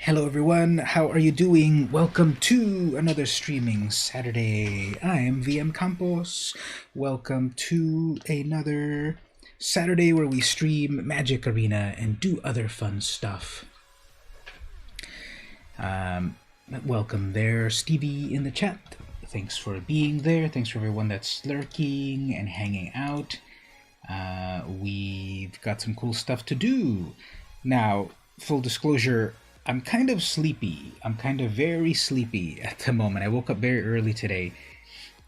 Hello everyone, how are you doing? Welcome to another streaming Saturday. I am VM Campos. Welcome to another Saturday where we stream Magic Arena and do other fun stuff. Welcome there, Stevie in the chat. Thanks for being there. Thanks for everyone that's lurking and hanging out. We've got some cool stuff to do. Now, full disclosure, I'm kind of sleepy. I'm kind of very sleepy at the moment. I woke up very early today,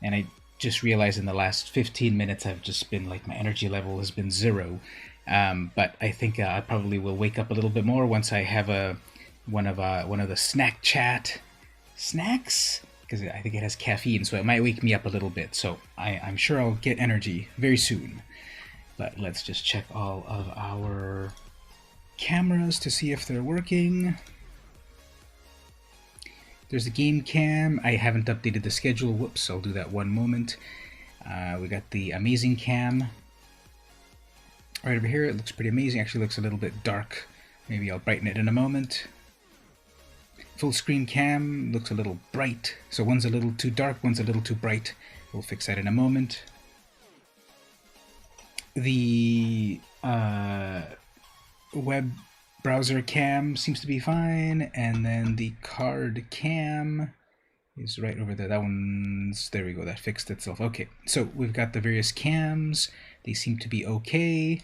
and I just realized in the last 15 minutes I've just been like, my energy level has been zero. But I think I probably will wake up a little bit more once I have one of the snack chat snacks, because I think it has caffeine, so it might wake me up a little bit. So I'm sure I'll get energy very soon. But let's just check all of our cameras to see if they're working. There's a game cam. I haven't updated the schedule. Whoops, I'll do that one moment. We got the amazing cam right over here. It looks pretty amazing. Actually looks a little bit dark. Maybe I'll brighten it in a moment. Full screen cam looks a little bright. So one's a little too dark, one's a little too bright. We'll fix that in a moment. The web browser cam seems to be fine, and then the card cam is right over there. That one's, there we go, that fixed itself. Okay, so we've got the various cams. They seem to be okay.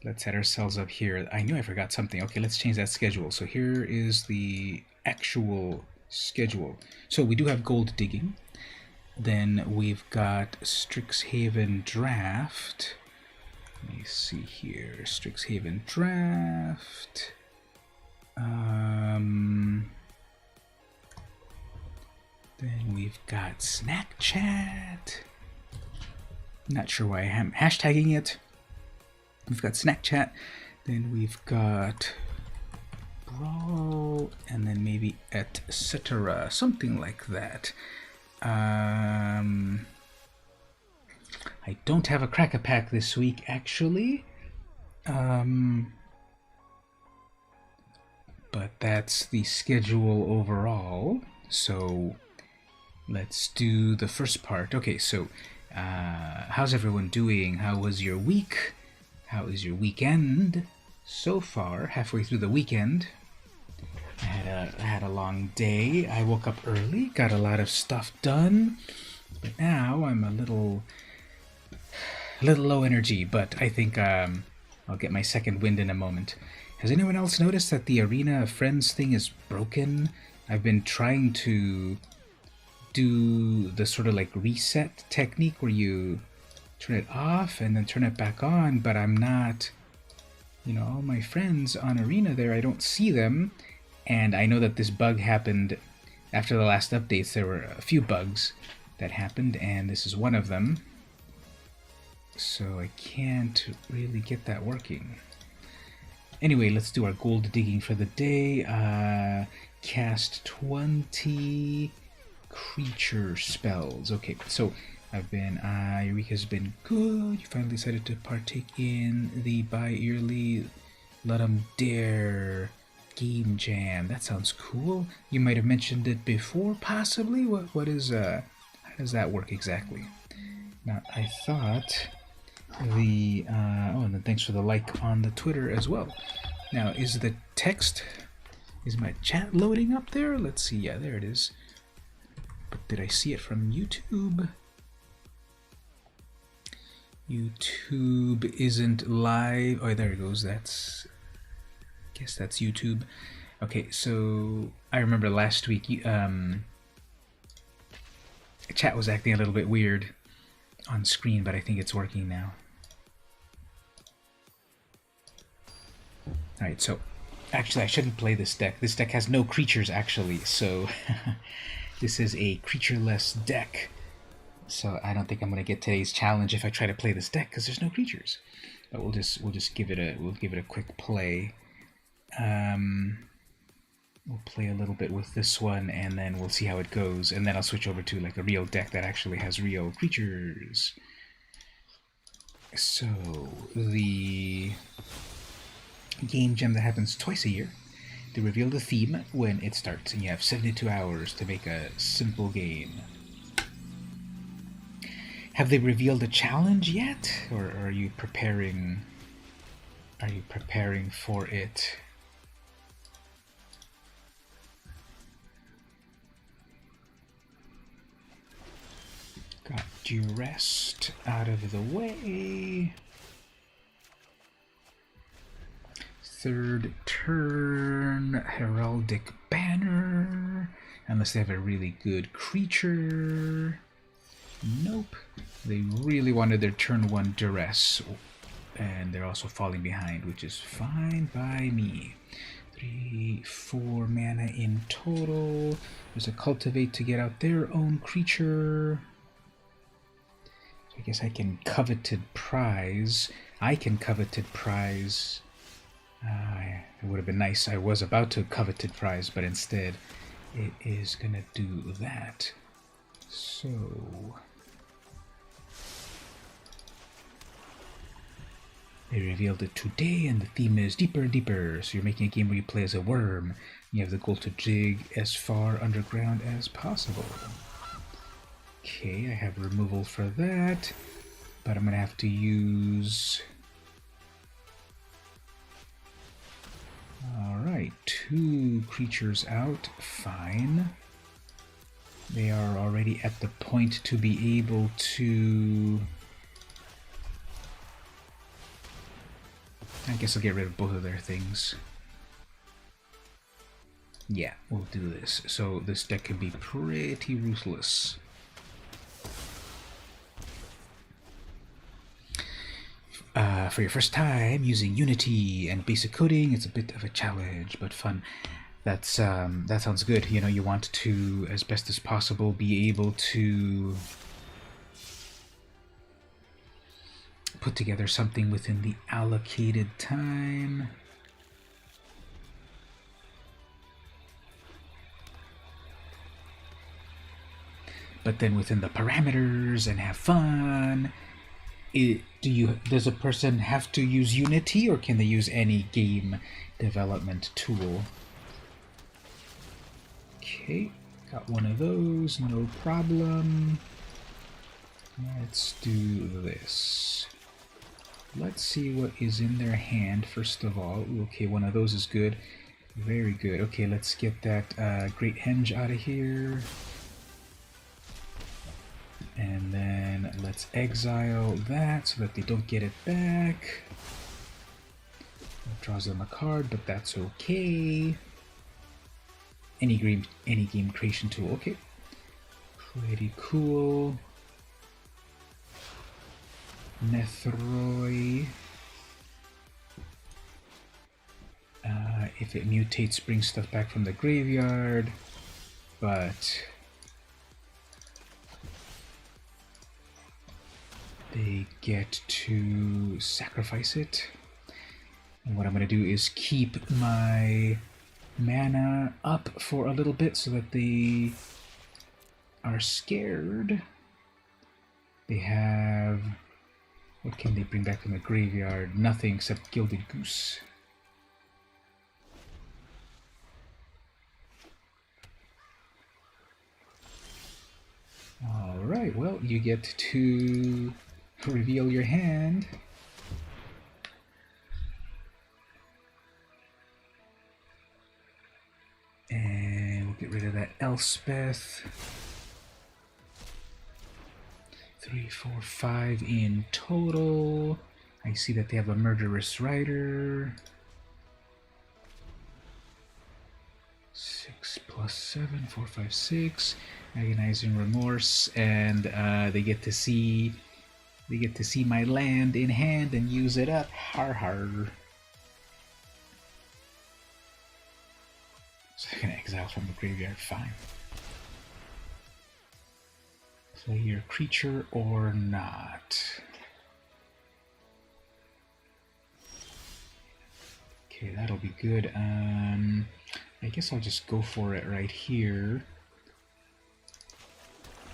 Let's set ourselves up here. I knew I forgot something. Okay, let's change that schedule. So here is the actual schedule. So we do have gold digging. Then we've got Strixhaven draft. Let me see here. Strixhaven draft. Then we've got snack chat. Not sure why I'm hashtagging it. We've got snack chat. Then we've got brawl, and then maybe etc. Something like that. I don't have a cracker pack this week, actually. But that's the schedule overall. So let's do the first part. Okay, so how's everyone doing? How was your week? How is your weekend so far? Halfway through the weekend. I had a long day. I woke up early, got a lot of stuff done, but now I'm a little low energy, but I think I'll get my second wind in a moment. Has anyone else noticed that the Arena Friends thing is broken? I've been trying to do the sort of like reset technique where you turn it off and then turn it back on, but I'm not, all my friends on Arena there, I don't see them. And I know that this bug happened after the last updates. There were a few bugs that happened, and this is one of them. So I can't really get that working. Anyway, let's do our gold digging for the day. Cast 20 creature spells. Okay, so Eureka's been good. You finally decided to partake in the bi-yearly Let 'em Dare game jam. That sounds cool. You might have mentioned it before, possibly. What is how does that work exactly? Now, I thought the oh, and then thanks for the like on the Twitter as well. Now, is the text, is my chat loading up there? Let's see. Yeah, there it is. But did I see it from YouTube? YouTube isn't live. Oh, there it goes. Guess that's YouTube. Okay, so I remember last week chat was acting a little bit weird on screen, but I think it's working now. Alright, so actually I shouldn't play this deck. This deck has no creatures actually, so this is a creatureless deck. So I don't think I'm gonna get today's challenge if I try to play this deck because there's no creatures. But we'll just give it a quick play. We'll play a little bit with this one, and then we'll see how it goes, and then I'll switch over to like a real deck that actually has real creatures. So the game jam that happens twice a year They reveal the theme when it starts, and you have 72 hours to make a simple game. Have they revealed a challenge yet, or are you preparing? Are you preparing for it? Got Durest out of the way. Third turn, Heraldic Banner. Unless they have a really good creature. Nope. They really wanted their turn 1 Duress. And they're also falling behind, which is fine by me. 3, 4 mana in total. There's a Cultivate to get out their own creature. So I guess I can Coveted Prize. It would have been nice. I was about to Coveted Prize, but instead it is going to do that. So they revealed it today, and the theme is deeper and deeper. So you're making a game where you play as a worm. You have the goal to dig as far underground as possible. Okay, I have removal for that, but I'm going to have to use... Alright, 2 creatures out, fine. They are already at the point to be able to... I guess I'll get rid of both of their things. Yeah, we'll do this. So this deck can be pretty ruthless. For your first time using Unity and basic coding, it's a bit of a challenge, but fun. That sounds good. You know, you want to, as best as possible, be able to put together something within the allocated time. But then within the parameters and have fun. Does a person have to use Unity, or can they use any game development tool? Okay, got one of those, no problem. Let's do this. Let's see what is in their hand first of all. Okay, one of those is good. Very good. Okay, let's get that Great Henge out of here. And then let's exile that so that they don't get it back. It draws them a card, but that's okay. Any game creation tool, okay. Pretty cool. Nethroi. If it mutates, brings stuff back from the graveyard, but they get to sacrifice it. And what I'm going to do is keep my mana up for a little bit so that they are scared. They have... what can they bring back from the graveyard? Nothing except Gilded Goose. Alright, well, you get to reveal your hand. And we'll get rid of that Elspeth. 3, 4, 5 in total. I see that they have a Murderous Rider. 6 plus 7, 4, 5, 6. Agonizing Remorse, and they get to see my land in hand and use it up. Har har. So they're gonna exile from the graveyard. Fine. Play your creature or not. Okay, that'll be good. I guess I'll just go for it right here.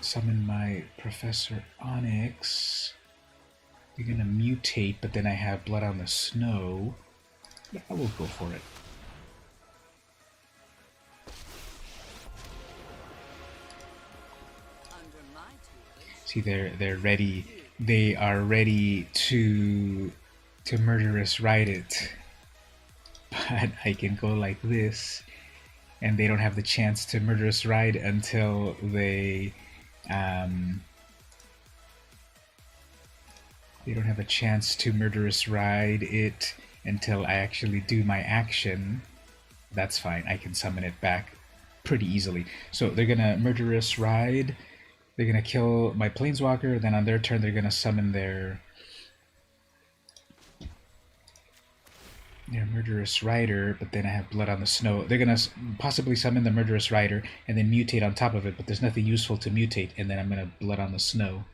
Summon my Professor Onyx. They're gonna mutate, but then I have Blood on the Snow. Yeah, I will go for it. See, they're ready. They are ready to murderous ride it. But I can go like this, and they don't have the chance to murderous ride until they don't have a chance to murderous ride it until I actually do my action. That's fine. I can summon it back pretty easily. So they're gonna murderous ride. They're gonna kill my Planeswalker. Then on their turn, they're gonna summon their Murderous Rider, but then I have Blood on the Snow. They're gonna possibly summon the Murderous Rider and then mutate on top of it, but there's nothing useful to mutate, and then I'm gonna Blood on the Snow.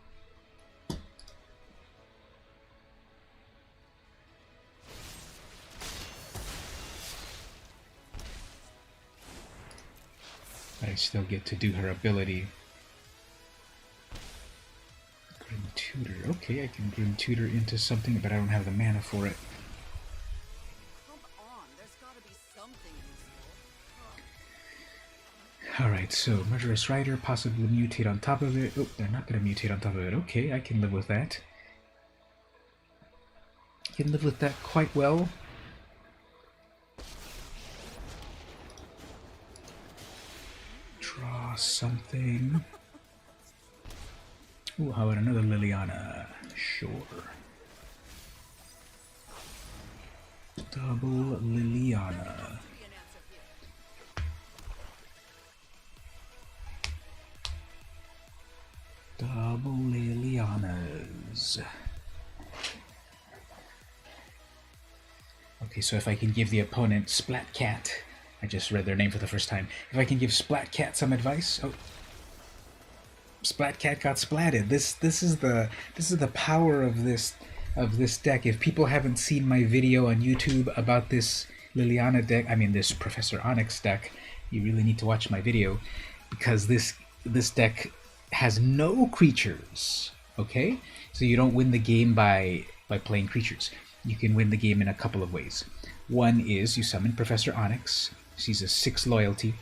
But I still get to do her ability. Grim Tutor. Okay, I can Grim Tutor into something, but I don't have the mana for it. Alright, so Murderous Rider, possibly mutate on top of it. Oh, they're not going to mutate on top of it. Okay, I can live with that. I can live with that quite well. Draw something. Ooh, how about another Liliana? Sure. Double Liliana. Double Lilianas. Okay, so if I can give the opponent Splatcat, I just read their name for the first time. If I can give Splatcat some advice, oh, Splatcat got splatted. This is the power of this deck. If people haven't seen my video on YouTube about this Liliana deck, I mean this Professor Onyx deck, you really need to watch my video, because this deck has no creatures. Okay, so you don't win the game by playing creatures. You can win the game in a couple of ways. One is you summon Professor Onyx. She's a 6 loyalty.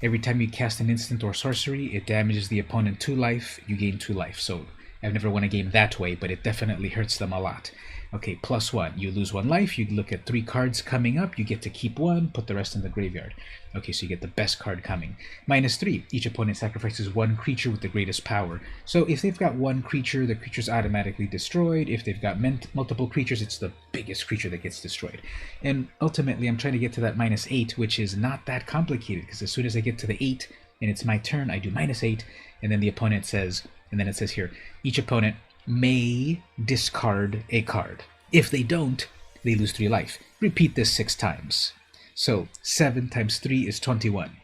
Every time you cast an instant or sorcery, it damages the opponent 2 life, you gain 2 life. So I've never won a game that way, but it definitely hurts them a lot. Okay, +1. You lose 1 life, you look at 3 cards coming up, you get to keep 1, put the rest in the graveyard. Okay, so you get the best card coming. -3. Each opponent sacrifices 1 creature with the greatest power. So if they've got 1 creature, the creature's automatically destroyed. If they've got multiple creatures, it's the biggest creature that gets destroyed. And ultimately, I'm trying to get to that -8, which is not that complicated, because as soon as I get to the 8, and it's my turn, I do -8, and then the opponent says, and then it says here, each opponent may discard a card. If they don't, they lose 3 life. Repeat this 6 times. So 7 times 3 is 21.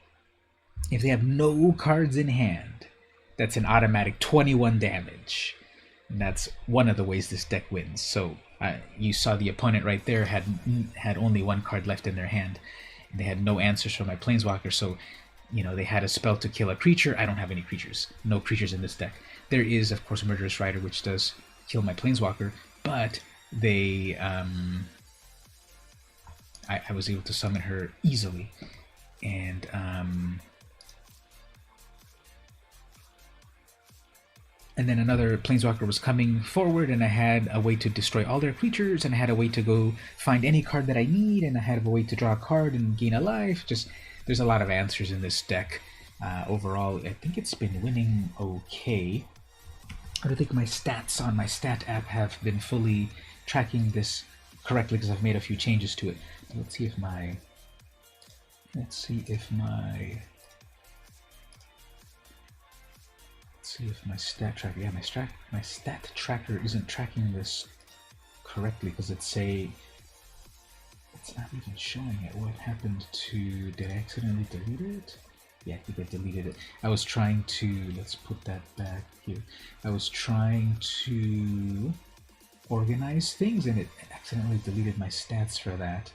If they have no cards in hand, that's an automatic 21 damage. And that's one of the ways this deck wins. So you saw the opponent right there had only 1 card left in their hand. And they had no answers from my Planeswalker, so you know, they had a spell to kill a creature. I don't have any creatures. No creatures in this deck. There is, of course, Murderous Rider, which does kill my Planeswalker, but they... I was able to summon her easily. And... and then another Planeswalker was coming forward, and I had a way to destroy all their creatures, and I had a way to go find any card that I need, and I had a way to draw a card and gain a life. Just... there's a lot of answers in this deck. Overall, I think it's been winning okay. I don't think my stats on my stat app have been fully tracking this correctly, because I've made a few changes to it. Let's see if my... stat tracker... yeah, my stat tracker isn't tracking this correctly, because it's not even showing it. What happened to... did I accidentally delete it? Yeah, I think I deleted it. I was trying to... let's put that back here. I was trying to organize things, and it accidentally deleted my stats for that.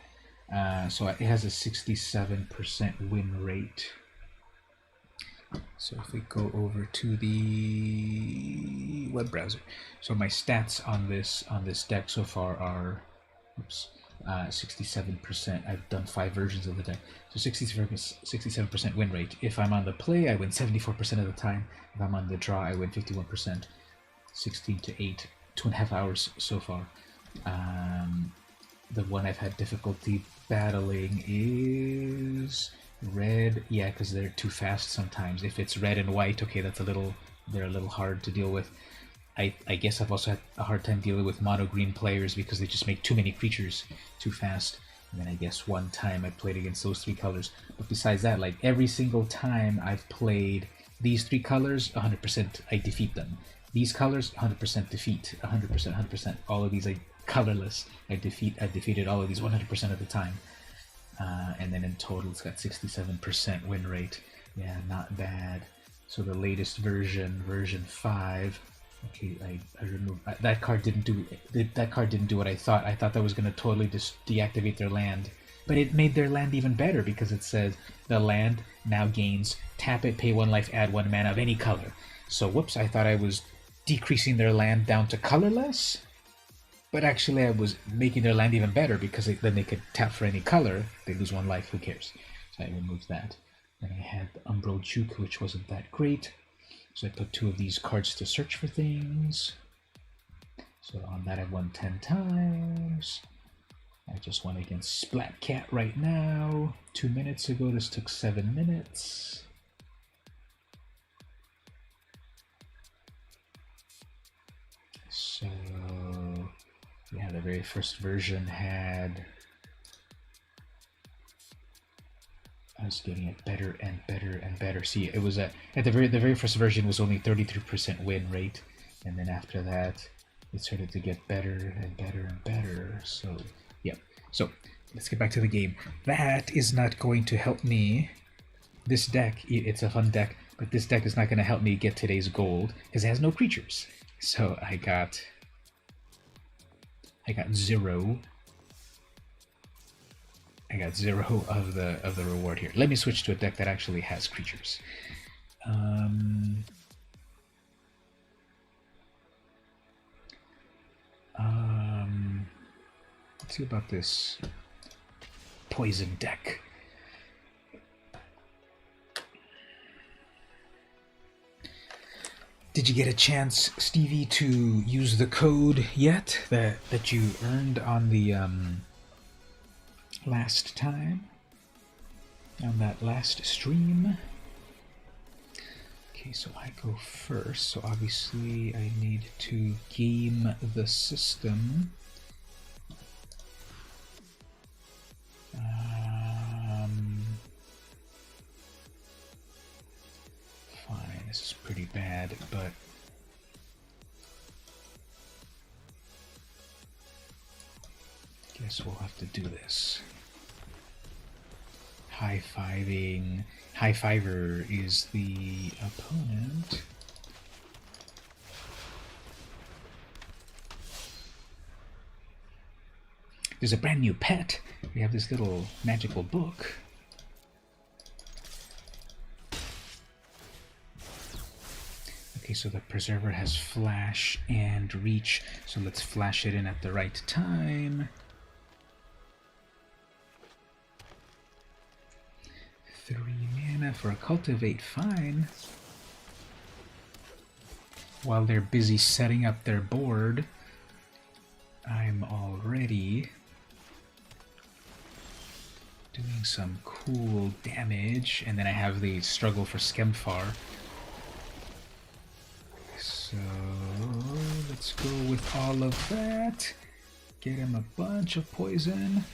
So it has a 67% win rate. So if we go over to the web browser, so my stats on this deck so far are, 67%. I've done 5 versions of the deck, so 67% win rate. If I'm on the play, I win 74% of the time. If I'm on the draw, I win 51%. 16 to 8, 2.5 hours so far. The one I've had difficulty battling is red. Yeah, because they're too fast sometimes. If it's red and white, okay, they're a little hard to deal with. I guess I've also had a hard time dealing with mono green players because they just make too many creatures too fast. And then I guess one time I played against those 3 colors. But besides that, like every single time I've played these 3 colors, 100% I defeat them. These colors, 100% defeat, 100%, 100%. All of these, like colorless, I defeated all of these 100% of the time. And then in total, it's got 67% win rate. Yeah, not bad. So the latest version, version 5. Okay, I removed that card. Didn't do what I thought. I thought that was going to totally just deactivate their land, but it made their land even better because it says the land now gains tap it, pay 1 life, add 1 mana of any color. So whoops, I thought I was decreasing their land down to colorless, but actually I was making their land even better because then they could tap for any color. They lose 1 life, who cares? So I removed that. Then I had the Umbral Juke, which wasn't that great. So I put 2 of these cards to search for things. So on that I've won 10 times. I just won against Splat Cat right now. 2 minutes ago, this took 7 minutes. So yeah, the very first version had... I was getting it better and better and better. See, it was at the very first version was only 33% win rate, and then after that, it started to get better and better and better. So, yeah. So let's get back to the game. That is not going to help me. This deck, it's a fun deck, but this deck is not going to help me get today's gold because it has no creatures. So I got 0. I got 0 of the reward here. Let me switch to a deck that actually has creatures. Let's see about this poison deck. Did you get a chance, Stevie, to use the code yet that you earned on the last time, on that last stream? Okay, so I go first, so obviously I need to game the system. Fine, this is pretty bad, but guess we'll have to do this. High-fiving. High-fiver is the opponent. There's a brand new pet. We have this little magical book. Okay, so the Preserver has flash and reach, so let's flash it in at the right time. 3 mana for a Cultivate, fine. While they're busy setting up their board, I'm already doing some cool damage, and then I have the struggle for Skemfar. So let's go with all of that. Get him a bunch of poison.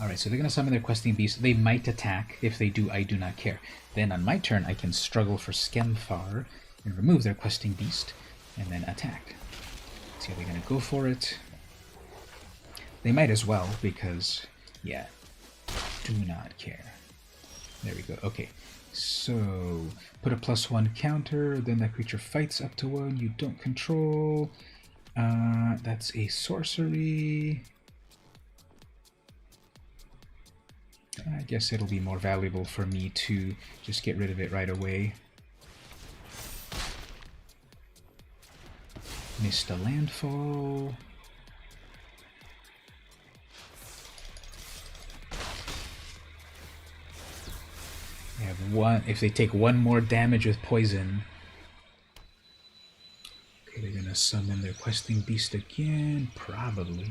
Alright, so they're going to summon their Questing Beast. They might attack. If they do, I do not care. Then on my turn, I can struggle for Skemfar and remove their Questing Beast, and then attack. See how they're going to go for it. They might as well, because, yeah, do not care. There we go. Okay, so put a +1 counter, then that creature fights up to 1 you don't control. That's a sorcery. I guess it'll be more valuable for me to just get rid of it right away. Missed a landfall. They have one. If they take 1 more damage with poison, gonna summon their questing beast again? Probably.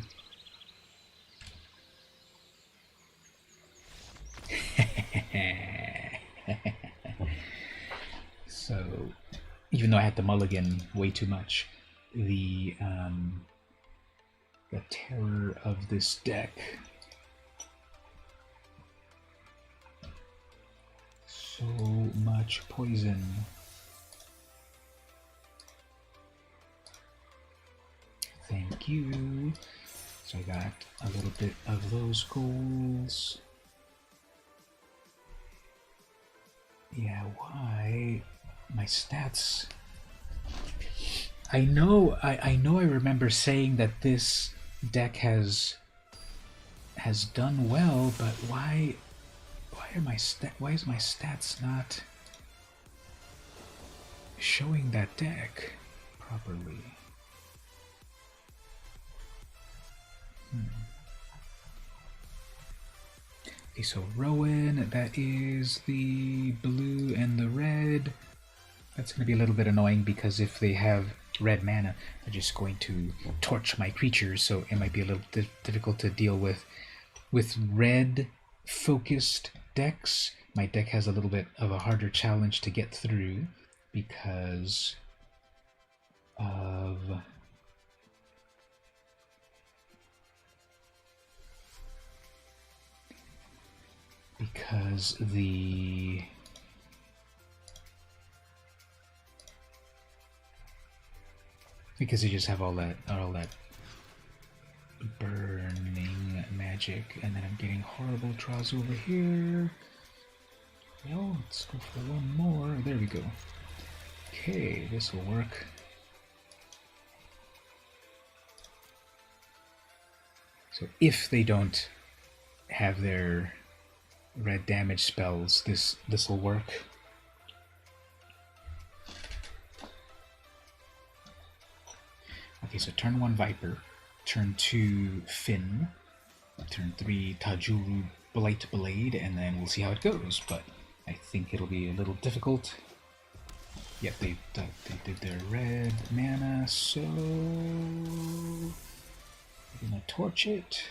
So, even though I had to mulligan way too much, the terror of this deck. So much poison. Thank you. So I got a little bit of those goals. Yeah, why? My stats. I know I remember saying that this deck has done well, but why is my stats not showing that deck properly? Okay, so Rowan, that is the blue and the red. That's going to be a little bit annoying because if they have red mana, they're just going to torch my creatures, so it might be a little difficult to deal with. With red focused decks, my deck has a little bit of a harder challenge to get through because of because you just have all that burning magic, and then I'm getting horrible draws over here. Well, let's go for one more. There we go. Okay, this will work. So if they don't have their red damage spells, this will work. Okay, so turn 1 Viper, turn 2 Finn, turn 3 Tajuru Blight Blade, and then we'll see how it goes, but I think it'll be a little difficult. Yep, they did their red mana, so we're gonna torch it.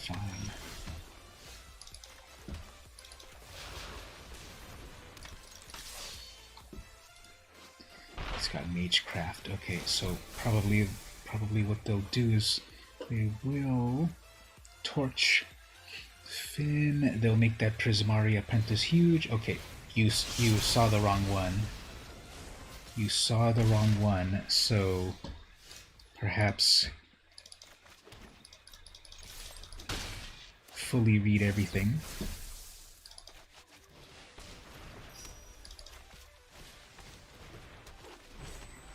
Fine. It's got Magecraft. Okay, so probably what they'll do is they will torch Finn. They'll make that Prismari Apprentice huge. Okay, you saw the wrong one. You saw the wrong one, so perhaps fully read everything.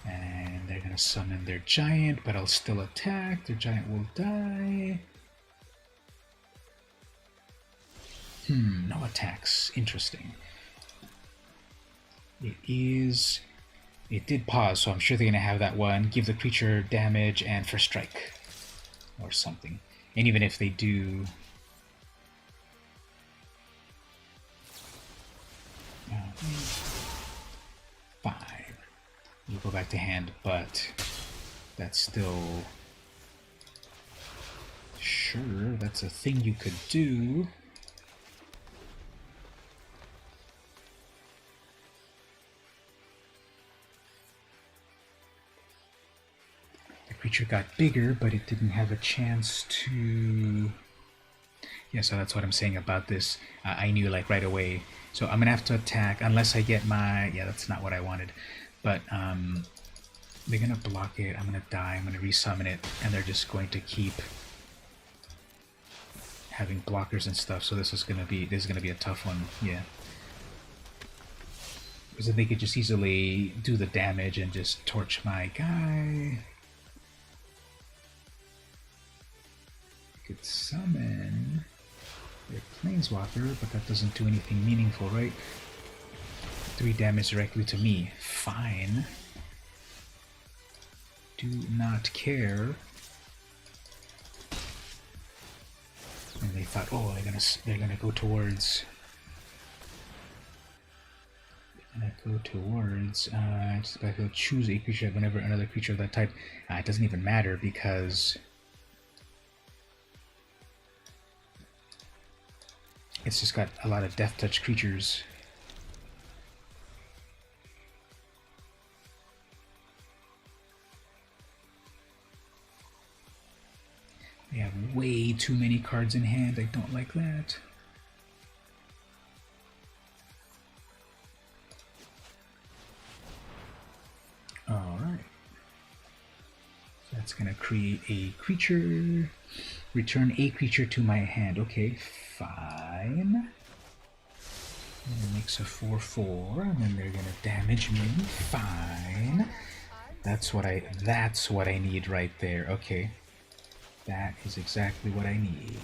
And they're gonna summon their giant, but I'll still attack. Their giant will die. No attacks. Interesting. It did pause, so I'm sure they're gonna have that one. Give the creature damage and first strike. Or something. And even if they do... Fine. You go back to hand, but that's still... Sure, that's a thing you could do. The creature got bigger, but it didn't have a chance to... Yeah, so that's what I'm saying about this. I knew like right away. So I'm gonna have to attack unless I get my... Yeah, that's not what I wanted. But they're gonna block it. I'm gonna die. I'm gonna resummon it, and they're just going to keep having blockers and stuff. So this is gonna be a tough one. Yeah, because then they could just easily do the damage and just torch my guy. Could summon their Planeswalker, but that doesn't do anything meaningful, right? 3 damage directly to me. Fine. Do not care. And they thought, oh, they're gonna go towards Go towards, just battlefield, choose a creature whenever another creature of that type. It doesn't even matter because it's just got a lot of death touch creatures. They have way too many cards in hand. I don't like that. Alright. So that's going to create a creature. Return a creature to my hand. Okay, fine. And it makes a 4/4, and then they're going to damage me. Fine. That's what I need right there. Okay. That is exactly what I need.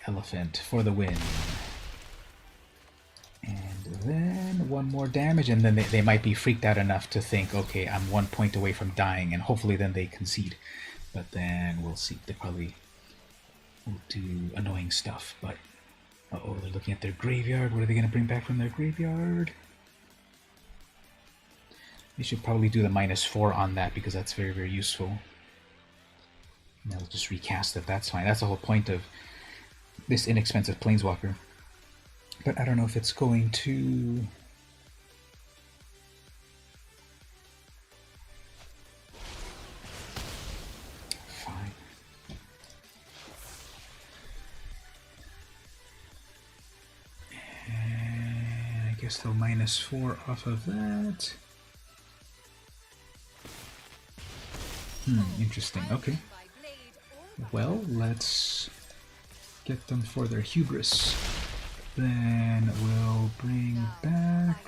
Elephant for the win. And then one more damage, and then they might be freaked out enough to think, okay, I'm 1 point away from dying, and hopefully then they concede. But then we'll see. They probably will do annoying stuff. But uh-oh, they're looking at their graveyard. What are they going to bring back from their graveyard? They should probably do the -4 on that because that's very, very useful. And they'll just recast it. That's fine. That's the whole point of this inexpensive Planeswalker. But I don't know if it's going to... Fine. And I guess they'll -4 off of that. Interesting. Okay. Well, let's get them for their hubris. Then we'll bring back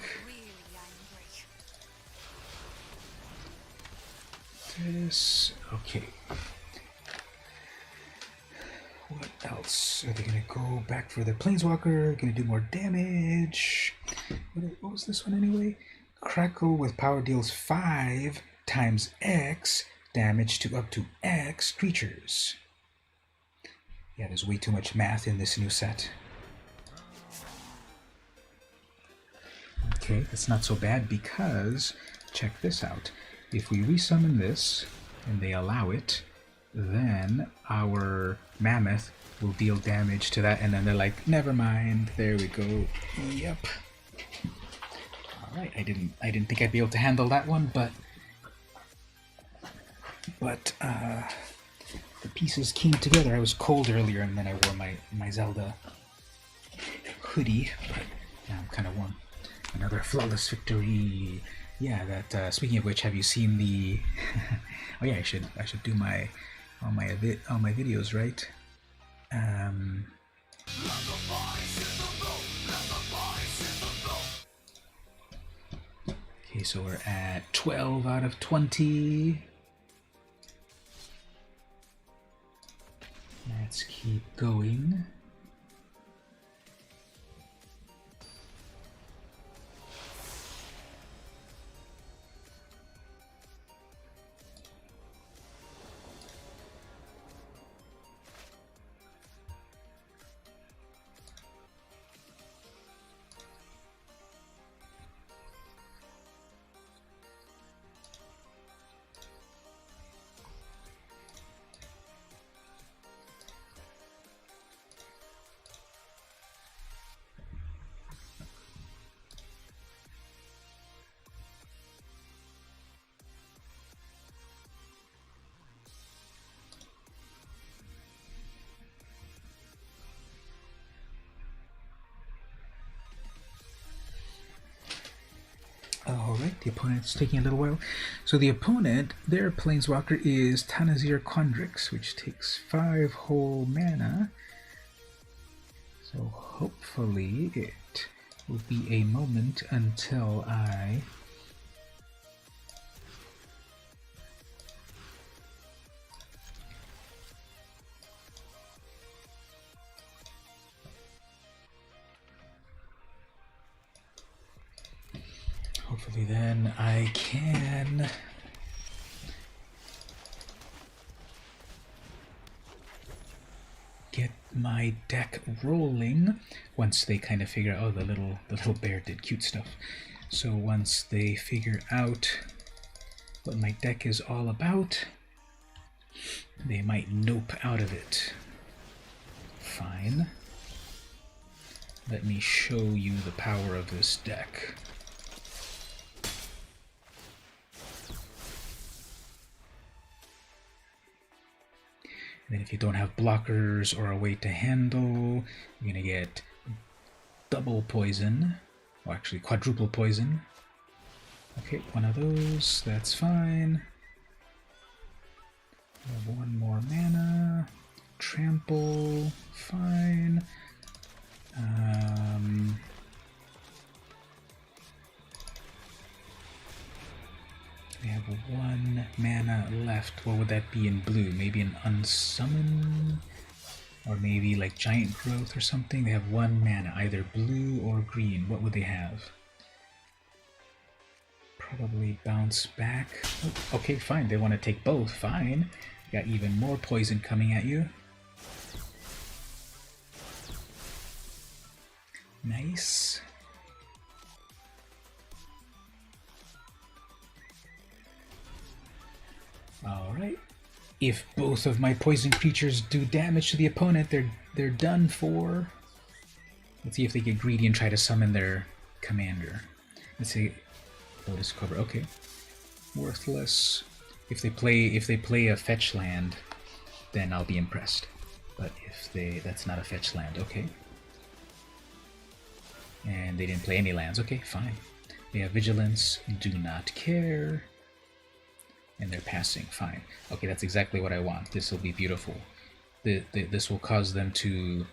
this. Okay. What else? Are they going to go back for their Planeswalker? Going to do more damage? What was this one anyway? Crackle with power deals 5 times X damage to up to X creatures. Yeah, there's way too much math in this new set. Okay, that's not so bad because, check this out. If we resummon this, and they allow it, then our Mammoth will deal damage to that, and then they're like, never mind, there we go. Yep. Alright, I didn't think I'd be able to handle that one, but the pieces came together. I was cold earlier, and then I wore my Zelda hoodie, but now I'm kind of warm. Another flawless victory. Yeah, that. Speaking of which, have you seen the? Oh yeah, I should do all my videos, right? Okay, so we're at 12 out of 20. Let's keep going. Alright, the opponent's taking a little while. So the opponent, their Planeswalker is Tanazir Quandrix, which takes 5 whole mana. So hopefully it will be a moment until I... Hopefully then I can get my deck rolling once they kind of figure out, oh, the little bear did cute stuff. So once they figure out what my deck is all about, they might nope out of it. Fine. Let me show you the power of this deck. And then if you don't have blockers or a way to handle, you're going to get double poison, or actually quadruple poison. Okay, one of those, that's fine. We have one more mana. Trample, fine. We have one mana left. What would that be in blue? Maybe an unsummon? Or maybe like giant growth or something? They have one mana, either blue or green. What would they have? Probably bounce back. Oh, okay, fine. They want to take both. Fine. Got even more poison coming at you. Nice. Alright. If both of my poison creatures do damage to the opponent, they're done for. Let's see if they get greedy and try to summon their commander. Let's see. Lotus Cobra. Okay. Worthless. If they play a fetch land, then I'll be impressed. But if that's not a fetch land, okay. And they didn't play any lands, okay, fine. They have vigilance, do not care. And they're passing, fine. Okay, that's exactly what I want. This will be beautiful. This will cause them to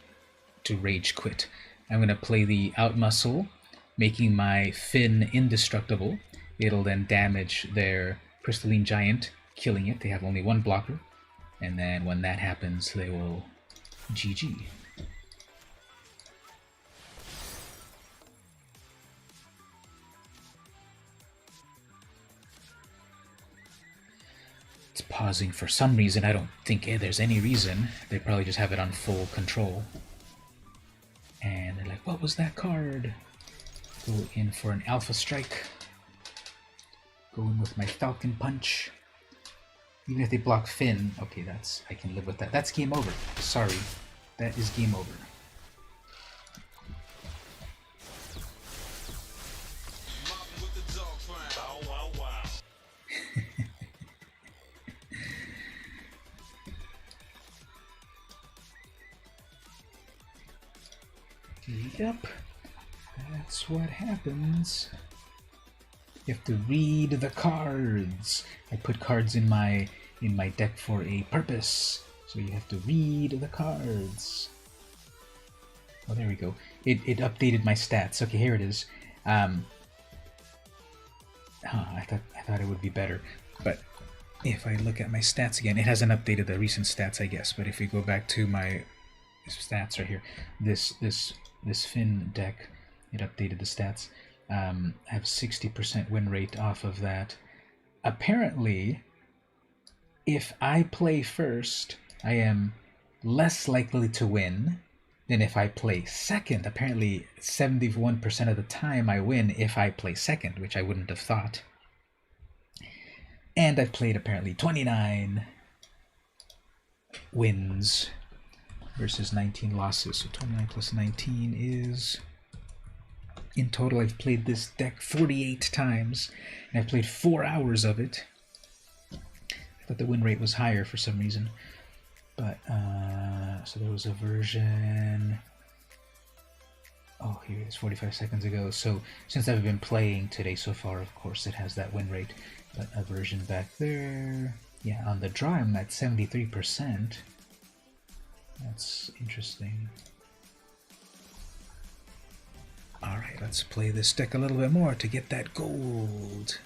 rage quit. I'm gonna play the Outmuscle, making my Finn indestructible. It'll then damage their Crystalline Giant, killing it. They have only one blocker. And then when that happens, they will GG. It's pausing for some reason. I don't think there's any reason. They probably just have it on full control. And they're like, what was that card? Go in for an Alpha Strike. Go in with my Falcon Punch. Even if they block Finn, okay, I can live with that. That's game over. Sorry, that is game over. Yep, that's what happens. You have to read the cards. I put cards in my deck for a purpose, so you have to read the cards. Oh, there we go. It updated my stats. Okay, here it is. I thought it would be better, but if I look at my stats again, it hasn't updated the recent stats, I guess. But if we go back to my stats right here, this Finn deck, it updated the stats. I have 60% win rate off of that. Apparently, if I play first, I am less likely to win than if I play second. Apparently, 71% of the time I win if I play second, which I wouldn't have thought. And I've played apparently 29 wins versus 19 losses. So 29 plus 19 is... In total, I've played this deck 48 times, and I've played 4 hours of it. I thought the win rate was higher for some reason. But, so there was a version... Oh, here it is, 45 seconds ago. So, since I've been playing today so far, of course, it has that win rate. But a version back there... Yeah, on the draw, I'm at 73%. That's interesting. Alright, let's play this deck a little bit more to get that gold.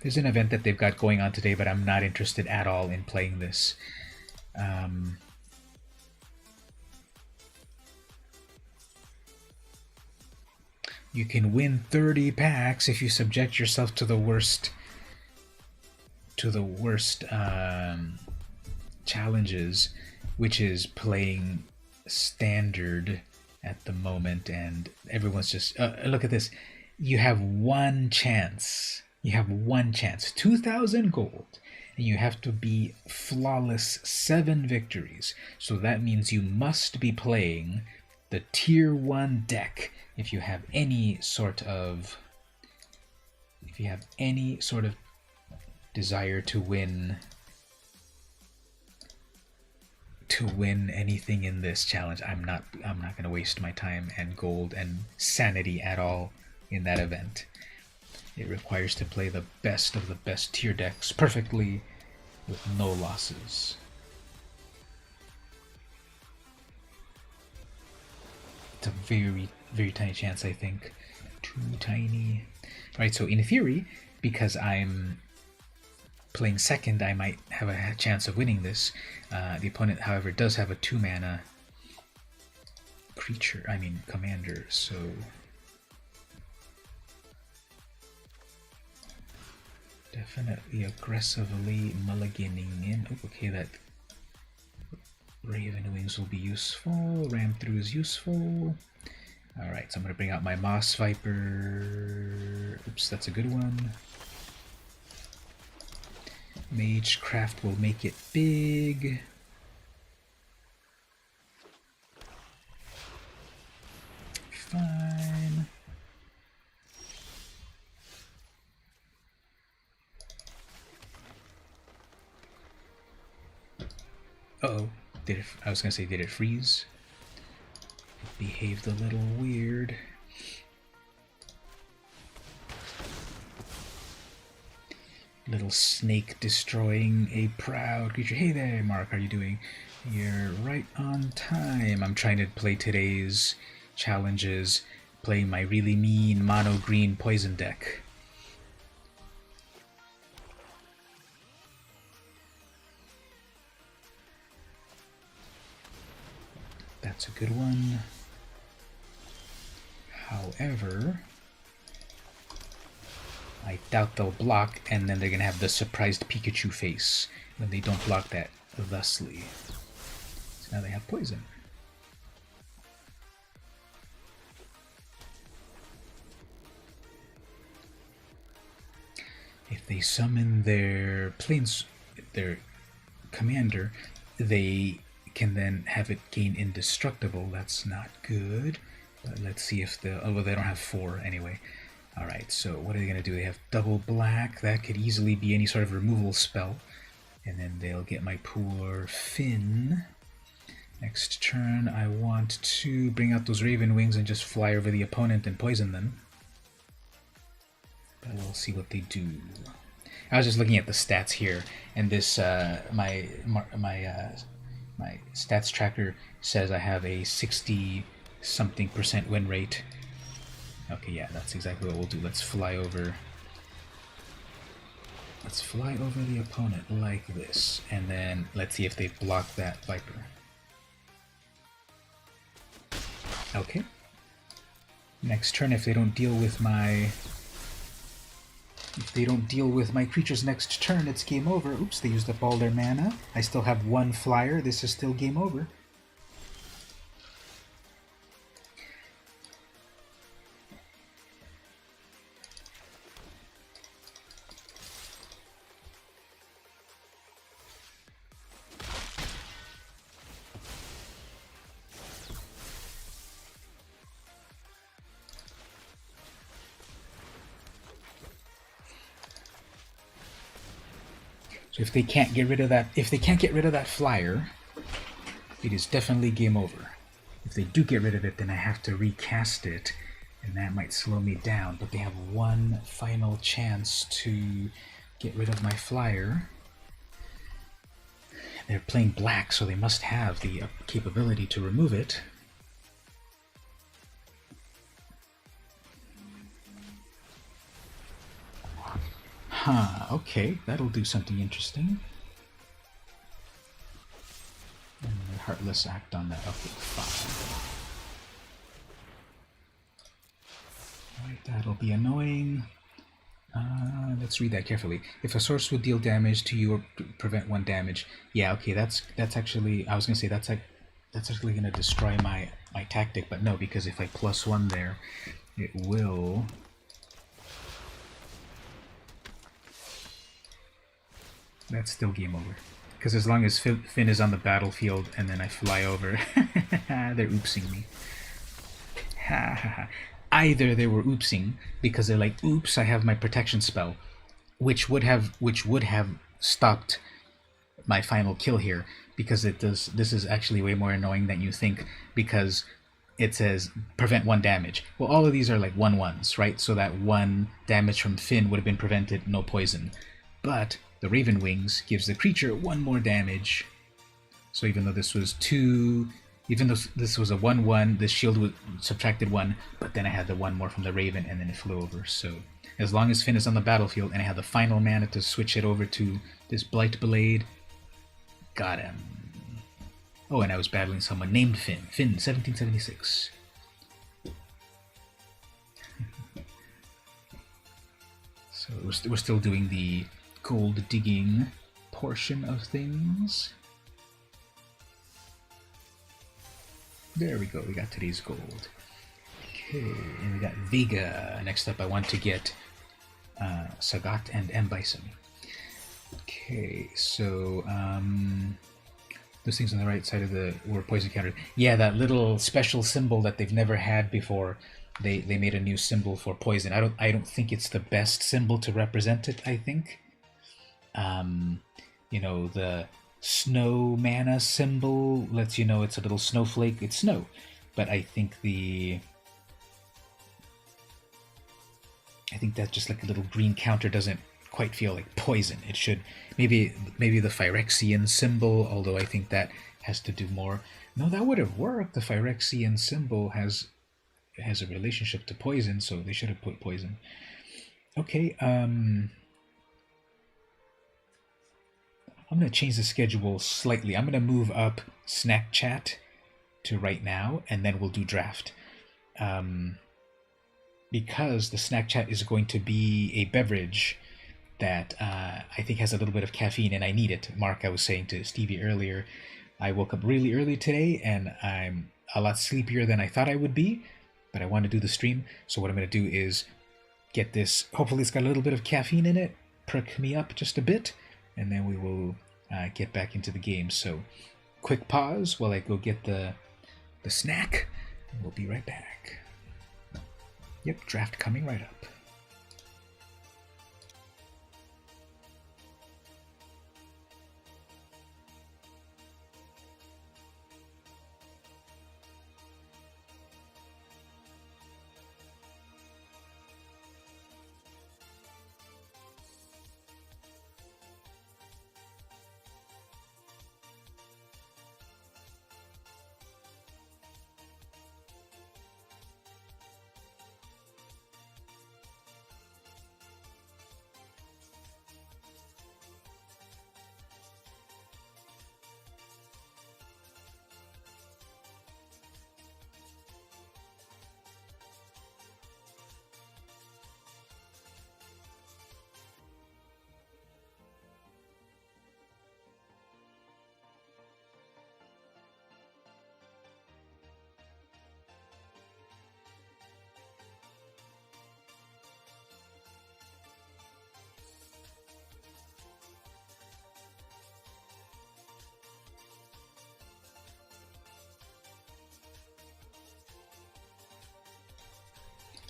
There's an event that they've got going on today, but I'm not interested at all in playing this. You can win 30 packs if you subject yourself to the worst challenges, which is playing standard at the moment, and everyone's just look at this. You have one chance. You have one chance. 2,000 gold. And you have to be flawless 7 victories. So that means you must be playing the tier 1 deck if you have any sort of desire to win anything in this challenge. I'm not going to waste my time and gold and sanity at all in that event. It requires to play the best of the best tier decks perfectly with no losses. It's a very, very tiny chance, I think. Too tiny. Alright, so in theory, because I'm playing second, I might have a chance of winning this. The opponent, however, does have a 2-mana commander, so definitely aggressively mulliganing in. Oh, okay, that Raven Wings will be useful. Ram Through is useful. Alright, so I'm going to bring out my Moss Viper. Oops, that's a good one. Magecraft will make it big. Fine. Uh-oh. I was gonna say, did it freeze? It behaved a little weird. Little snake destroying a proud creature. Hey there, Mark, how are you doing? You're right on time. I'm trying to play today's challenges, playing my really mean mono green poison deck. That's a good one. However, I doubt they'll block, and then they're going to have the surprised Pikachu face when they don't block that thusly. So now they have poison. If they summon their commander, they can then have it gain indestructible. That's not good. But let's see if they don't have 4 anyway. Alright, so what are they going to do? They have double black. That could easily be any sort of removal spell. And then they'll get my poor Finn. Next turn, I want to bring out those Raven Wings and just fly over the opponent and poison them. But we'll see what they do. I was just looking at the stats here, and this my stats tracker says I have a 60-something% win rate. Okay, yeah, that's exactly what we'll do. Let's fly over the opponent like this, and then let's see if they block that Viper. Okay. Next turn, if they don't deal with my creatures next turn, it's game over. Oops, they used up all their mana. I still have 1 flyer. This is still game over. So if they can't get rid of that flyer, it is definitely game over. If they do get rid of it, then I have to recast it, and that might slow me down. But they have 1 final chance to get rid of my flyer. They're playing black, so they must have the capability to remove it. Huh, okay, that'll do something interesting. And the Heartless act on that. Okay, fine. Alright, that'll be annoying. Let's read that carefully. If a source would deal damage to you or prevent 1 damage. Yeah, okay, that's actually, I was gonna say that's like That's actually going to destroy my tactic, but no, because if I +1 there, it will... That's still game over. Because as long as Finn is on the battlefield and then I fly over, they're oopsing me. Ha ha ha. Either they were oopsing because they're like, oops, I have my protection spell, which would have stopped my final kill here, because it does. This is actually way more annoying than you think, because it says prevent 1 damage. Well, all of these are like 1/1s, right? So that 1 damage from Finn would have been prevented, no poison. But the Raven Wings gives the creature 1 more damage. So even though this was 2, even though this was a 1/1, the shield was subtracted 1, but then I had the 1 more from the Raven, and then it flew over. So as long as Finn is on the battlefield and I have the final mana to switch it over to this Blight Blade, got him. Oh, and I was battling someone named Finn. Finn, 1776. So we're still doing the gold digging portion of things. There we go, we got today's gold. Okay, and we got Vega. Next up I want to get Sagat and M. Bison. Okay, so those things on the right side of the were poison counter. Yeah, that little special symbol that they've never had before. They made a new symbol for poison. I don't think it's the best symbol to represent it, I think. You know, the snow mana symbol lets you know it's a little snowflake. It's snow. But I think that just like a little green counter doesn't quite feel like poison. It should maybe the Phyrexian symbol, although I think that has to do more. No, that would have worked. The Phyrexian symbol has a relationship to poison, so they should have put poison. Okay, I'm gonna change the schedule slightly. I'm gonna move up Snack Chat to right now, and then we'll do draft. Because the Snack Chat is going to be a beverage that I think has a little bit of caffeine, and I need it. Mark, I was saying to Stevie earlier, I woke up really early today, and I'm a lot sleepier than I thought I would be, but I want to do the stream, so what I'm going to do is get this, hopefully it's got a little bit of caffeine in it, perk me up just a bit, and then we will get back into the game. So, quick pause while I go get the snack, and we'll be right back. Yep, draft coming right up.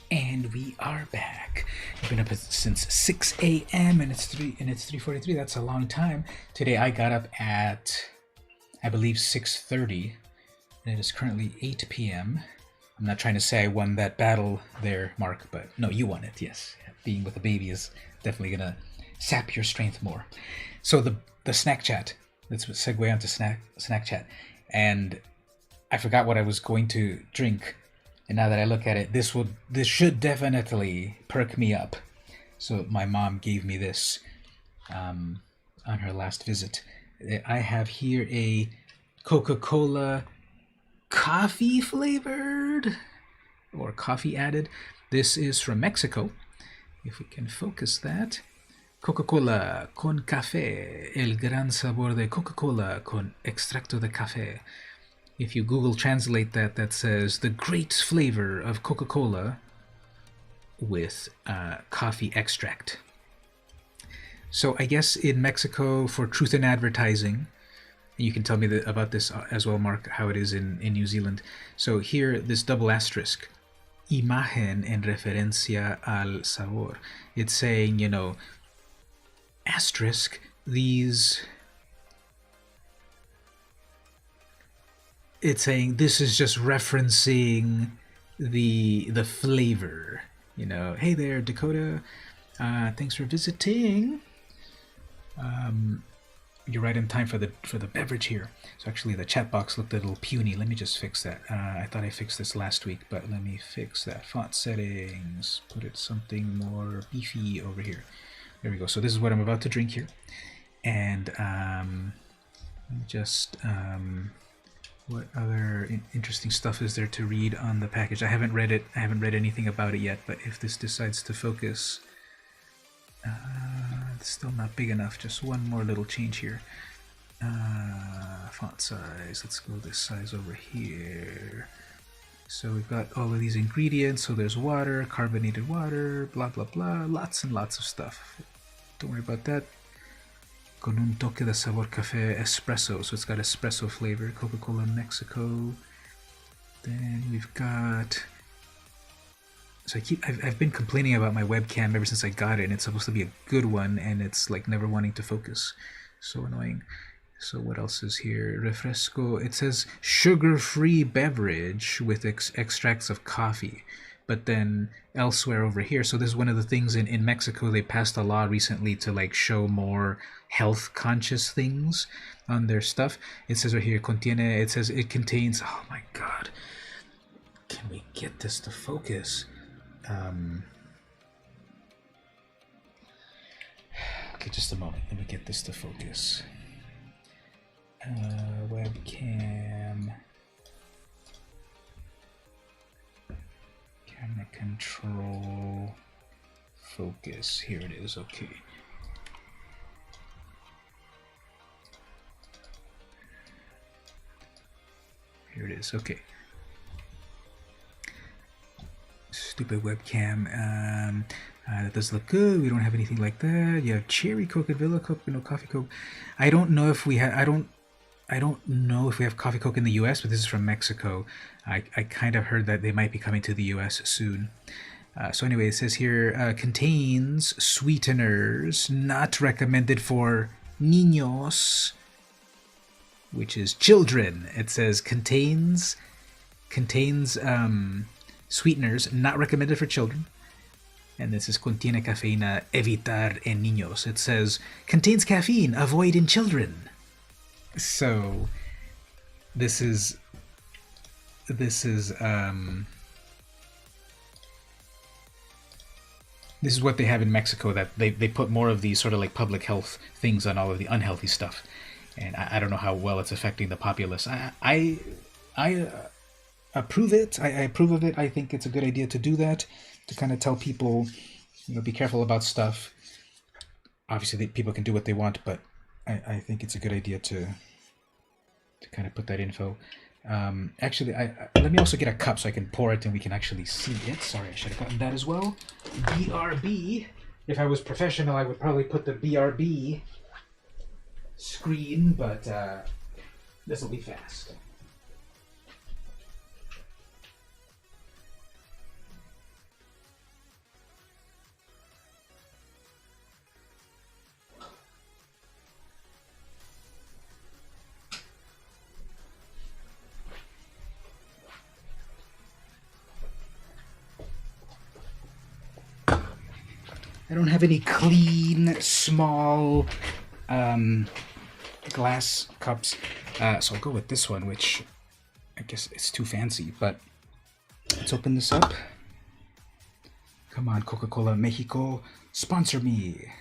And we are back. I've been up since 6 a.m. and it's 3:43. That's a long time. Today I got up at, I believe, 6:30, and it is currently 8 p.m. I'm not trying to say I won that battle there, Mark, but no, you won it. Yes, being with a baby is definitely gonna sap your strength more. So the snack chat. Let's segue onto snack chat. And I forgot what I was going to drink. And now that I look at it, this should definitely perk me up. So my mom gave me this on her last visit. I have here a Coca-Cola coffee flavored or coffee added. This is from Mexico. If we can focus that. Coca-Cola con café. El gran sabor de Coca-Cola con extracto de café. If you Google Translate that, that says the great flavor of Coca-Cola with coffee extract. So I guess in Mexico, for Truth in Advertising, you can tell me about this as well, Mark, how it is in New Zealand. So here, this double asterisk, imagen en referencia al sabor. It's saying, you know, asterisk, these... It's saying this is just referencing the flavor. You know, hey there, Dakota. Thanks for visiting. You're right in time for the beverage here. So actually the chat box looked a little puny. Let me just fix that. I thought I fixed this last week, but let me fix that. Font settings. Put it something more beefy over here. There we go. So this is what I'm about to drink here. And just what other interesting stuff is there to read on the package? I haven't read it. I haven't read anything about it yet, but if this decides to focus... it's still not big enough. Just one more little change here. Font size. Let's go this size over here. So we've got all of these ingredients. So there's water, carbonated water, blah blah blah. Lots and lots of stuff. Don't worry about that. Con un toque de sabor café espresso. So it's got espresso flavor. Coca-Cola Mexico. Then we've got... So I've been complaining about my webcam ever since I got it, and it's supposed to be a good one, and it's like never wanting to focus. So annoying. So what else is here? Refresco. It says sugar-free beverage with extracts of coffee. But then elsewhere over here, so this is one of the things in Mexico, they passed a law recently to like show more health-conscious things on their stuff. It says right here, contiene, it says it contains, oh my god. Can we get this to focus? Okay, just a moment. Let me get this to focus. Webcam. Camera control. Focus. Here it is. Okay. Here it is. Okay. Stupid webcam. That does look good. We don't have anything like that. You have cherry Coke and Villa Coke, no coffee Coke. I don't know if we have. I don't know if we have coffee Coke in the U.S., but this is from Mexico. I kind of heard that they might be coming to the U.S. soon. So anyway, it says here contains sweeteners not recommended for niños, which is children. It says contains sweeteners not recommended for children. And this is contiene cafeína, evitar en niños. It says contains caffeine, avoid in children. So this is what they have in Mexico, that they put more of these sort of like public health things on all of the unhealthy stuff. And I don't know how well it's affecting the populace. I approve it. I approve of it. I think it's a good idea to do that, to kind of tell people, you know, be careful about stuff. Obviously, people can do what they want, but I think it's a good idea to kind of put that info. Actually, let me also get a cup so I can pour it and we can actually see it. Sorry, I should have gotten that as well. BRB. If I was professional, I would probably put the BRB screen, but this will be fast. I don't have any clean, small glass cups, so I'll go with this one, which I guess it's too fancy, but let's open this up. Come on, Coca-Cola Mexico, sponsor me.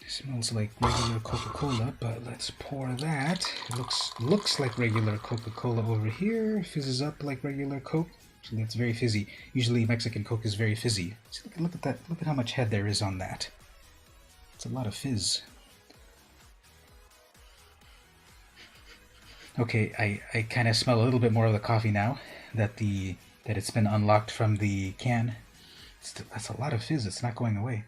Smells like regular Coca-Cola, but let's pour that. It looks like regular Coca-Cola over here. Fizzes up like regular Coke. So that's very fizzy. Usually Mexican Coke is very fizzy. See, look at that. Look at how much head there is on that. It's a lot of fizz. Okay, I kind of smell a little bit more of the coffee now that it's been unlocked from the can. That's a lot of fizz. It's not going away.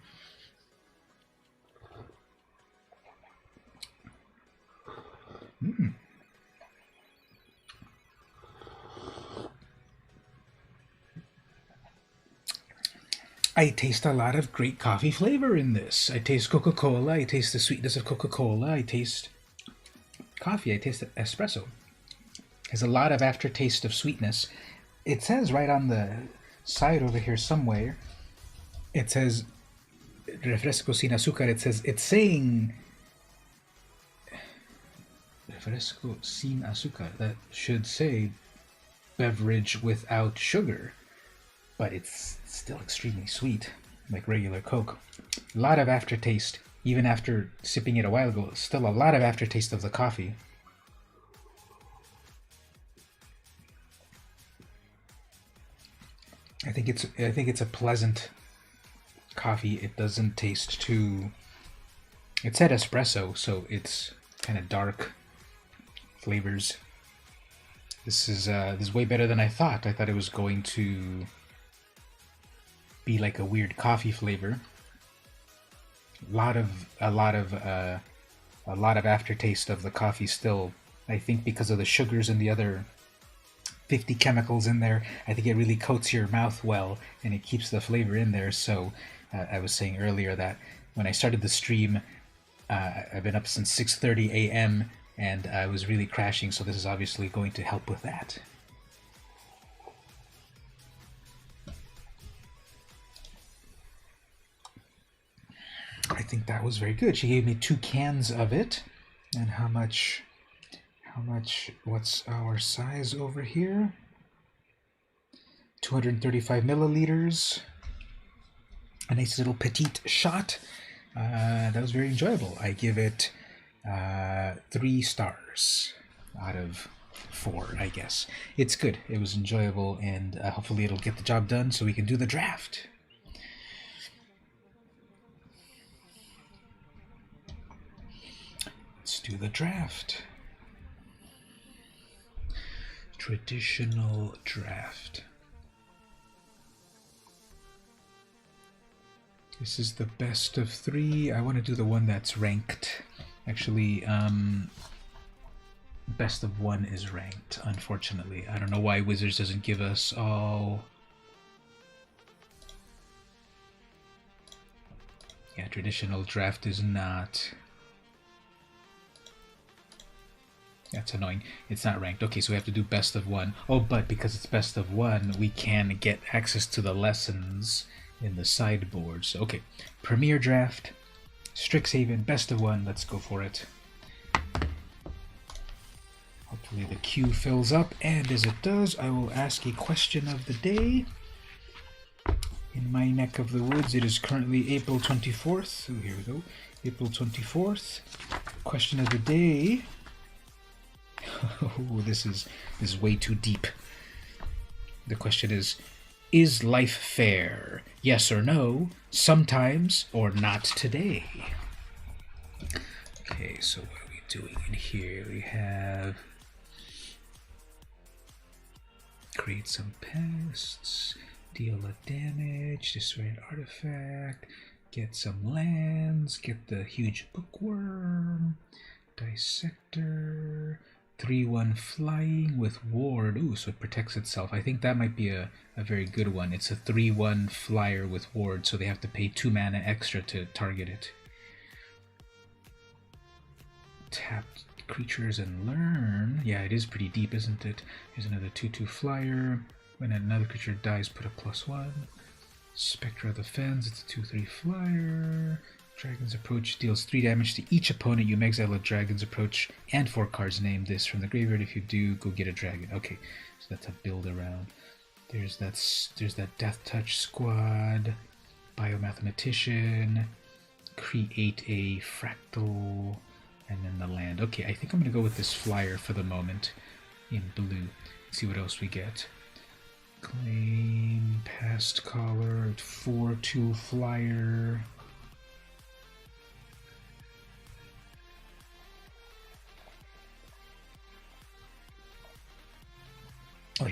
I taste a lot of great coffee flavor in this. I taste Coca-Cola. I taste the sweetness of Coca-Cola. I taste coffee. I taste espresso. There's a lot of aftertaste of sweetness. It says right on the side over here somewhere, it says refresco sin azúcar. It's saying refresco sin azúcar. That should say beverage without sugar, but it's still extremely sweet, like regular Coke. A lot of aftertaste, even after sipping it a while ago. Still a lot of aftertaste of the coffee. I think it's a pleasant coffee. It doesn't taste too. It said espresso, so it's kind of dark flavors. This is way better than I thought. I thought it was going to be like a weird coffee flavor. A lot of aftertaste of the coffee still. I think because of the sugars and the other 50 chemicals in there, I think it really coats your mouth well and it keeps the flavor in there. So I was saying earlier that when I started the stream, I've been up since 6:30 a.m. and I was really crashing, so this is obviously going to help with that. I think that was very good. She gave me 2 cans of it. And how much, what's our size over here? 235 milliliters. A nice little petite shot. That was very enjoyable. I give it 3 stars out of 4, I guess. It's good. It was enjoyable, and hopefully it'll get the job done so we can do the draft. Let's do the draft. Traditional draft. This is the best of 3. I want to do the one that's ranked. Actually, best of 1 is ranked, unfortunately. I don't know why Wizards doesn't give us all. Yeah, traditional draft is not. That's annoying. It's not ranked. Okay, so we have to do best of 1. Oh, but because it's best of 1, we can get access to the lessons in the sideboard. So, okay. Premier draft, Strixhaven, best of 1. Let's go for it. Hopefully the queue fills up, and as it does, I will ask a question of the day. In my neck of the woods, it is currently April 24th. So here we go. April 24th. Question of the day. Oh, this is way too deep. The question is life fair? Yes or no, sometimes or not today? Okay, so what are we doing in here? We have create some pests, deal a damage, destroy an artifact, get some lands, get the huge bookworm, dissector, 3/1 flying with ward. Ooh, so it protects itself. I think that might be a very good one. It's a 3/1 flyer with ward, so they have to pay 2 mana extra to target it. Tap creatures and learn. Yeah, it is pretty deep, isn't it? Here's another 2/2 flyer. When another creature dies, put a +1. Spectre of the Fens, it's a 2/3 flyer. Dragon's Approach deals 3 damage to each opponent. You may exile a Dragon's Approach and 4 cards. Name this from the graveyard. If you do, go get a dragon. Okay, so that's a build around. There's that Death Touch squad, Biomathematician, create a fractal, and then the land. Okay, I think I'm gonna go with this flyer for the moment in blue. See what else we get. Claim, Past Caller, 4/2 flyer.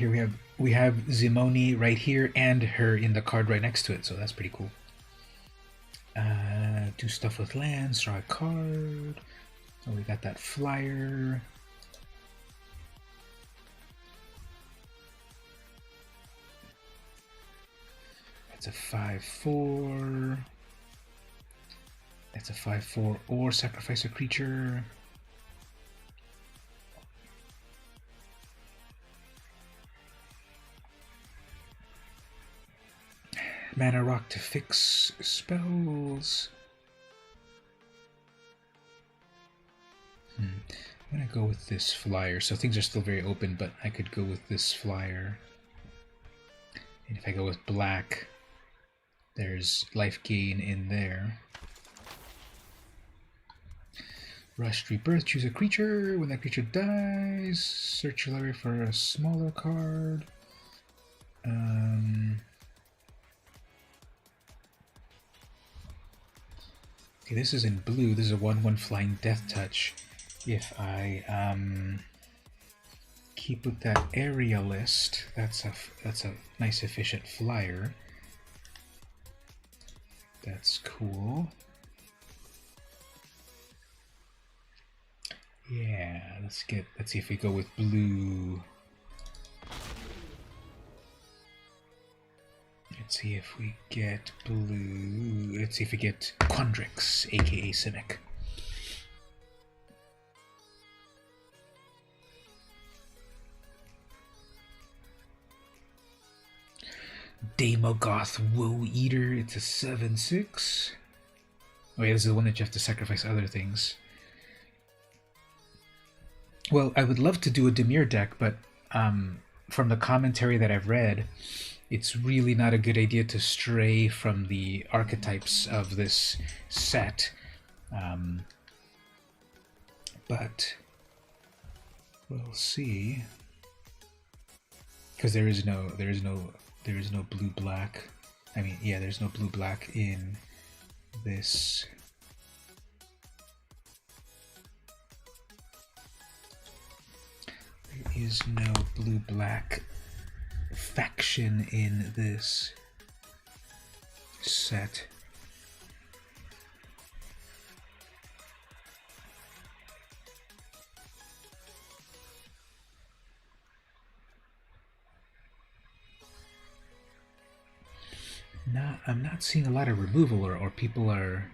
here we have Zimoni right here and her in the card right next to it, so that's pretty cool. Do stuff with lands, draw a card. Oh, we got that flyer. That's a 5/4. That's a 5/4 or sacrifice a creature. Mana rock to fix spells. I'm gonna go with this flyer. So things are still very open, but I could go with this flyer. And if I go with black, there's life gain in there. Rushed Rebirth, choose a creature. When that creature dies, search your library for a smaller card. Okay, this is in blue. This is a 1/1 flying death touch. If I keep with that area list, that's a nice efficient flyer. That's cool. Yeah, let's see if we go with blue. Let's see if we get blue. Let's see if we get Quandrix, aka Cynic. Daemogoth Woe Eater, it's a 7/6. Oh yeah, this is the one that you have to sacrifice other things. Well, I would love to do a Dimir deck, but from the commentary that I've read, it's really not a good idea to stray from the archetypes of this set. But we'll see. Because there is no blue-black. I mean, yeah, there's no blue-black in this. There is no blue-black faction in this set. I'm not seeing a lot of removal, or people are,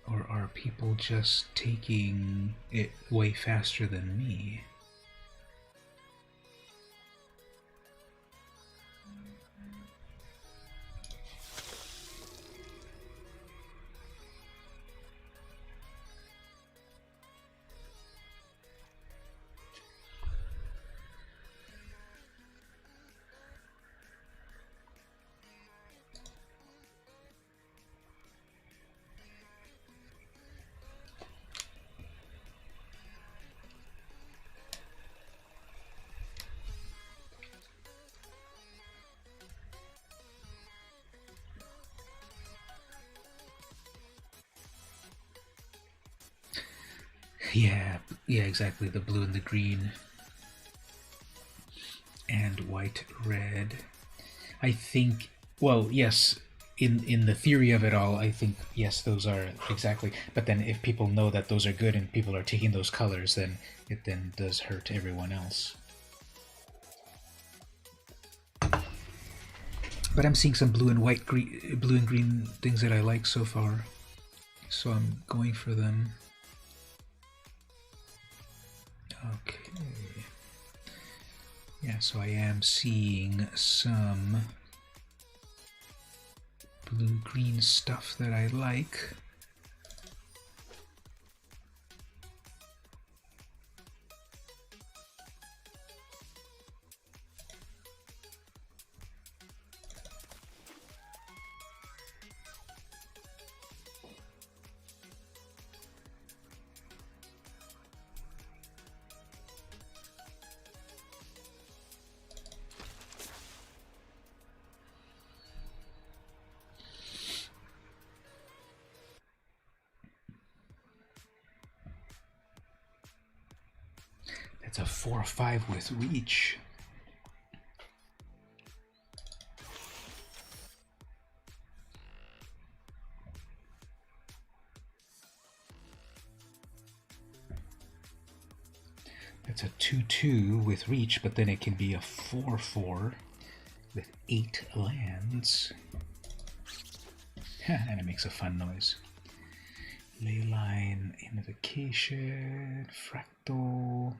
or are people just taking it way faster than me? Yeah, exactly. The blue and the green and white, red. I think, well, yes, in the theory of it all, I think, yes, those are exactly. But then if people know that those are good and people are taking those colors, then it then does hurt everyone else. But I'm seeing some blue and white, blue and green things that I like so far, so I'm going for them. Okay. Yeah, so I am seeing some blue-green stuff that I like. It's a 4/5 with reach. It's a 2/2 with reach, but then it can be a 4/4 with 8 lands. And it makes a fun noise. Leyline, Invocation, Fractal.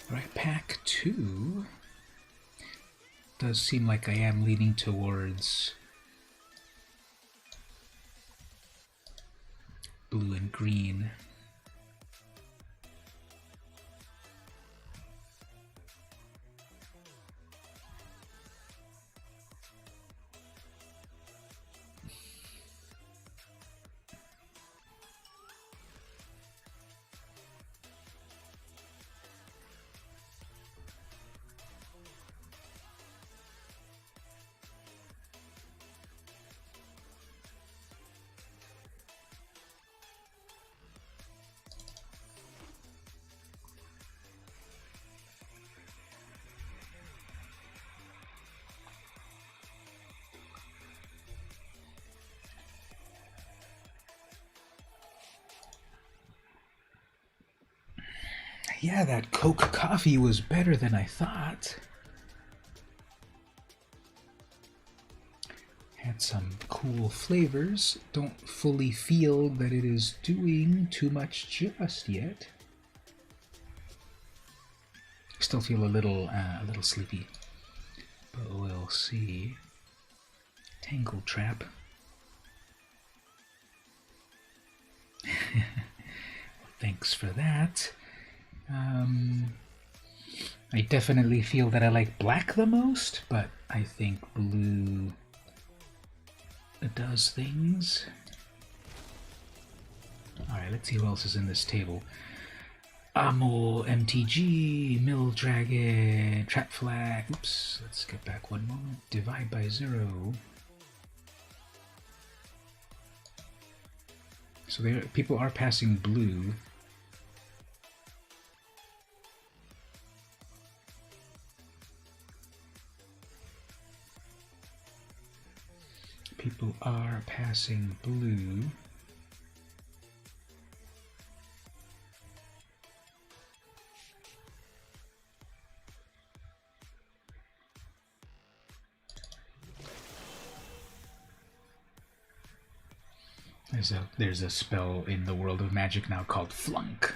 Right, pack 2 does seem like I am leaning towards blue and green. Yeah, that Coke coffee was better than I thought. Had some cool flavors. Don't fully feel that it is doing too much just yet. Still feel a little sleepy, but we'll see. Tangle Trap. Thanks for that. I definitely feel that I like black the most, but I think blue does things. Alright, let's see who else is in this table. MtG, Mill Dragon, Trap Flag. Oops, let's get back one moment. Divide by 0. So people are passing blue. People are passing blue. There's a spell in the world of Magic now called Flunk.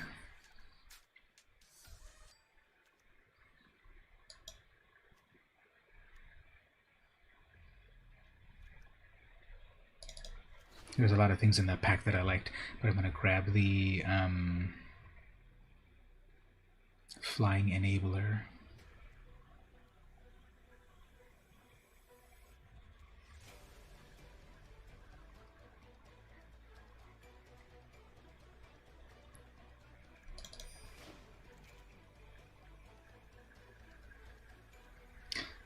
There's a lot of things in that pack that I liked, but I'm going to grab the Flying Enabler.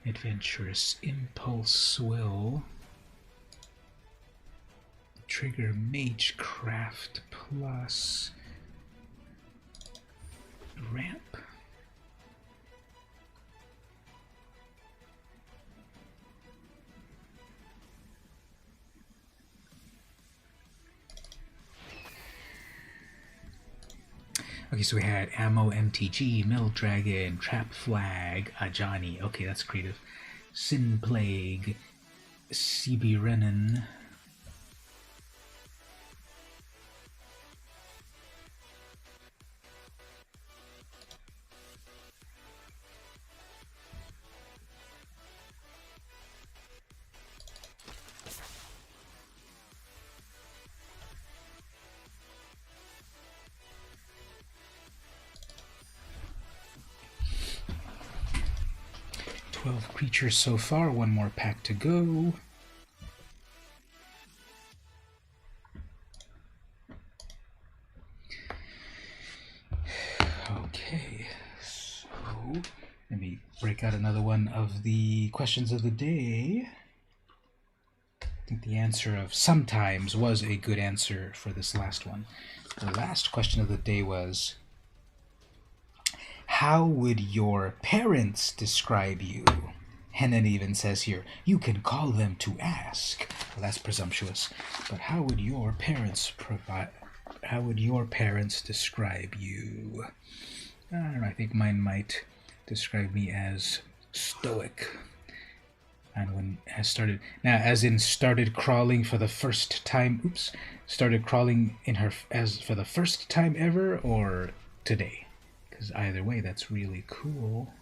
Adventurous Impulse will trigger Magecraft plus ramp. Okay, so we had Ammo, MtG, Mill Dragon, Trap Flag, Ajani. Okay, that's creative. Sin Plague, CB Renan. 12 creatures so far, one more pack to go. Okay, so let me break out another one of the questions of the day. I think the answer of sometimes was a good answer for this last one. The last question of the day was, how would your parents describe you? Henan even says here, you can call them to ask. Well, that's presumptuous. But how would your parents describe you? I don't know, I think mine might describe me as stoic. And when I started, now as in started crawling for the first time, started crawling in her as for the first time ever, or today? Because either way, that's really cool.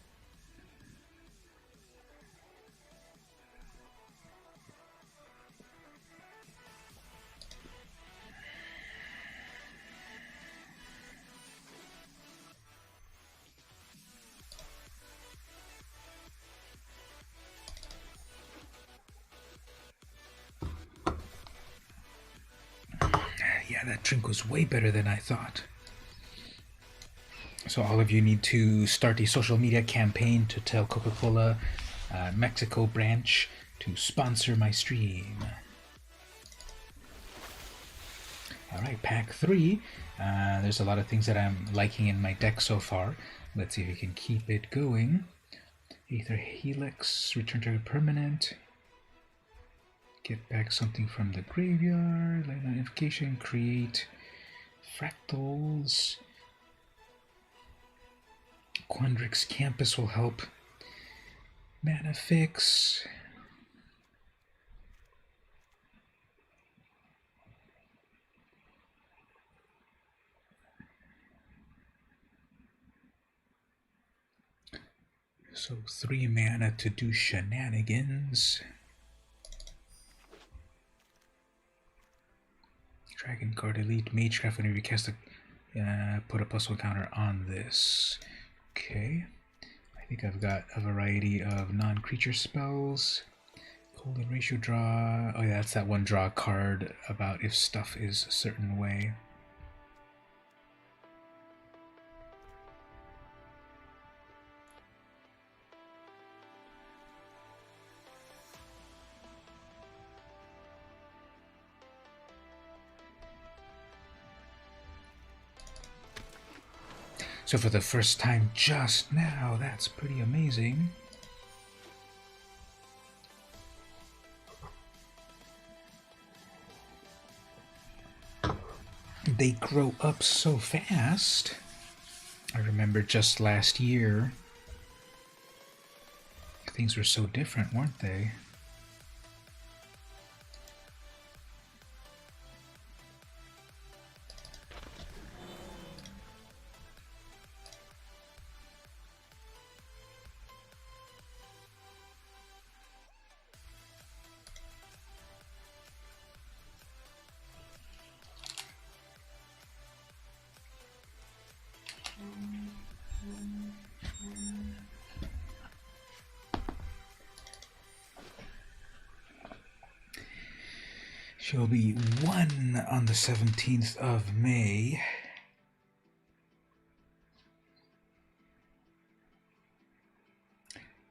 Yeah, that drink was way better than I thought. So all of you need to start a social media campaign to tell Coca-Cola Mexico branch to sponsor my stream. Alright, pack 3. There's a lot of things that I'm liking in my deck so far. Let's see if we can keep it going. Aether Helix, return to a permanent. Get back something from the graveyard. Light notification, create fractals. Quandrix Campus will help. Mana fix. So 3 mana to do shenanigans. Dragon Guard Elite Magecraft when you recast a put a +1 counter on this. Okay. I think I've got a variety of non-creature spells. Golden Ratio draw. Oh yeah, that's that one draw card about if stuff is a certain way. So for the first time just now, that's pretty amazing. They grow up so fast. I remember just last year, things were so different, weren't they? She'll be 1 on the 17th of May.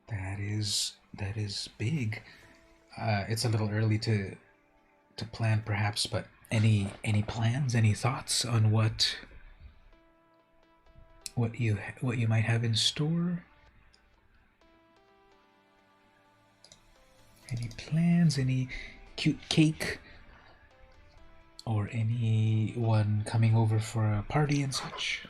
That is big. It's a little early to plan, perhaps, but any plans, any thoughts on what you might have in store? Any plans? Any cute cake? Or anyone coming over for a party and such?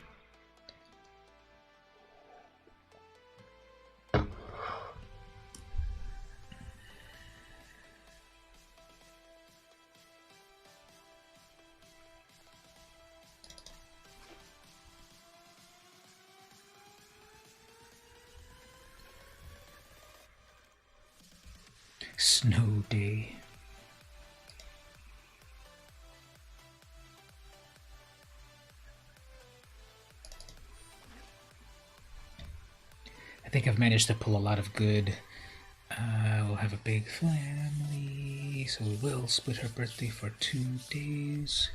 Snow day. I think I've managed to pull a lot of good We'll have a big family, so we will split her birthday for 2 days.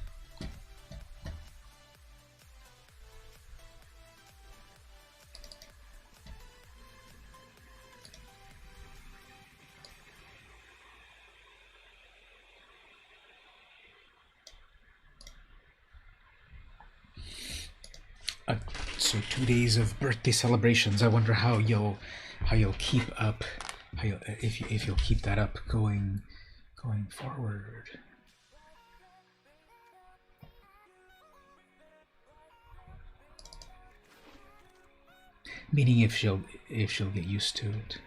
So 2 days of birthday celebrations. I wonder how you'll keep up, if you'll keep that up going forward. Meaning if she'll get used to it.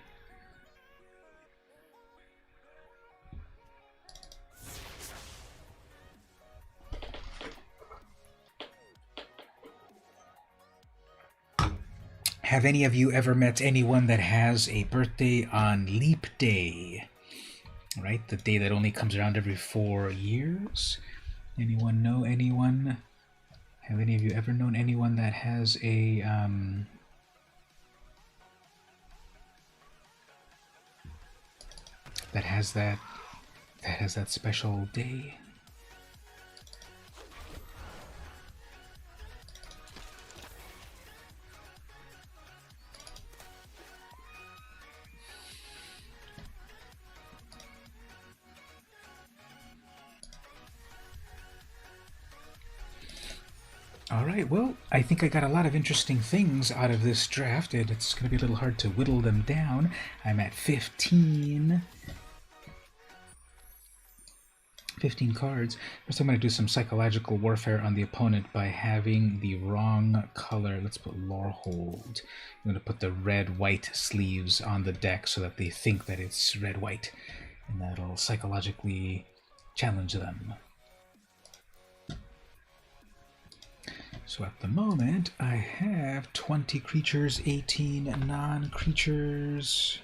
Have any of you ever met anyone that has a birthday on Leap Day? Right? The day that only comes around every 4 years? Anyone know anyone? Have any of you ever known anyone that has a that has that special day? Alright, well, I think I got a lot of interesting things out of this draft, and it's going to be a little hard to whittle them down. I'm at 15 cards. First I'm going to do some psychological warfare on the opponent by having the wrong color. Let's put Lorehold. I'm going to put the red-white sleeves on the deck so that they think that it's red-white, and that'll psychologically challenge them. So at the moment, I have 20 creatures, 18 non-creatures.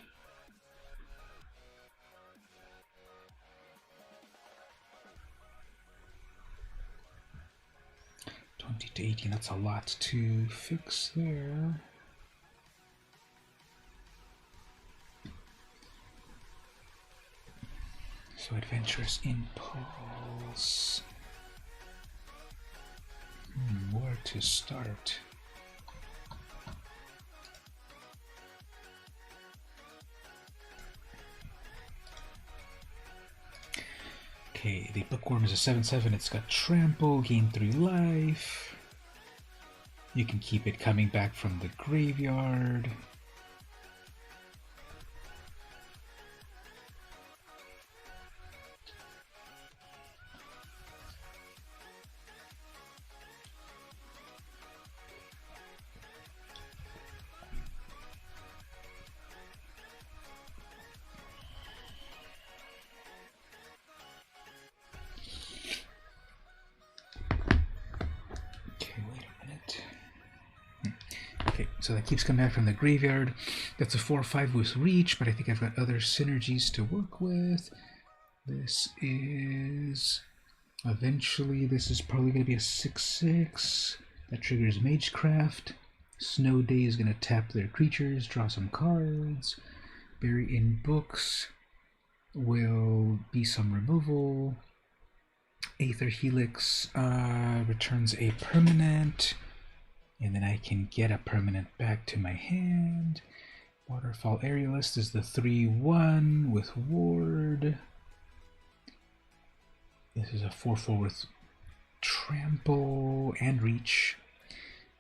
To 18, that's a lot to fix there. So Adventurous Impulse. Where to start? Okay, the Bookworm is a 7/7. It's got Trample, gain 3 life. You can keep it coming back from the graveyard. So that keeps coming back from the graveyard. That's a 4/5 with reach, but I think I've got other synergies to work with. This is... Eventually, this is probably going to be a 6/6. That triggers Magecraft. Snow Day is going to tap their creatures, draw some cards. Bury in Books will be some removal. Aether Helix returns a permanent. And then I can get a permanent back to my hand. Waterfall Aerialist is the 3/1 with Ward. This is a 4/4 with Trample and Reach.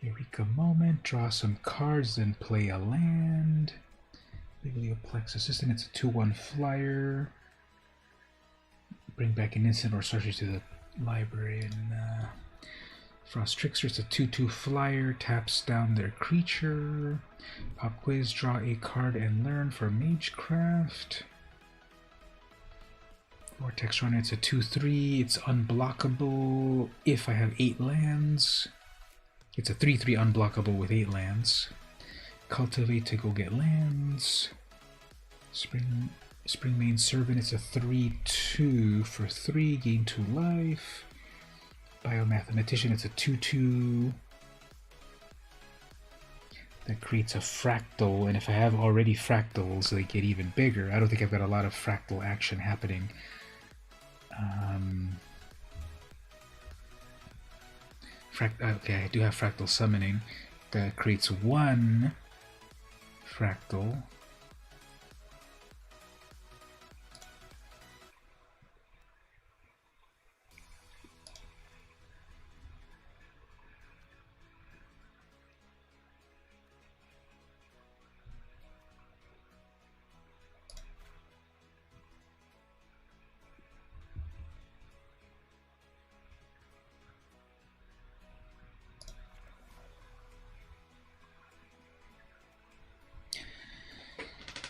Eureka Moment, draw some cards, then play a land. Biblioplex Assistant, it's a 2/1 flyer. Bring back an instant or sorcery to the library. And Frost Trickster, it's a 2/2 flyer, taps down their creature. Pop Quiz, draw a card and learn for Magecraft. Vortex Runner, it's a 2/3, it's unblockable if I have 8 lands. It's a 3/3 unblockable with 8 lands. Cultivate to go get lands. Springmane Servant, it's a 3/2 for 3, gain 2 life. Biomathematician, it's a 2/2. that creates a fractal, and if I have already fractals, they get even bigger. I don't think I've got a lot of fractal action happening. Okay, I do have fractal summoning. That creates one fractal.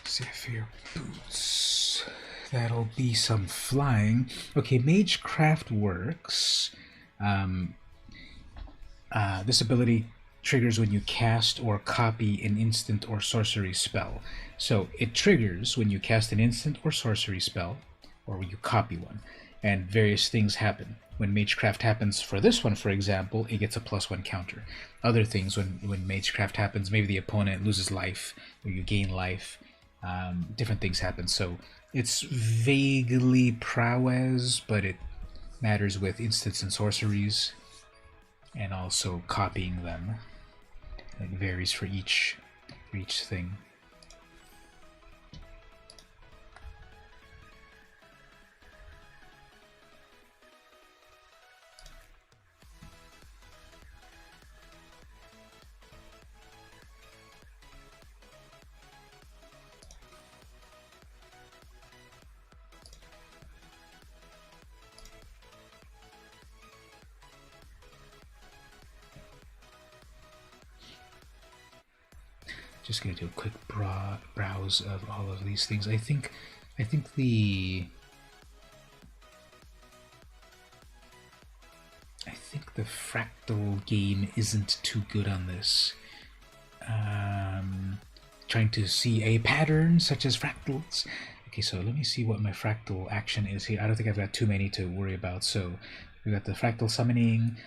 Sapphire boots. That'll be some flying. Okay, Magecraft works. This ability triggers when you cast or copy an instant or sorcery spell. So it triggers when you cast an instant or sorcery spell, or when you copy one, and various things happen. When Magecraft happens for this one, for example, it gets a +1 counter. Other things, when Magecraft happens, maybe the opponent loses life, or you gain life. Different things happen. So it's vaguely prowess, but it matters with instants and sorceries, and also copying them. It varies for each thing. Just gonna do a quick browse of all of these things. I think the fractal game isn't too good on this. Trying to see a pattern such as fractals. Okay, so let me see what my fractal action is here. I don't think I've got too many to worry about. So we've got the fractal summoning.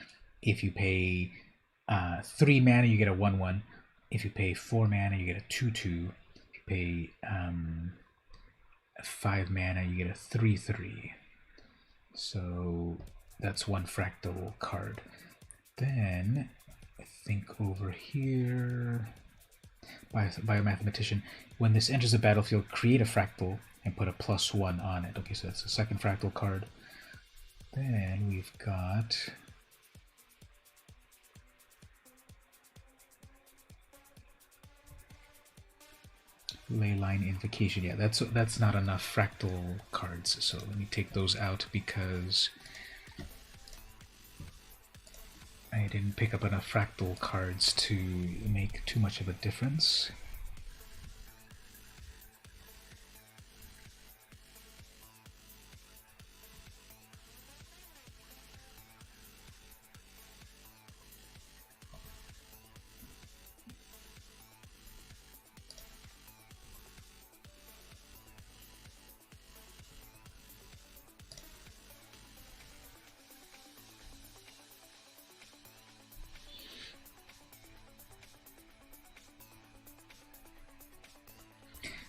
If you pay 3 mana, you get a 1/1. If you pay 4 mana, you get a 2/2. If you pay 5 mana, you get a 3/3. So that's one fractal card. Then I think over here, Biomathematician, when this enters the battlefield, create a fractal and put a +1 on it. Okay, so that's the second fractal card. Then we've got Leyline Invocation. Yeah, that's not enough fractal cards, so let me take those out because I didn't pick up enough fractal cards to make too much of a difference.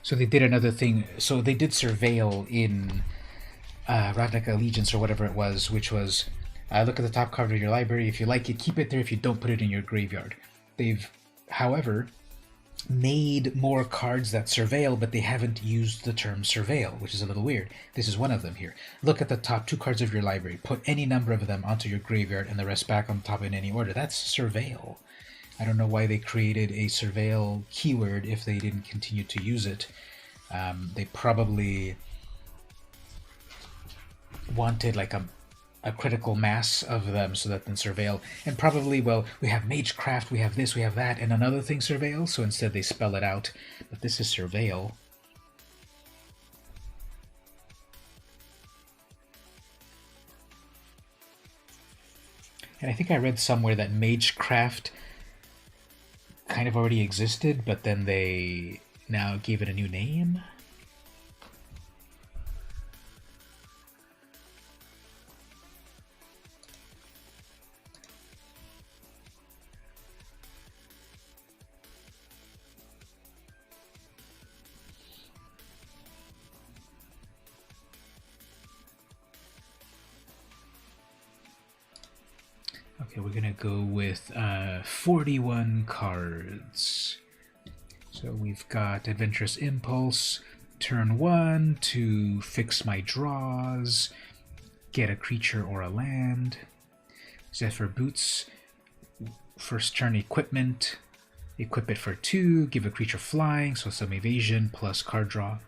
So they did another thing. So they did Surveil in Ravnica Allegiance or whatever it was, which was look at the top card of your library. If you like it, keep it there. If you don't, put it in your graveyard. They've, however, made more cards that surveil, but they haven't used the term surveil, which is a little weird. This is one of them here. Look at the top 2 cards of your library. Put any number of them onto your graveyard and the rest back on top in any order. That's surveil. I don't know why they created a surveil keyword if they didn't continue to use it. They probably wanted like a critical mass of them so that then surveil, and probably, well, we have Magecraft, we have this, we have that, and another thing surveil, so instead they spell it out, but this is surveil. And I think I read somewhere that Magecraft kind of already existed, but then they now gave it a new name. Okay, we're gonna go with 41 cards. So we've got Adventurous Impulse, turn 1 to fix my draws, get a creature or a land. Zephyr Boots, first turn equipment, equip it for 2, give a creature flying, so some evasion plus card draw.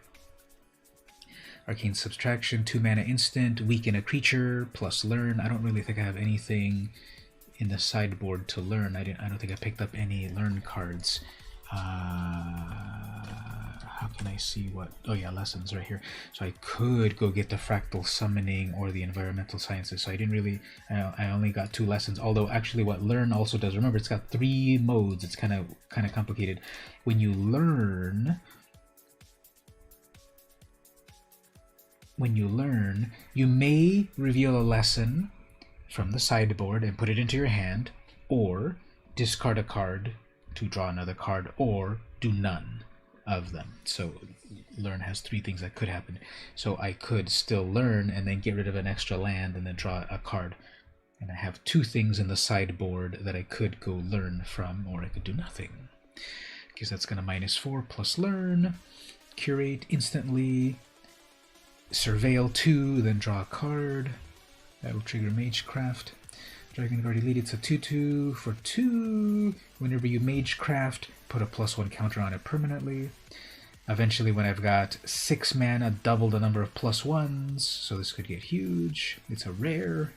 Arcane Subtraction, 2 mana instant, weaken a creature plus learn. I don't really think I have anything in the sideboard to learn. I don't think I picked up any learn cards. How can I see what? Oh yeah, lessons right here. So I could go get the Fractal Summoning or the Environmental Sciences. So I didn't really, I only got 2 lessons. Although actually what learn also does, remember it's got 3 modes. It's kind of complicated. When you learn, you may reveal a lesson from the sideboard and put it into your hand, or discard a card to draw another card, or do none of them. So learn has 3 things that could happen. So I could still learn and then get rid of an extra land and then draw a card. And I have 2 things in the sideboard that I could go learn from, or I could do nothing. Because that's going to -4 plus learn, curate instantly, surveil 2, then draw a card. That will trigger Magecraft. Dragon Guard Elite, it's a 2/2 for 2. Whenever you Magecraft, put a +1 counter on it permanently. Eventually, when I've got 6 mana, double the number of +1s, so this could get huge. It's a rare.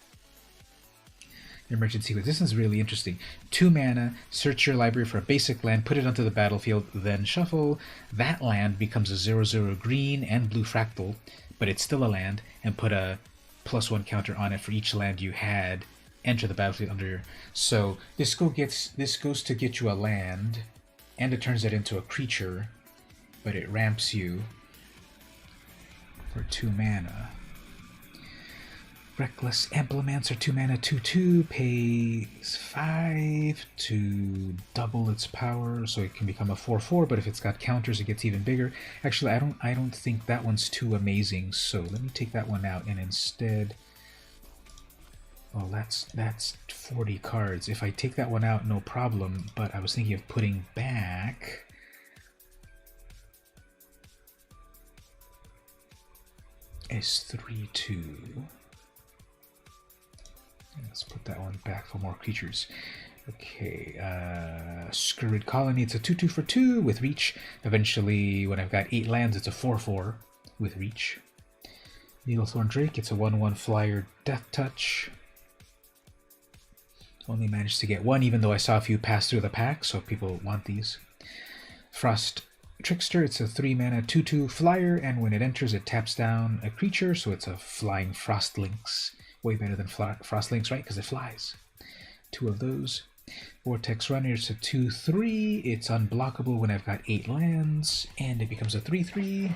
Emergency Sequence. This is really interesting. 2 mana, search your library for a basic land, put it onto the battlefield, then shuffle. That land becomes a 0/0 green and blue fractal, but it's still a land, and put a +1 counter on it for each land you had. Enter the battlefield under your... So this goes to get you a land, and it turns it into a creature, but it ramps you for 2 mana. Reckless Amplimancer, 2 mana, 2/2, pays 5 to double its power, so it can become a 4/4. But if it's got counters, it gets even bigger. Actually, I don't think that one's too amazing. So let me take that one out and instead. Well, that's 40 cards. If I take that one out, no problem. But I was thinking of putting back. S3/2. Let's put that one back for more creatures. Okay, Scurrid Colony, it's a 2/2 for 2 with reach. Eventually, when I've got 8 lands, it's a 4/4 with reach. Needlethorn Drake, it's a 1/1 flyer Death Touch. Only managed to get 1, even though I saw a few pass through the pack, so people want these. Frost Trickster, it's a 3 mana 2/2 flyer, and when it enters, it taps down a creature, so it's a flying Frost Lynx. Way better than Frost Lynx, right? Because it flies. 2 of those. Vortex Runner, it's a 2/3. It's unblockable when I've got 8 lands, and it becomes a 3/3.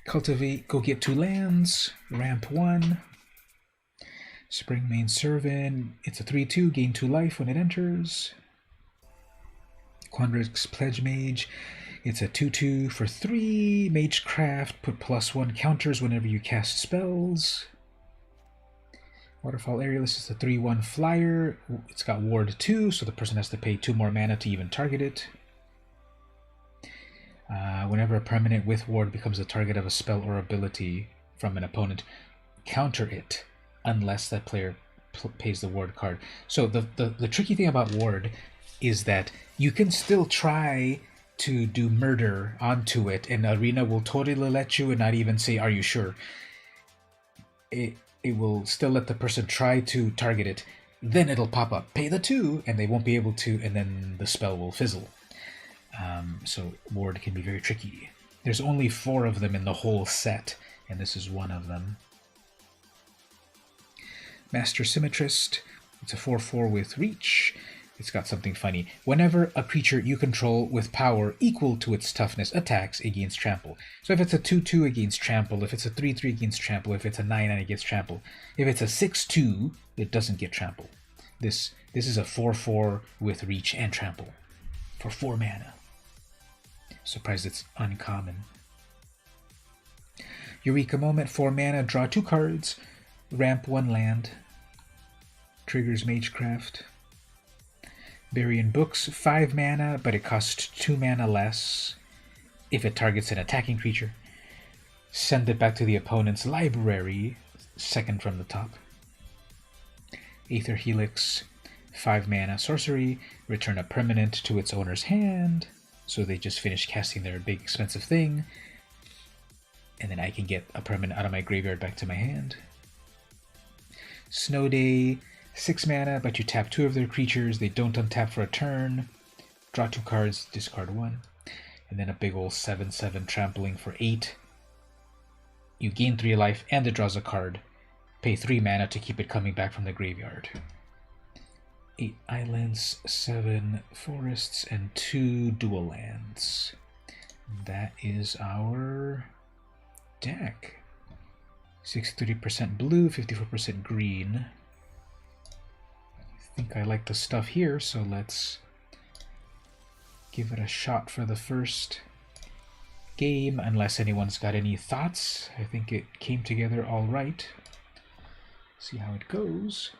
Cultivate, go get 2 lands. Ramp 1. Springmane Servant, it's a 3/2. Gain 2 life when it enters. Quandrix Pledge Mage, it's a 2/2 for 3. Magecraft, put +1 counters whenever you cast spells. Waterfall Aerialist is a 3/1 flyer. It's got ward 2, so the person has to pay 2 more mana to even target it. Whenever a permanent with ward becomes the target of a spell or ability from an opponent, counter it unless that player pays the ward card. So the tricky thing about ward is that you can still try to do murder onto it, and Arena will totally let you and not even say, "Are you sure?" It will still let the person try to target it. Then it'll pop up, pay the 2, and they won't be able to, and then the spell will fizzle. So ward can be very tricky. There's only 4 of them in the whole set, and this is one of them. Master Symmetrist, it's a 4/4 with reach. It's got something funny. Whenever a creature you control with power equal to its toughness attacks, it gains trample. So if it's a 2/2, it gains trample. If it's a 3/3, it gains trample. If it's a 9/9, it gets trample. If it's a 6/2, it doesn't get trample. This is a 4/4 with reach and trample for 4 mana. Surprised it's uncommon. Eureka Moment, 4 mana, draw 2 cards, ramp 1 land. Triggers Magecraft. Burying Books, 5 mana, but it costs 2 mana less if it targets an attacking creature. Send it back to the opponent's library, second from the top. Aether Helix, 5 mana sorcery, return a permanent to its owner's hand, so they just finish casting their big expensive thing, and then I can get a permanent out of my graveyard back to my hand. Snow Day, 6 mana, but you tap 2 of their creatures, they don't untap for a turn, draw 2 cards, discard 1, and then a big ol' 7/7 trampling for 8. You gain 3 life, and it draws a card. Pay 3 mana to keep it coming back from the graveyard. 8 islands, 7 forests, and 2 dual lands. That is our deck. 63% blue, 54% green. I think I like the stuff here, so let's give it a shot for the first game, unless anyone's got any thoughts. I think it came together all right. See how it goes.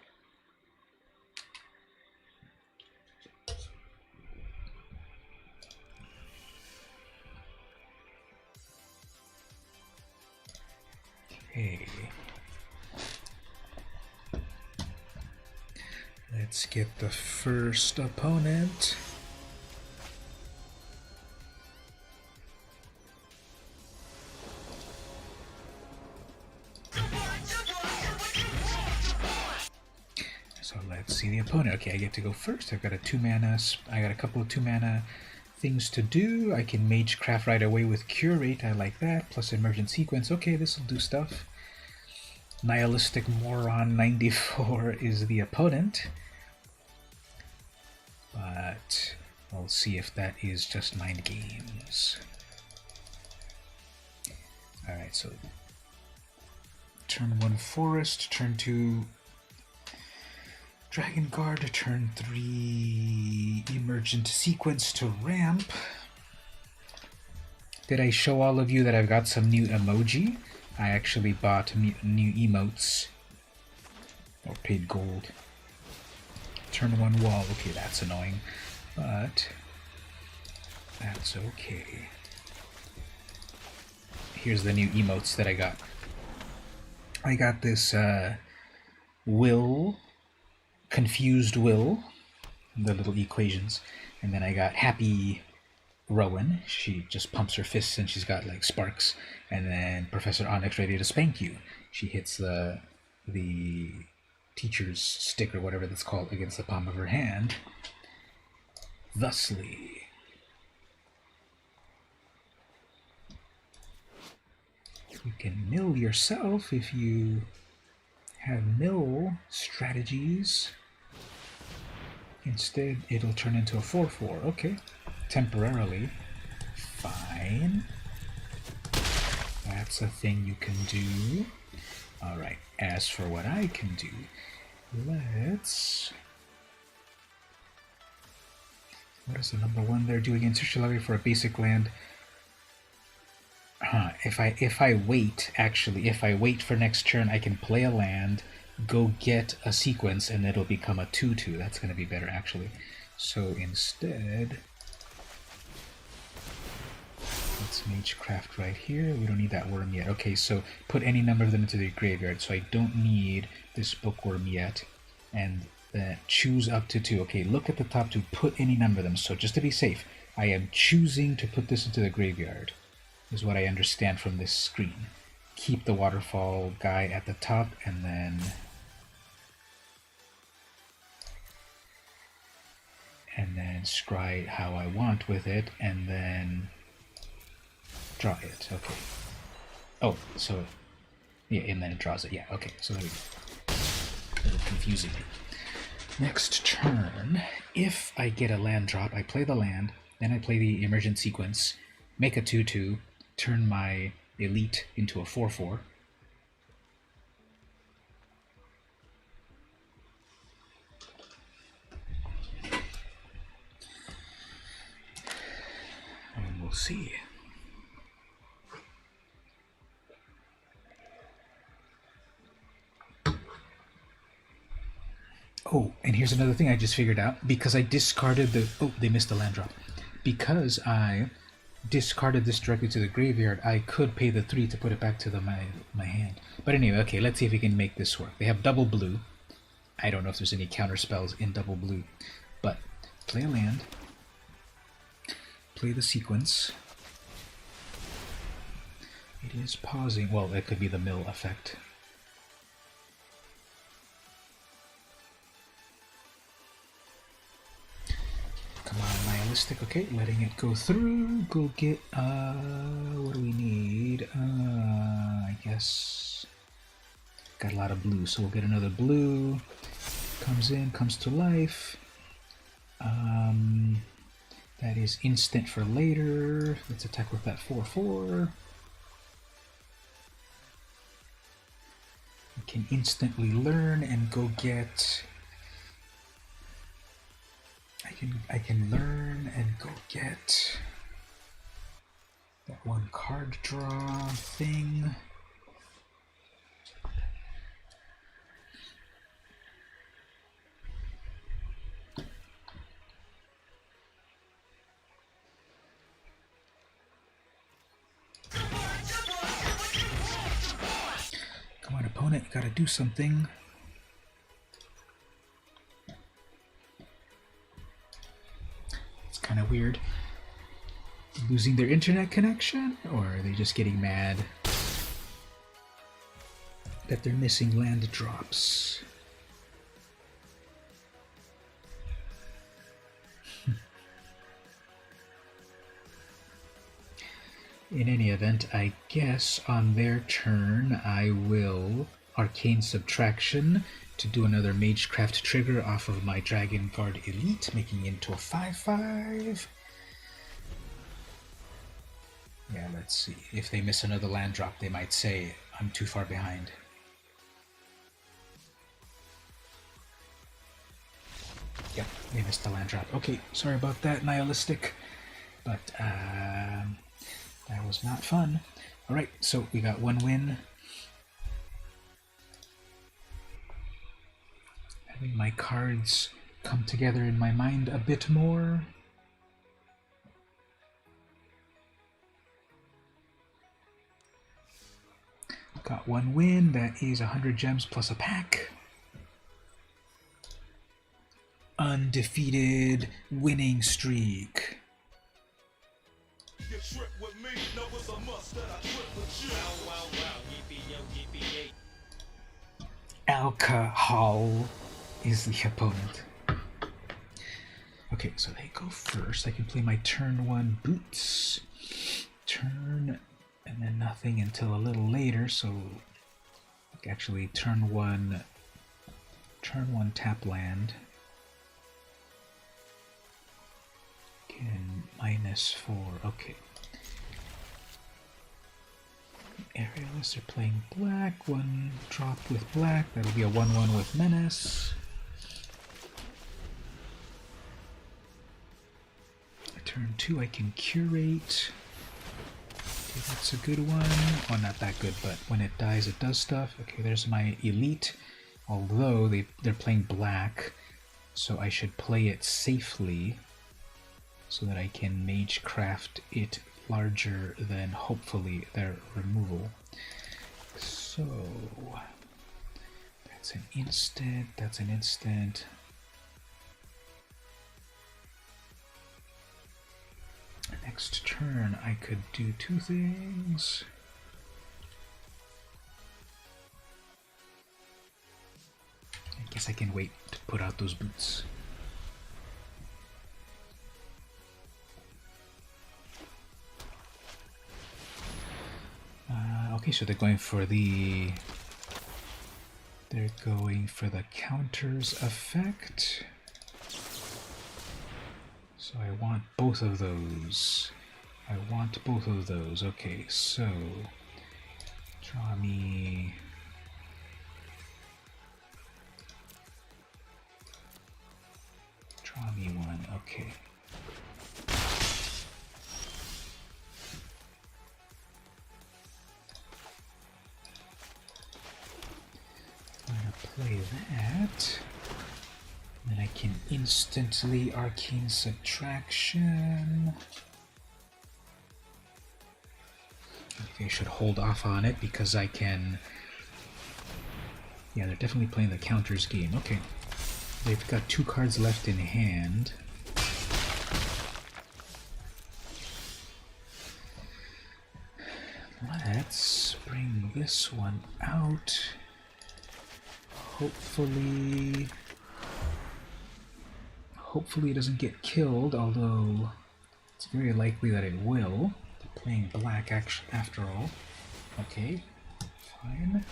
Okay. Let's get the first opponent. So let's see the opponent. Okay, I get to go first. I've got a 2 mana. I got a couple of 2 mana things to do. I can Magecraft right away with Curate. I like that. Plus Emergent Sequence. Okay, this will do stuff. Nihilistic Moron 94 is the opponent. But we'll see if that is just mind games. Alright, so turn 1 Forest, turn 2 Dragon Guard, turn 3 Emergent Sequence to ramp. Did I show all of you that I've got some new emoji? I actually bought new emotes. Or paid gold. Turn 1 wall. Okay, that's annoying. But that's okay. Here's the new emotes that I got. I got this Will, Confused Will, the little equations, and then I got Happy Rowan. She just pumps her fists and she's got like sparks. And then Professor Onyx, ready to spank you. She hits the teacher's stick or whatever that's called against the palm of her hand. Thusly. You can mill yourself if you have mill strategies. Instead, it'll turn into a 4/4. Okay. Temporarily. Fine. That's a thing you can do. Alright, as for what I can do, let's... What is the number 1 there doing? Insert your levy for a basic land. If I wait, actually, if I wait for next turn, I can play a land, go get a sequence, and it'll become a 2/2. That's going to be better, actually. So instead, let's Magecraft right here. We don't need that worm yet. Okay, so put any number of them into the graveyard. So I don't need this bookworm yet. And choose up to 2. Okay, look at the top 2. Put any number of them. So just to be safe, I am choosing to put this into the graveyard, is what I understand from this screen. Keep the waterfall guy at the top, and then scry it how I want with it, and then draw it. Okay. Oh, so yeah, and then it draws it. Yeah, okay, so there we go. A little confusing. Next turn, if I get a land drop, I play the land, then I play the Emergent Sequence, make a 2/2, turn my elite into a 4/4. And we'll see. Oh, and here's another thing I just figured out. Because I discarded the... Oh, they missed the land drop. Because I discarded this directly to the graveyard, I could pay the 3 to put it back to my hand. But anyway, okay, let's see if we can make this work. They have double blue. I don't know if there's any counter spells in double blue. But play a land. Play the sequence. It is pausing. Well, that could be the mill effect. Come on, nihilistic. Okay, letting it go through. Go get, what do we need? I guess... Got a lot of blue, so we'll get another blue. Comes in, comes to life. That is instant for later. Let's attack with that 4/4. We can instantly learn and go get... I can learn and go get that one card draw thing. Come on, opponent, you gotta do something. Kind of weird. Losing their internet connection, or are they just getting mad that they're missing land drops? In any event, I guess on their turn I will Arcane Subtraction to do another Magecraft trigger off of my Dragon Guard Elite, making it into a 5/5. Yeah, let's see. If they miss another land drop, they might say, I'm too far behind. Yep, they missed the land drop. Okay, sorry about that, Nihilistic. But, that was not fun. Alright, so we got one win. Having my cards come together in my mind a bit more. Got one win, that is 100 gems plus a pack. Undefeated winning streak. Alcohol is the opponent. Okay, so they go first. I can play my turn 1 boots. Turn, and then nothing until a little later, so actually turn 1 tap land. Can -4, okay. Aerialists are playing black, 1 drop with black, that'll be a 1/1 with Menace. Turn 2 I can curate. Okay, that's a good one. Well, not that good, but when it dies it does stuff. Okay, there's my Elite, although they're playing black, so I should play it safely so that I can Magecraft it larger than hopefully their removal. So that's an instant, that's an instant. Next turn I could do 2 things. I guess I can wait to put out those boots. Okay, so they're going for the counters effect. So I want both of those. I want both of those. Okay, so draw me one. Okay. I'm gonna play that. Then I can instantly Arcane Subtraction. I should hold off on it because I can... Yeah, they're definitely playing the counters game. Okay. They've got 2 cards left in hand. Let's bring this one out. Hopefully it doesn't get killed, although it's very likely that it will. They're playing black after all. Okay, fine.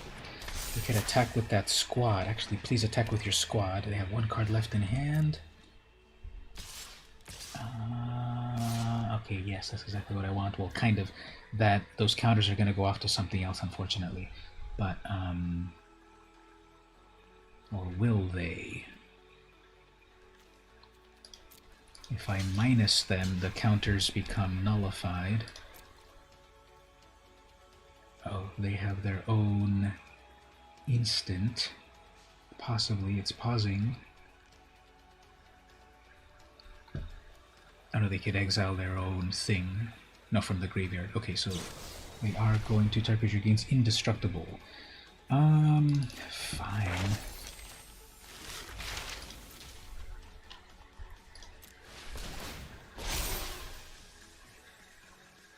We could attack with that squad. Actually, please attack with your squad. They have 1 card left in hand. Okay, yes, that's exactly what I want. Well, kind of. Those counters are going to go off to something else, unfortunately. But, or will they? If I minus them, the counters become nullified. Oh, they have their own instant. Possibly it's pausing. Oh no, they could exile their own thing. No, from the graveyard. Okay, so they are going to target your gains indestructible. Fine.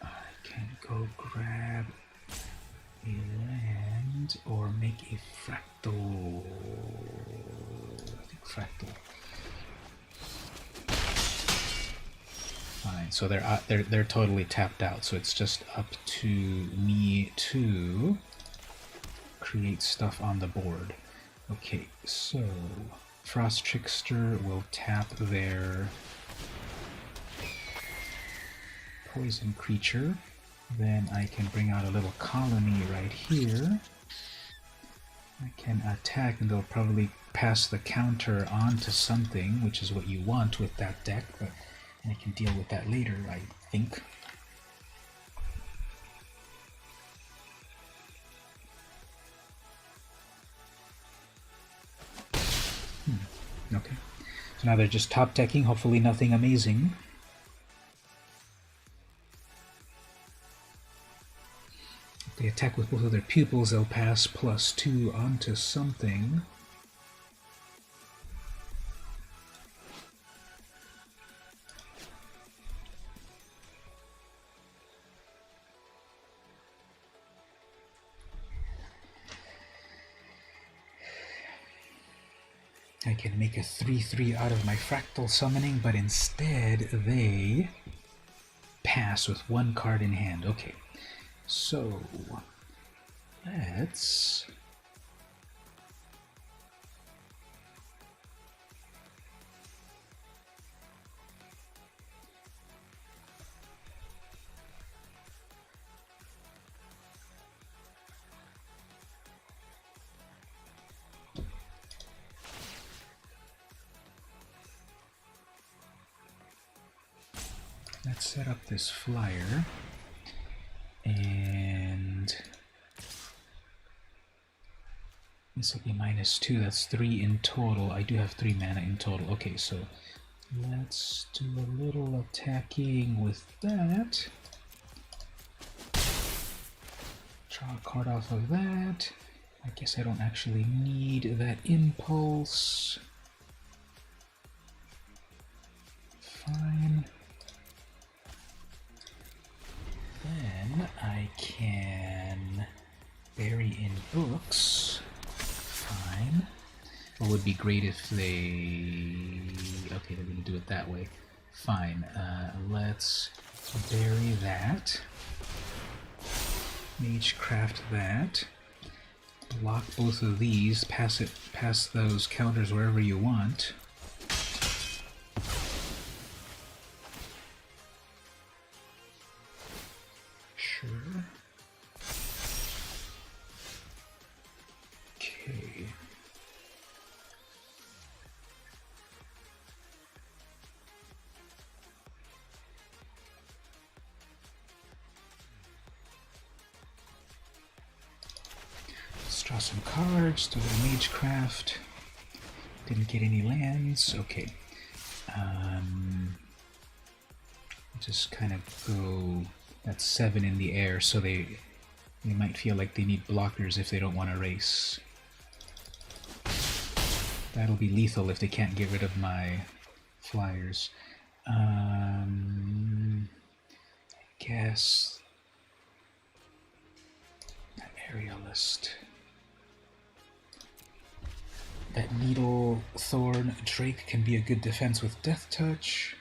I can go grab a land or make a fractal. I think fractal. Fine. So they're totally tapped out. So it's just up to me to create stuff on the board. Okay. So Frost Trickster will tap their poison creature. Then I can bring out a little colony right here. I can attack and they'll probably pass the counter on to something, which is what you want with that deck, but I can deal with that later, I think. Okay. So now they're just top decking, hopefully nothing amazing. If they attack with both of their pupils, they'll pass +2 onto something. I can make a 3/3 out of my fractal summoning, but instead they pass with 1 card in hand. Okay, so let's set up this flyer, and this will be -2. That's 3 in total. I do have 3 mana in total. Okay, so let's do a little attacking with that. Draw a card off of that. I guess I don't actually need that impulse. Fine. Then I can bury in books. Fine. What would be great if they... Okay, they're going to do it that way. Fine. Let's bury that. Magecraft that. Block both of these. Pass those counters wherever you want. Okay. Let's draw some cards, do a little Magecraft. Didn't get any lands. Okay. Just kind of go. That's 7 in the air, so they might feel like they need blockers if they don't want to race. That'll be lethal if they can't get rid of my flyers. I guess that aerialist. That Needle Thorn Drake can be a good defense with Death Touch.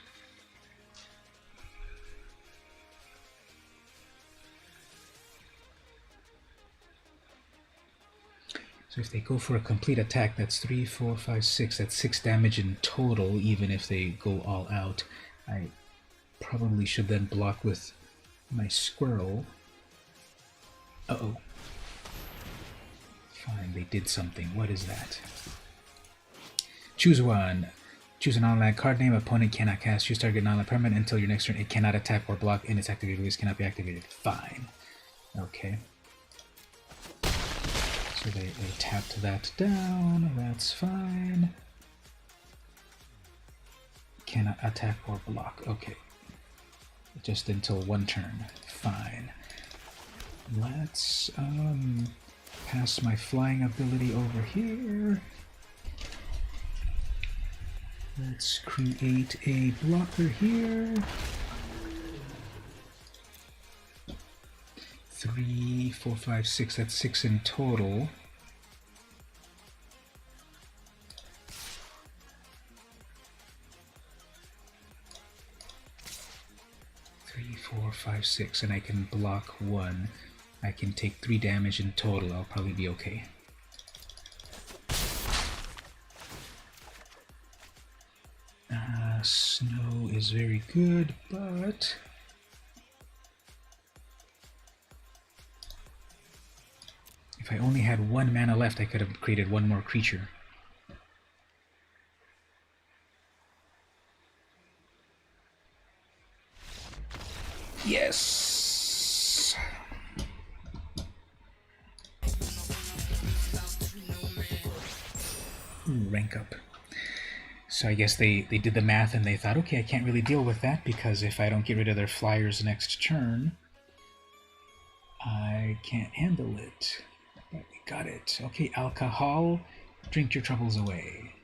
So if they go for a complete attack, that's 3, 4, 5, 6. That's 6 damage in total, even if they go all out. I probably should then block with my squirrel. Uh-oh. Fine, they did something. What is that? Choose one. Choose an online card name. Opponent cannot cast. Choose target non-land permanent until your next turn. It cannot attack or block, and its activated release cannot be activated. Fine. Okay. So they tapped that down. That's fine. Cannot attack or block. Okay. Just until one turn. Fine. Let's pass my flying ability over here. Let's create a blocker here. 3, 4, 5, 6. That's 6 in total. Three, 4, 5, 6, and I can block 1. I can take 3 damage in total. I'll probably be okay. Snow is very good, but if I only had 1 mana left, I could have created 1 more creature. Yes! Ooh, rank up. So I guess they did the math and they thought, okay, I can't really deal with that because if I don't get rid of their flyers next turn, I can't handle it. But we got it. Okay, alcohol, drink your troubles away.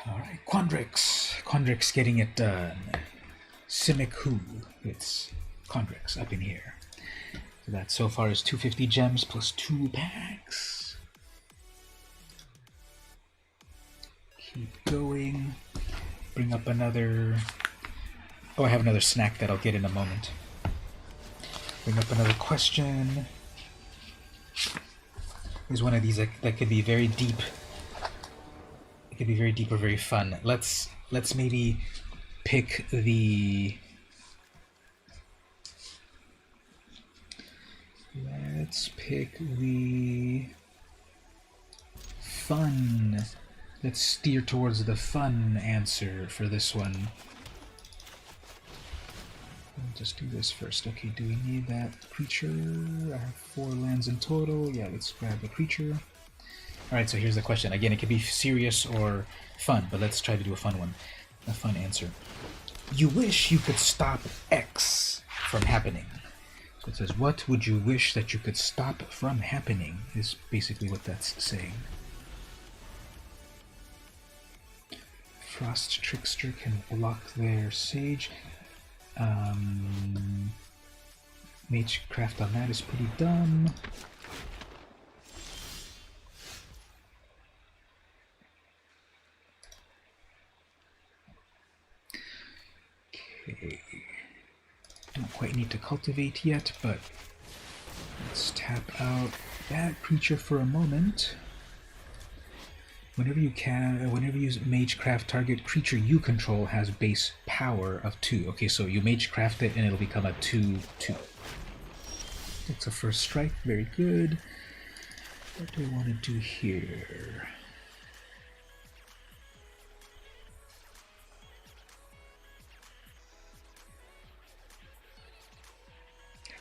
Alright, Quandrix. Quandrix getting it done. Simic Who. It's Quandrix up in here. So that so far is 250 gems plus 2 packs. Keep going. Bring up another... Oh, I have another snack that I'll get in a moment. Bring up another question. There's one of these that could be very deep. It could be very deep or very fun. Let's maybe pick the... Let's pick the fun. Let's steer towards the fun answer for this one. I'll just do this first. Okay, do we need that creature? I have 4 lands in total. Yeah, let's grab the creature. Alright, so here's the question. Again, it could be serious or fun, but let's try to do a fun one. A fun answer. You wish you could stop X from happening. So it says, what would you wish that you could stop from happening, is basically what that's saying. Frost Trickster can block their Sage. Magecraft on that is pretty dumb. Okay. Don't quite need to cultivate yet, but let's tap out that creature for a moment. Whenever you use Magecraft, target creature you control has base power of 2. Okay, so you Magecraft it and it'll become a 2/2. That's a first strike, very good. What do I want to do here?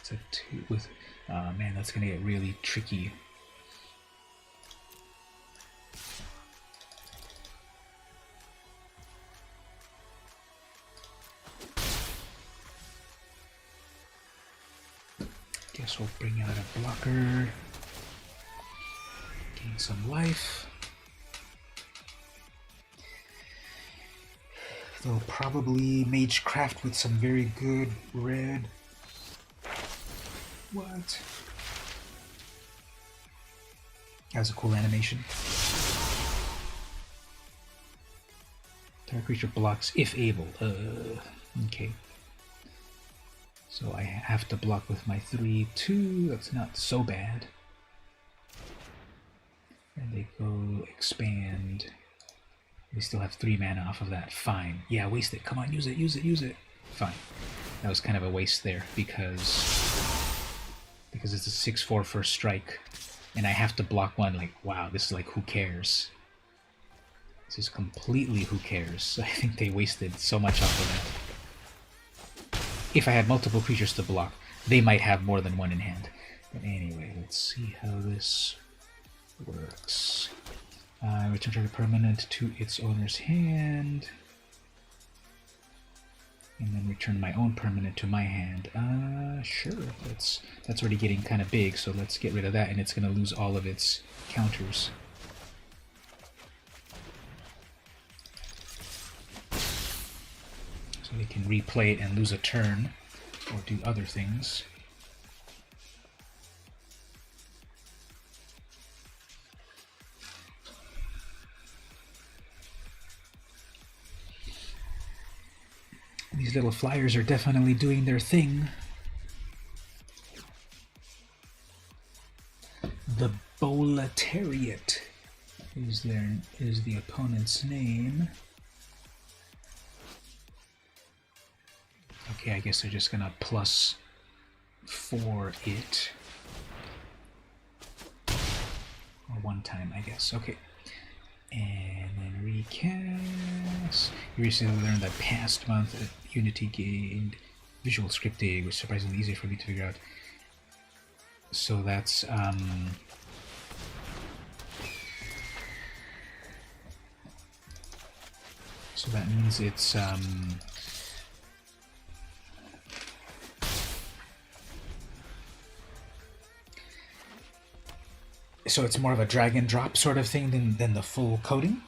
It's It's a 2 with... man, that's gonna get really tricky. Guess we'll bring out a blocker. Gain some life. They'll probably magecraft with some very good red. What? Has a cool animation. Target creature blocks if able. Okay. So I have to block with my 3/2. That's not so bad. And they go expand. We still have 3 mana off of that. Fine. Yeah, waste it. Come on, use it, use it, use it. Fine. That was kind of a waste there because it's a 6/4 first strike. And I have to block one. Like, wow, this is like, who cares? This is completely who cares. I think they wasted so much off of that. If I had multiple creatures to block, they might have more than one in hand. But anyway, let's see how this works. Return target permanent to its owner's hand. And then return my own permanent to my hand. Sure. That's already getting kind of big, so let's get rid of that, and it's going to lose all of its counters. So we can replay it and lose a turn, or do other things. These little flyers are definitely doing their thing. The Boletariat is the opponent's name. Okay, I guess they're just gonna +4 it. Or one time, I guess. Okay. And then recast. You recently learned that past month Unity gained visual scripting, was surprisingly easy for me to figure out. So that's so that means it's so it's more of a drag and drop sort of thing than the full coding?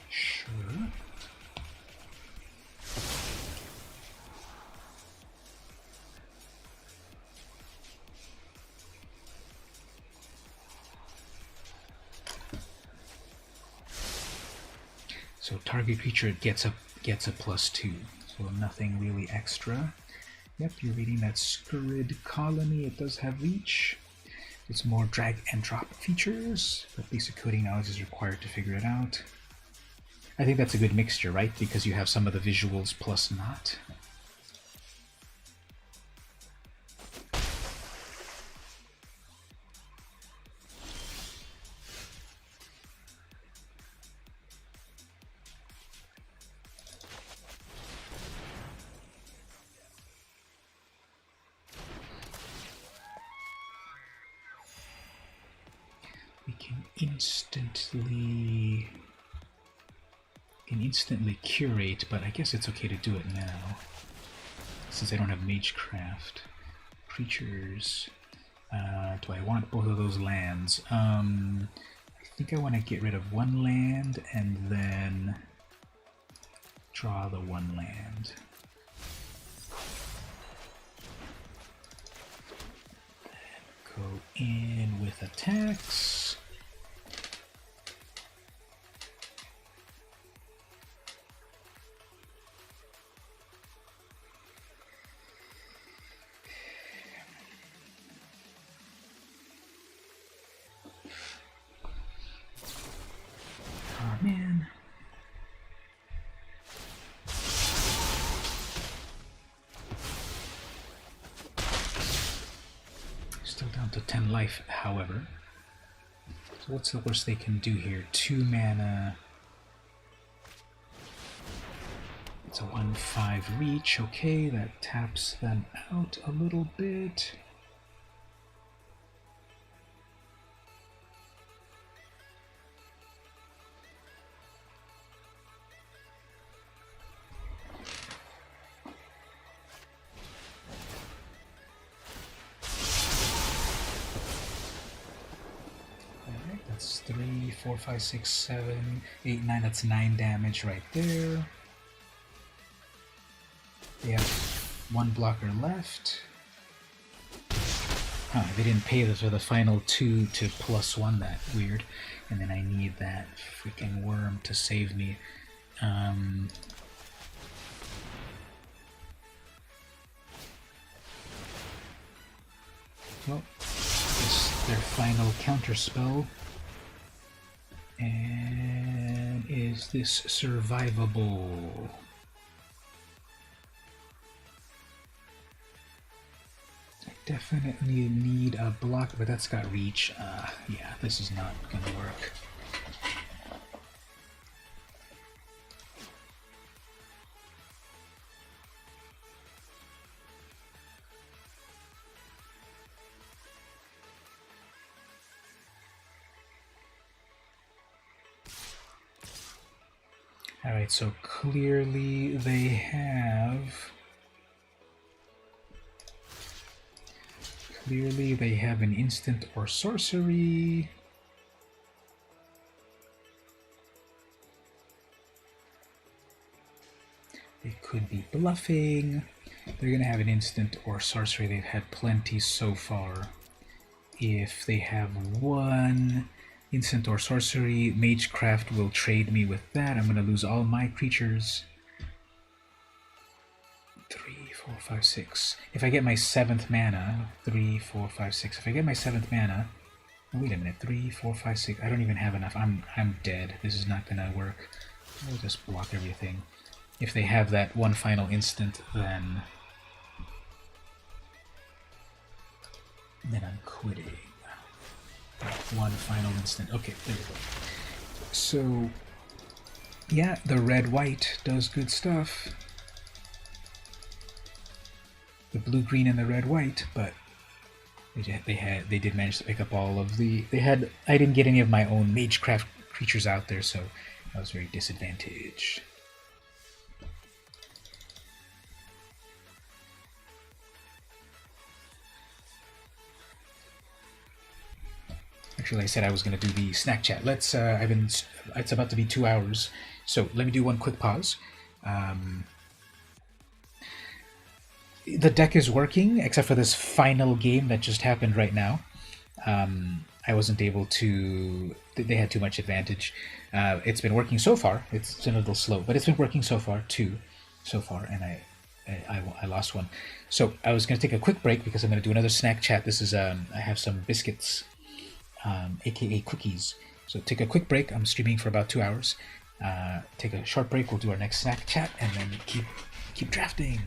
Sure. So target creature gets a +2, so nothing really extra. Yep, you're reading that Scurrid Colony. It does have reach. It's more drag and drop features, but basic coding knowledge is required to figure it out. I think that's a good mixture, right? Because you have some of the visuals plus not. We can instantly curate, but I guess it's okay to do it now since I don't have Magecraft. Creatures. Do I want both of those lands? I think I want to get rid of one land and then draw the one land. Then go in with attacks. Man. Still down to 10 life, however. So what's the worst they can do here? 2 mana. It's a 1/5 reach. Okay, that taps them out a little bit. That's 3, 4, 5, 6, 7, 8, 9. That's 9 damage right there. They have 1 blocker left. Huh, they didn't pay for the final 2 to +1 that. Weird. And then I need that freaking worm to save me. Well, it's their final counterspell. And is this survivable? I definitely need a block, but that's got reach. Yeah, this is not gonna work. Alright, so clearly they have... Clearly they have an instant or sorcery. They could be bluffing. They're going to have an instant or sorcery. They've had plenty so far. If they have 1 instant or sorcery, Magecraft will trade me with that. I'm going to lose all my creatures. 3, 4, 5, 6. If I get my 7th mana, 3, 4, 5, 6. If I get my 7th mana, oh, wait a minute, 3, 4, 5, 6. I don't even have enough. I'm dead. This is not gonna work. I'll just block everything. If they have that 1 final instant, then I'm quitting. 1 final instant. Okay, there we go. So yeah, the red-white does good stuff. The blue-green and the red-white, but they did manage to pick up all of the... I didn't get any of my own Magecraft creatures out there, so I was very disadvantaged. Actually, I said I was going to do the snack chat. Let's. It's about to be 2 hours, so let me do one quick pause. The deck is working, except for this final game that just happened right now. I wasn't able to... They had too much advantage. It's been working so far. It's been a little slow, but it's been working so far, too. And I lost one. So I was going to take a quick break because I'm going to do another snack chat. This is... I have some biscuits, aka cookies. So take a quick break. I'm streaming for about 2 hours. Take a short break. We'll do our next snack chat, and then keep drafting.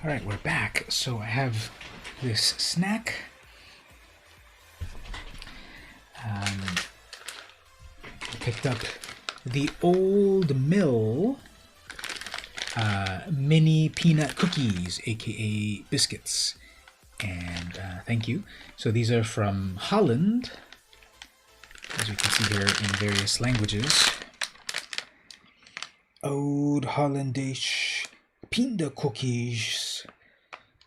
Alright, we're back. So I have this snack. I picked up the Old Mill mini peanut cookies, aka biscuits. And thank you. So these are from Holland, as you can see here in various languages. Oud Hollandish Pinda cookies,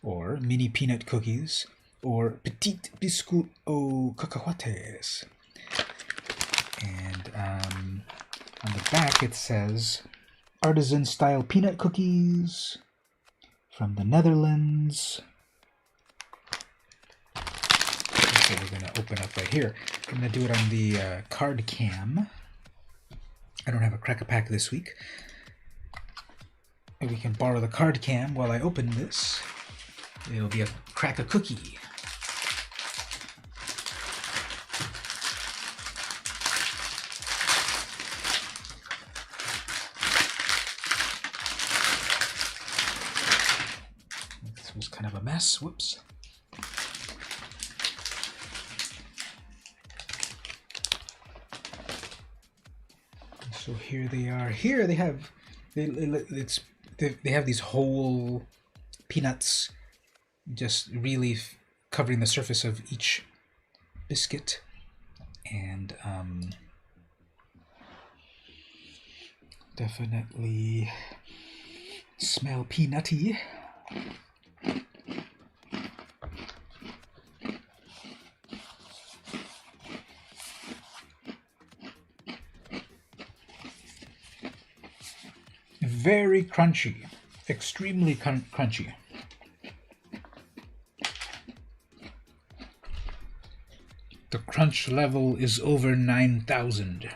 or mini peanut cookies, or petit biscuit au cacahuates. And on the back it says artisan style peanut cookies from the Netherlands. So we're going to open up right here. I'm going to do it on the card cam. I don't have a cracker pack this week. And we can borrow the card cam while I open this. It'll be a cracker cookie. This was kind of a mess. Whoops. So here they are. Here they have they have these whole peanuts, just really covering the surface of each biscuit, and definitely smell peanutty. Very crunchy, extremely crunchy. The crunch level is over 9,000.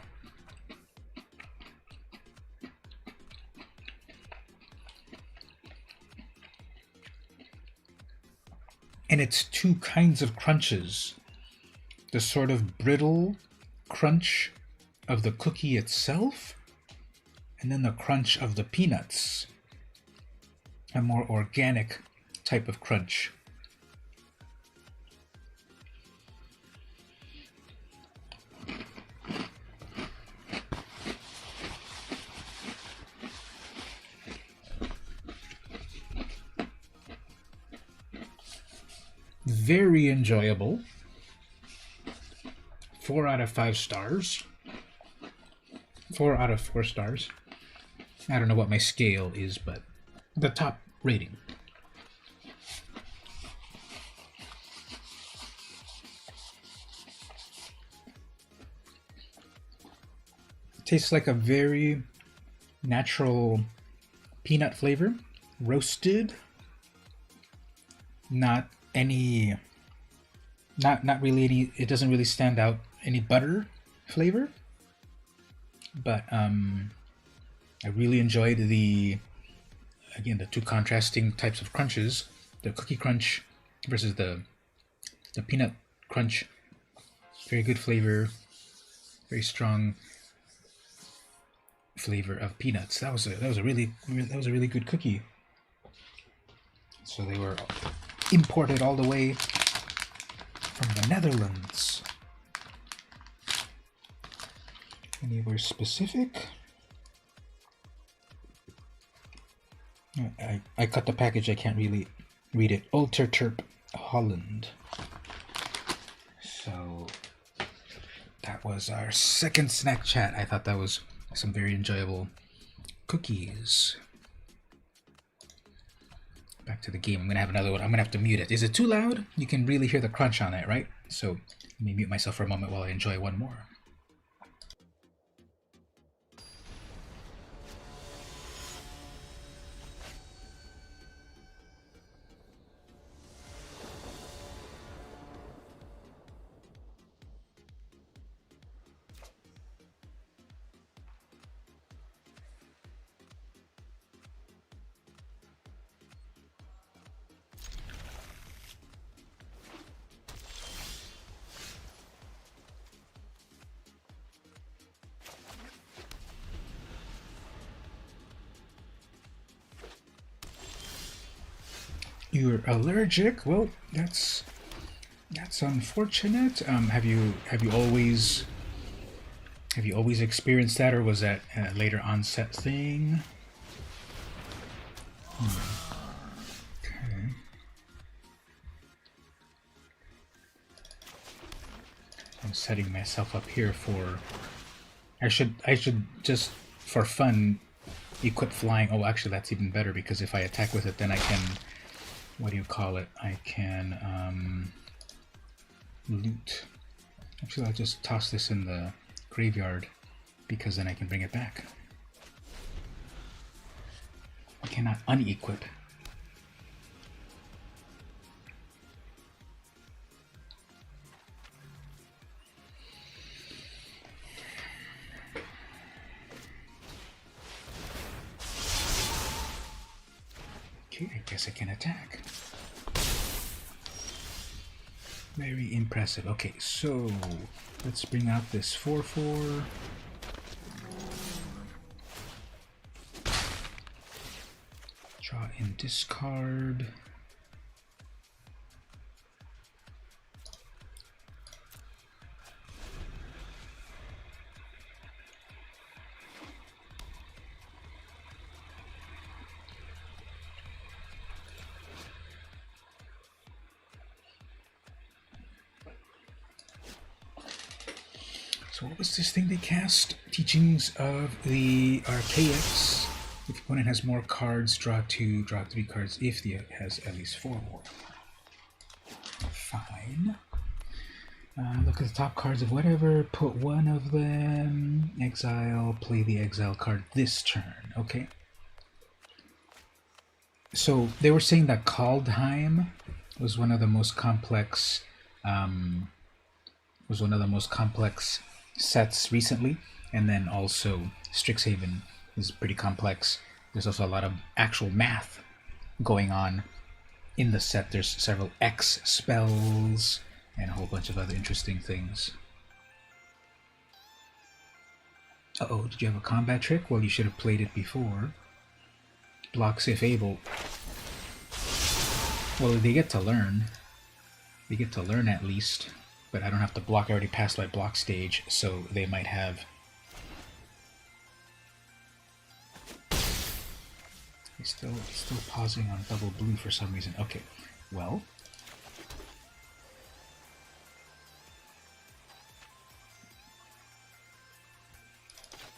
And it's two kinds of crunches. The sort of brittle crunch of the cookie itself, and then the crunch of the peanuts, a more organic type of crunch. Very enjoyable. 4 out of 5 stars. 4 out of 4 stars. I don't know what my scale is, but the top rating. Tastes like a very natural peanut flavor, roasted. Not really any. It doesn't really stand out any butter flavor, but I really enjoyed the two contrasting types of crunches, the cookie crunch versus the peanut crunch. Very good flavor, very strong flavor of peanuts. That was a really good cookie. So they were imported all the way from the Netherlands. Anywhere specific? I cut the package, I can't really read it. Ulterterp Holland. So that was our second snack chat. I thought that was some very enjoyable cookies. Back to the game. I'm gonna have another one. I'm gonna have to mute it. Is it too loud? You can really hear the crunch on it, right? So let me mute myself for a moment while I enjoy one more. You're allergic? Well, that's unfortunate. Have you always experienced that, or was that a later onset thing? Okay. I'm setting myself up here for. I should just for fun equip flying. Oh, actually, that's even better because if I attack with it, then I can. What do you call it? I can loot. Actually, I'll just toss this in the graveyard because then I can bring it back. I cannot unequip. Okay, I guess I can attack. Very impressive. Okay, so let's bring out this 4/4. Draw and discard. So what was this thing they cast? Teachings of the Archaics. If the opponent has more cards, draw 2, draw 3 cards if the has at least 4 more. Fine. Look at the top cards of whatever, put one of them, exile, play the exile card this turn. Okay. So they were saying that Kaldheim was one of the most complex sets recently, and then also Strixhaven is pretty complex. There's also a lot of actual math going on in the set. There's several X spells and a whole bunch of other interesting things. Uh-oh, did you have a combat trick? Well, you should have played it before. Blocks if able. Well, they get to learn. They get to learn at least. But I don't have to block. I already passed my block stage, so they might have. He's still pausing on double blue for some reason. Okay, well.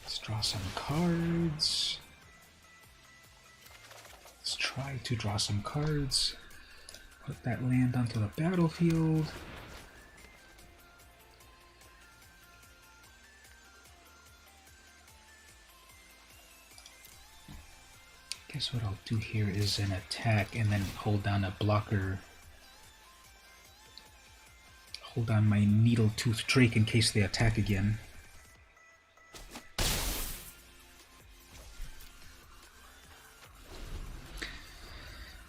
Let's draw some cards. Let's try to draw some cards. Put that land onto the battlefield. Guess what I'll do here is an attack and then hold down a blocker. Hold down my Needletooth Drake in case they attack again.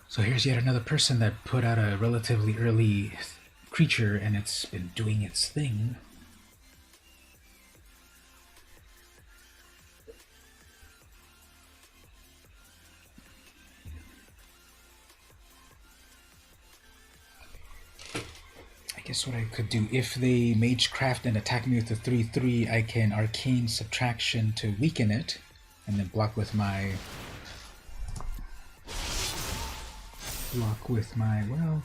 So here's yet another person that put out a relatively early creature and it's been doing its thing. I guess what I could do, if they Magecraft and attack me with a 3/3, I can Arcane Subtraction to weaken it, and then block with my... well...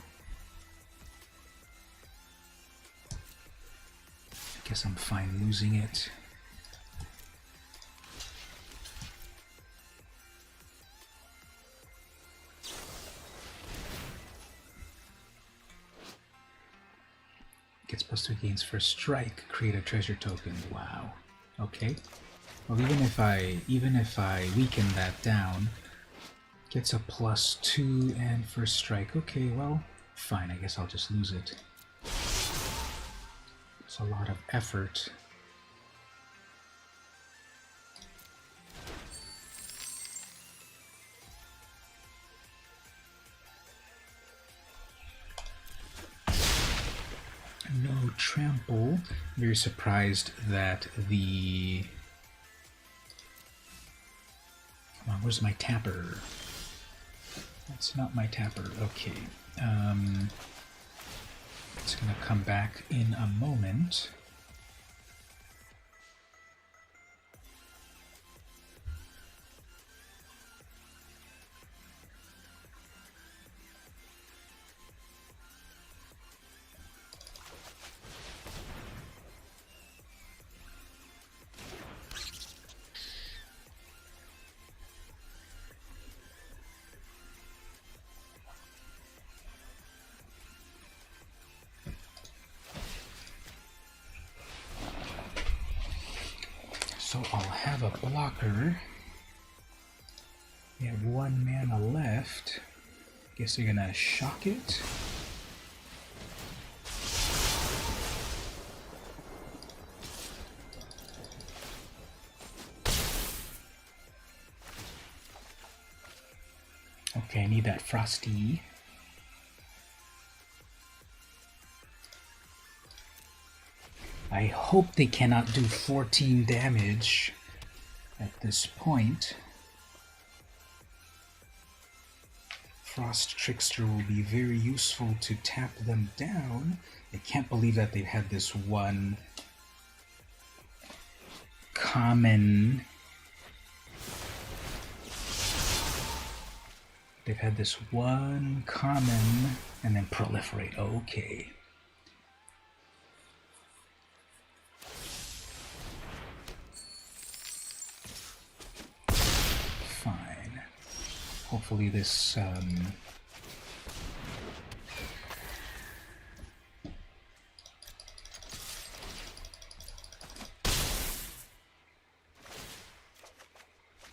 I guess I'm fine losing it. Gets +3 gains first strike. Create a treasure token. Wow. Okay. Well, even if I weaken that down, gets a +2 and first strike. Okay, well, fine. I guess I'll just lose it. It's a lot of effort. No trample. Very surprised that the... Come on, where's my tapper? That's not my tapper. Okay. It's gonna come back in a moment. So I'll have a blocker. We have 1 mana left. Guess they're gonna shock it. Okay, I need that Frosty. I hope they cannot do 14 damage at this point. Frost Trickster will be very useful to tap them down. I can't believe that they've had this one common... They've had this one common and then proliferate. Okay. Fine. Hopefully this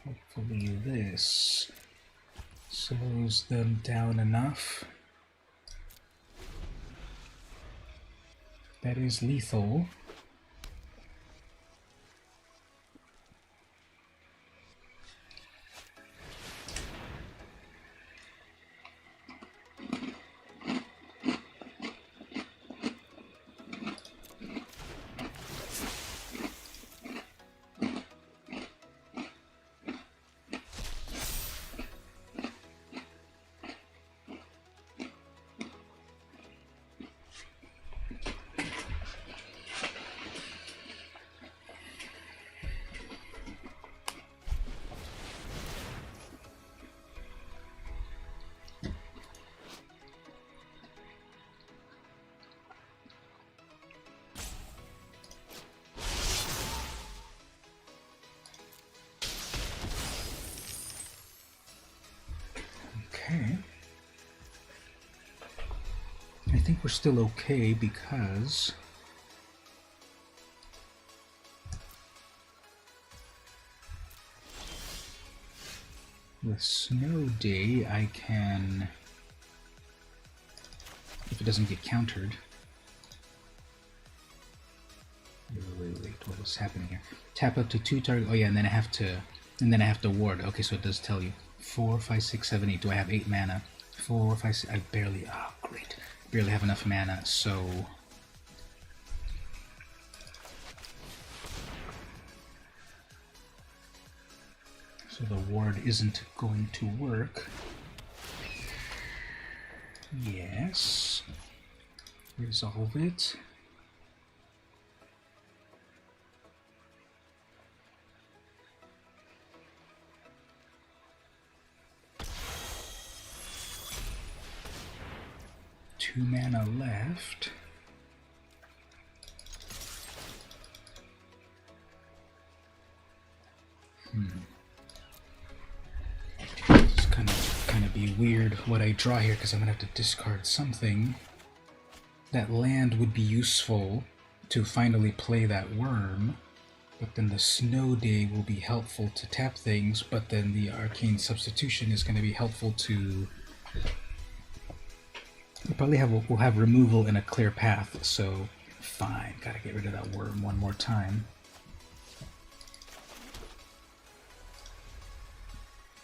hopefully this slows them down enough. That is lethal. Okay. I think we're still okay because with Snow Day I can, if it doesn't get countered. Wait, what is happening here? Tap up to 2 target. Oh yeah, and then I have to ward. Okay, so it does tell you. 4, 5, 6, 7, 8. Do I have 8 mana? 4, 5, 6. I barely. Oh, great. Barely have enough mana. So the ward isn't going to work. Yes. Resolve it. Two mana left. It's kind of be weird what I draw here because I'm gonna have to discard something. That land would be useful to finally play that worm, but then the Snow Day will be helpful to tap things, but then the Arcane Substitution is going to be helpful to... we'll have removal in a clear path, so fine, gotta get rid of that worm one more time.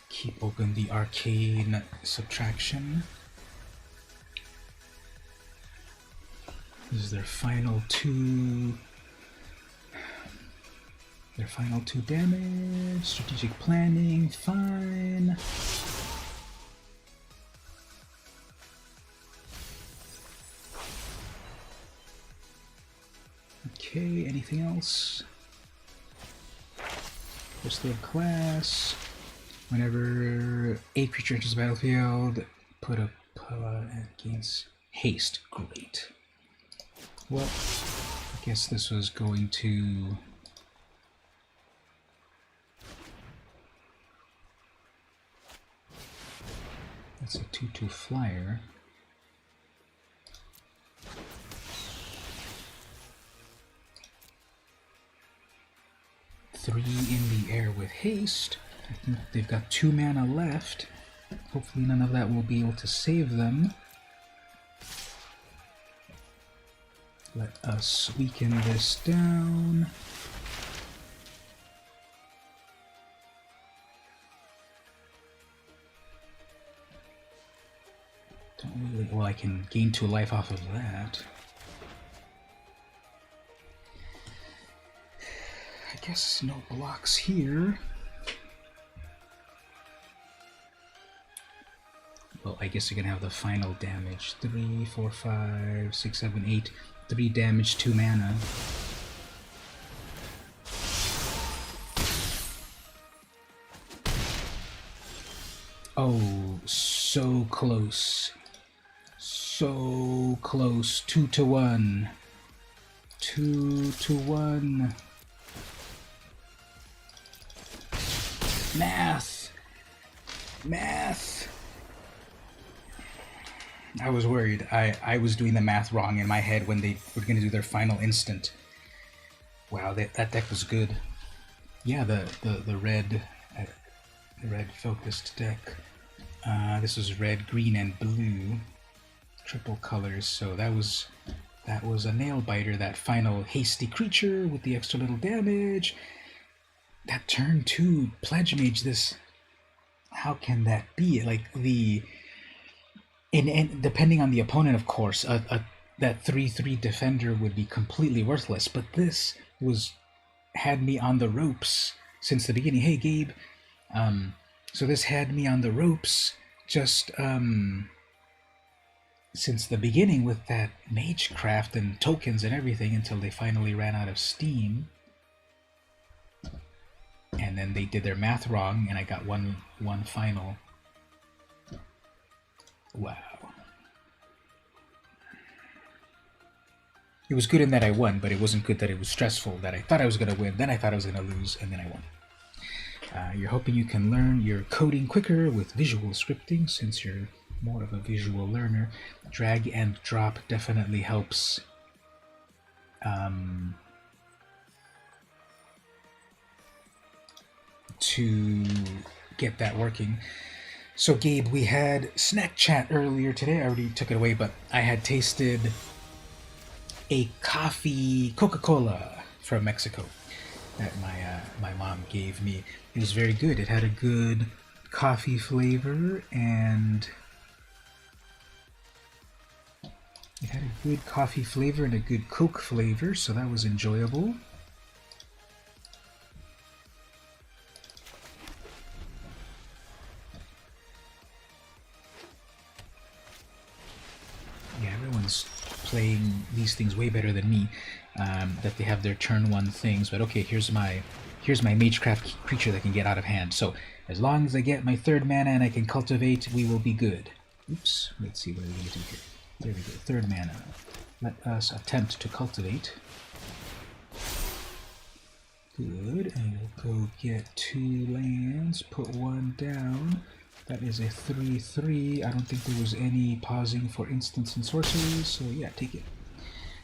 Keep open the Arcane Subtraction. This is their final two damage. Strategic planning, fine. Okay, anything else? Pistol class. Whenever a creature enters the battlefield, put a against haste. Great. Well, I guess this was going to... That's a 2/2 flyer. Three in the air with haste. I think they've got 2 mana left. Hopefully none of that will be able to save them. Let us weaken this down. Don't really... Well, I can gain 2 life off of that. I guess no blocks here. Well, I guess you're gonna have the final damage. 3, 4, 5, 6, 7, 8. 3 damage, 2 mana. Oh, so close. So close. 2-1. 2-1. Math! Math! I was worried. I was doing the math wrong in my head when they were going to do their final instant. Wow, that deck was good. Yeah, the red focused deck. This was red, green, and blue, triple colors. So that was a nail biter. That final hasty creature with the extra little damage. That turn 2 Pledge Mage. This, how can that be? Like the, and depending on the opponent, of course, that 3/3 defender would be completely worthless. But this had me on the ropes since the beginning. Hey, Gabe. So this had me on the ropes just since the beginning with that Magecraft and tokens and everything until they finally ran out of steam. And then they did their math wrong, and I got one final. Wow. It was good in that I won, but it wasn't good that it was stressful, that I thought I was going to win, then I thought I was going to lose, and then I won. You're hoping you can learn your coding quicker with visual scripting, since you're more of a visual learner. Drag and drop definitely helps. To get that working. So Gabe, we had snack chat earlier today. I already took it away, but I had tasted a coffee Coca-Cola from Mexico that my mom gave me. It was very good. It had a good coffee flavor, and it had a good coffee flavor and a good Coke flavor, so that was enjoyable. Yeah, everyone's playing these things way better than me. That they have their turn 1 things, but okay, here's my Magecraft creature that can get out of hand. So as long as I get my 3rd mana and I can cultivate, we will be good. Oops, let's see what are we going to do here. There we go, 3rd mana. Let us attempt to cultivate. Good, and we'll go get 2 lands, put 1 down. That is a 3/3. I don't think there was any pausing for instants and sorceries, so yeah, take it.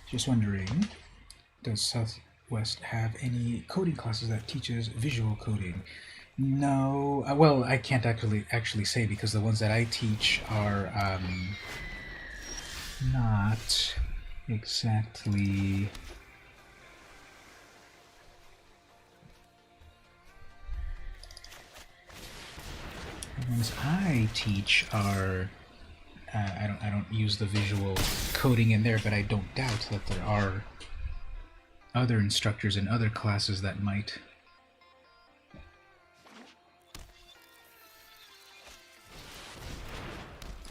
Just wondering, does Southwest have any coding classes that teaches visual coding? No. Well, I can't actually say, because the ones that I teach are not exactly... The ones I teach are, I don't use the visual coding in there, but I don't doubt that there are other instructors in other classes that might.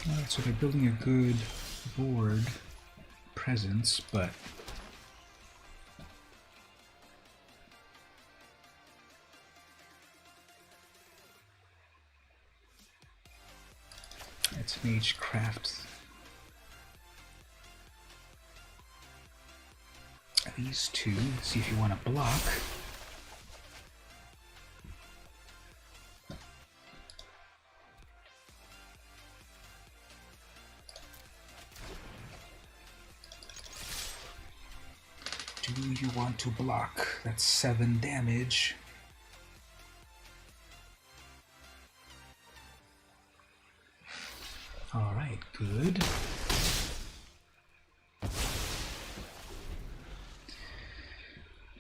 Alright, so they're building a good board presence, but Let's mage craft these two. See if you want to block. Do you want to block? That's 7 damage. Alright, good.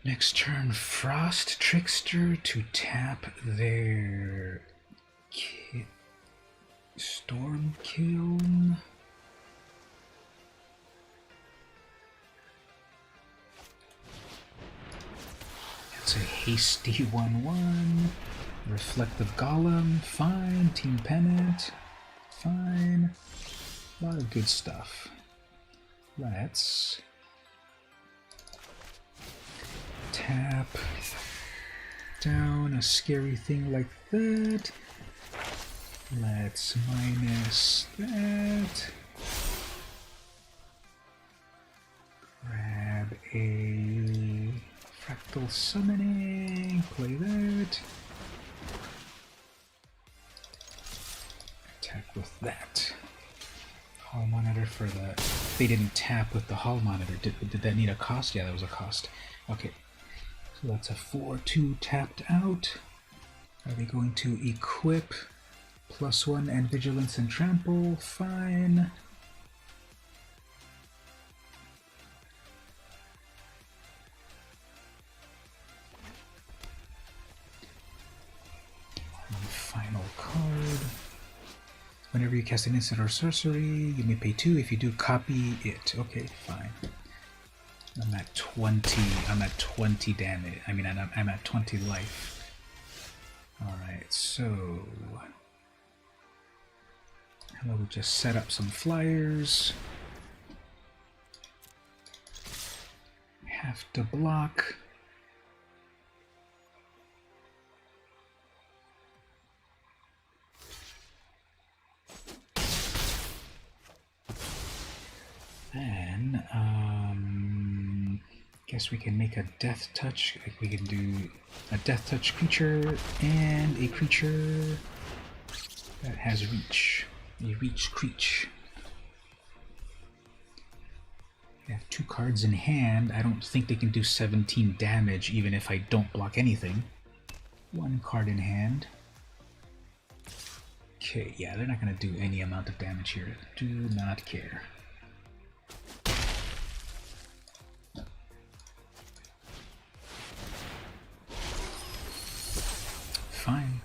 Next turn, Frost Trickster to tap their Storm Kiln. That's a hasty 1/1. Reflective Golem, fine. Team Pennant, fine. A lot of good stuff. Let's tap down a scary thing like that. Let's minus that. Grab a Fractal Summoning, play that. Attack with that. Hall Monitor for the... They didn't tap with the Hall Monitor. Did that need a cost? Yeah, that was a cost. Okay. So that's a 4/2 tapped out. Are they going to equip +1 and Vigilance and Trample? Fine. One final card. Whenever you cast an instant or sorcery, you may pay 2. If you do, copy it. Okay, fine. I'm at 20. I'm at 20 damage. I mean, I'm at 20 life. Alright, so we'll just set up some flyers. Have to block. Then, guess we can make a death touch. Like we can do a death touch creature and a creature that has reach. A reach creature. I have 2 cards in hand. I don't think they can do 17 damage even if I don't block anything. 1 card in hand. Okay, yeah, they're not going to do any amount of damage here. Do not care. Fine.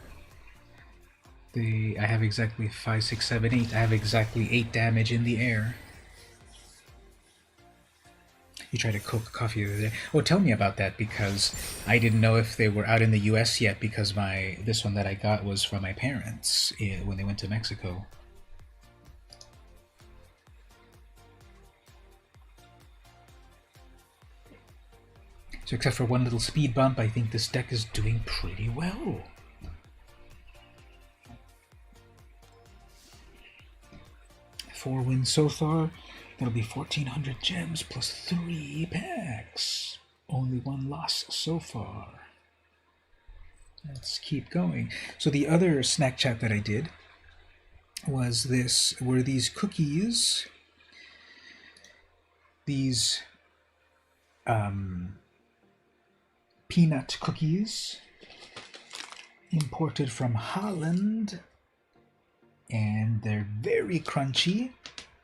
I have exactly 5, 6, 7, 8. I have exactly 8 damage in the air. You tried to cook coffee the other day. Oh, tell me about that, because I didn't know if they were out in the US yet, because this one that I got was from my parents when they went to Mexico. So except for one little speed bump, I think this deck is doing pretty well. Four wins so far. That'll be 1,400 gems plus 3 packs. Only 1 loss so far. Let's keep going. So the other snack chat that I did were these cookies. These peanut cookies imported from Holland, and they're very crunchy.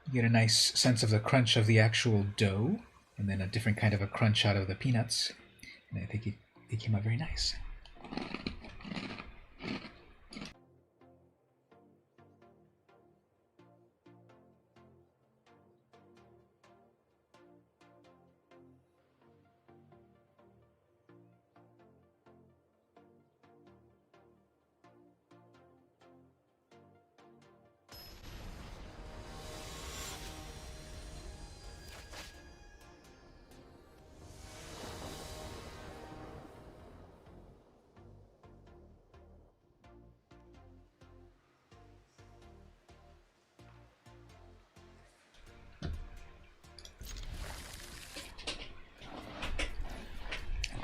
You get a nice sense of the crunch of the actual dough, and then a different kind of a crunch out of the peanuts. And I think it came out very nice.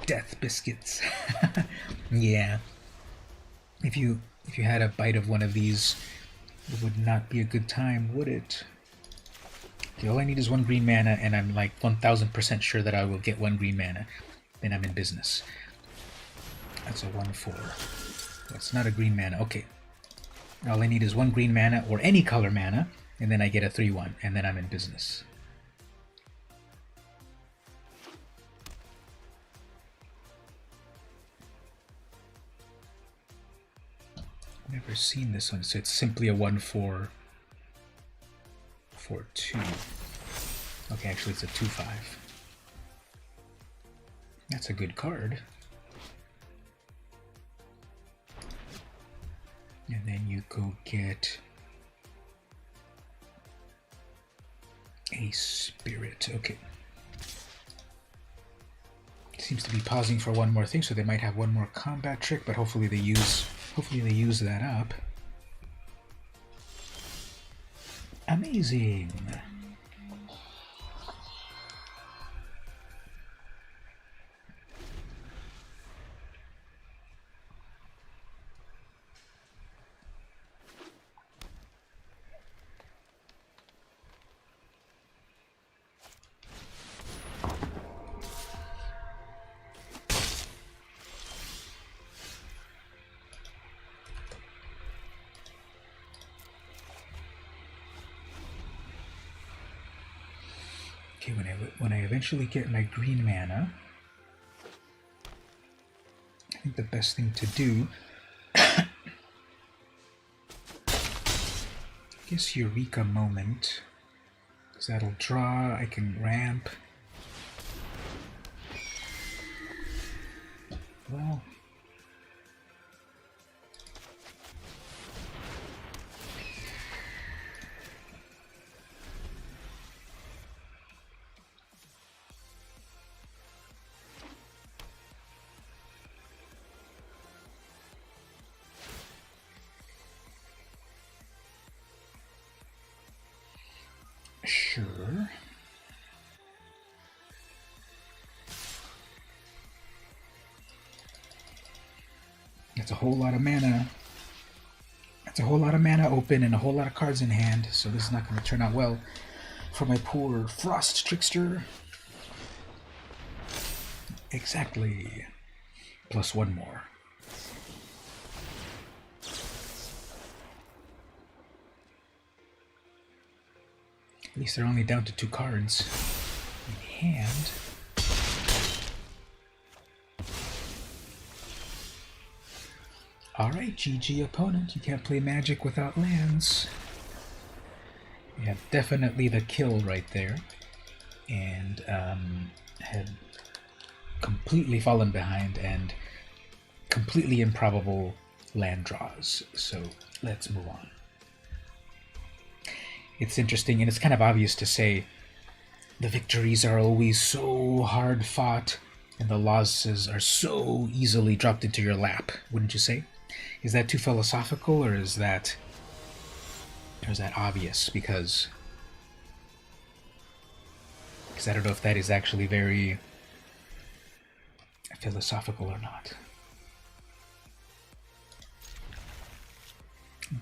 Death biscuits. Yeah. If you had a bite of one of these, it would not be a good time, would it? Okay, all I need is 1 green mana, and I'm like 1000% sure that I will get 1 green mana. Then I'm in business. That's a 1/4. That's not a green mana. Okay. All I need is 1 green mana or any color mana, and then I get a 3/1, and then I'm in business. Never seen this one, so it's simply a 1/4 for 2. Okay, actually it's a 2/5. That's a good card. And then you go get a spirit. Okay. Seems to be pausing for one more thing, so they might have one more combat trick, but hopefully they use that up. Amazing. Okay, when I eventually get my green mana, I think the best thing to do, I guess Eureka Moment, because that'll draw, I can ramp. Well, sure. That's a whole lot of mana. That's a whole lot of mana open and a whole lot of cards in hand, so this is not going to turn out well for my poor Frost Trickster. Exactly. Plus 1 more. At least they're only down to 2 cards in hand. Alright, GG opponent. You can't play Magic without lands. Yeah, definitely the kill right there. And had completely fallen behind and completely improbable land draws. So let's move on. It's interesting, and it's kind of obvious to say the victories are always so hard fought and the losses are so easily dropped into your lap, wouldn't you say? Is that too philosophical, or is that obvious? Because I don't know if that is actually very philosophical or not.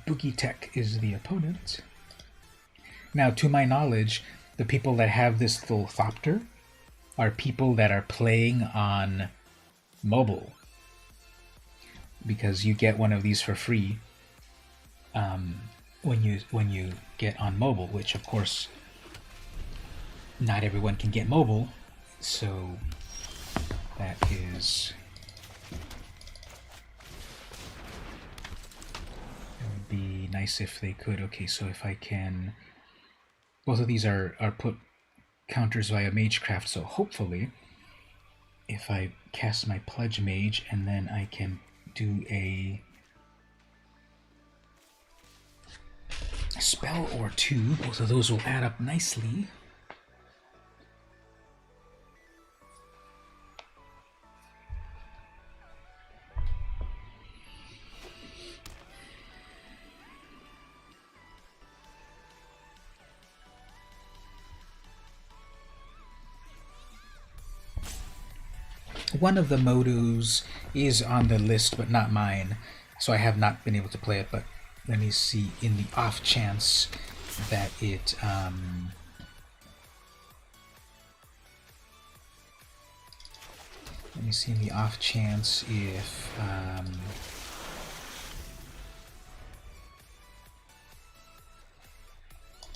Boogie Tech is the opponent. Now, to my knowledge, the people that have this little Thopter are people that are playing on mobile, because you get one of these for free when you get on mobile, which of course not everyone can get mobile, so that is, it would be nice if they could. Okay, so if I can, both of these are put counters via Magecraft, so hopefully if I cast my Pledge Mage and then I can do a spell or two, both of those will add up nicely. One of the modos is on the list, but not mine, so I have not been able to play it. But let me see, in the off chance that it let me see, in the off chance if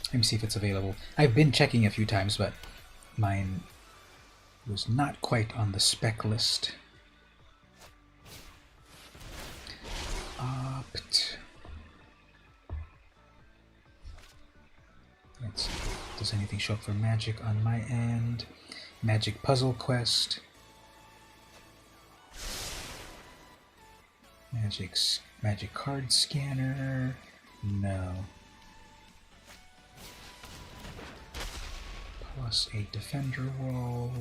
let me see if it's available. I've been checking a few times, but mine was not quite on the spec list. Opt. Let's see. Does anything show up for Magic on my end? Magic Puzzle Quest. Magic Card Scanner. No. Plus a Defender Wall.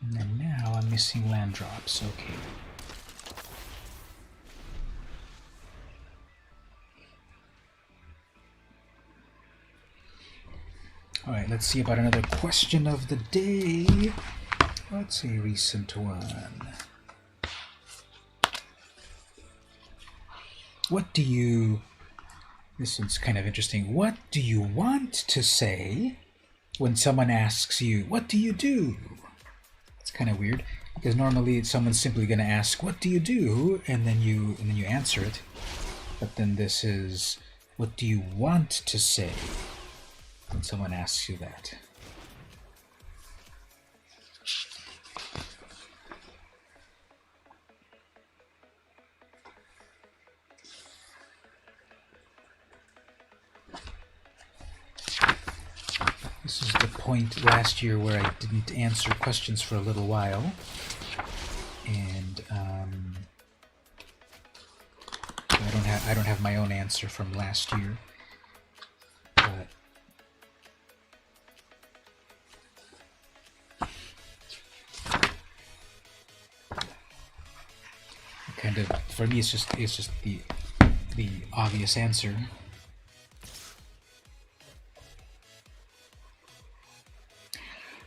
And then now I'm missing land drops. Okay. Alright, let's see about another question of the day. What's a recent one? This one's kind of interesting. What do you want to say when someone asks you, what do you do? It's kind of weird, because normally someone's simply going to ask, what do you do? And then you answer it. But then this is, what do you want to say when someone asks you that? This is the point last year where I didn't answer questions for a little while, and I don't have my own answer from last year, but kind of, for me, it's just the obvious answer.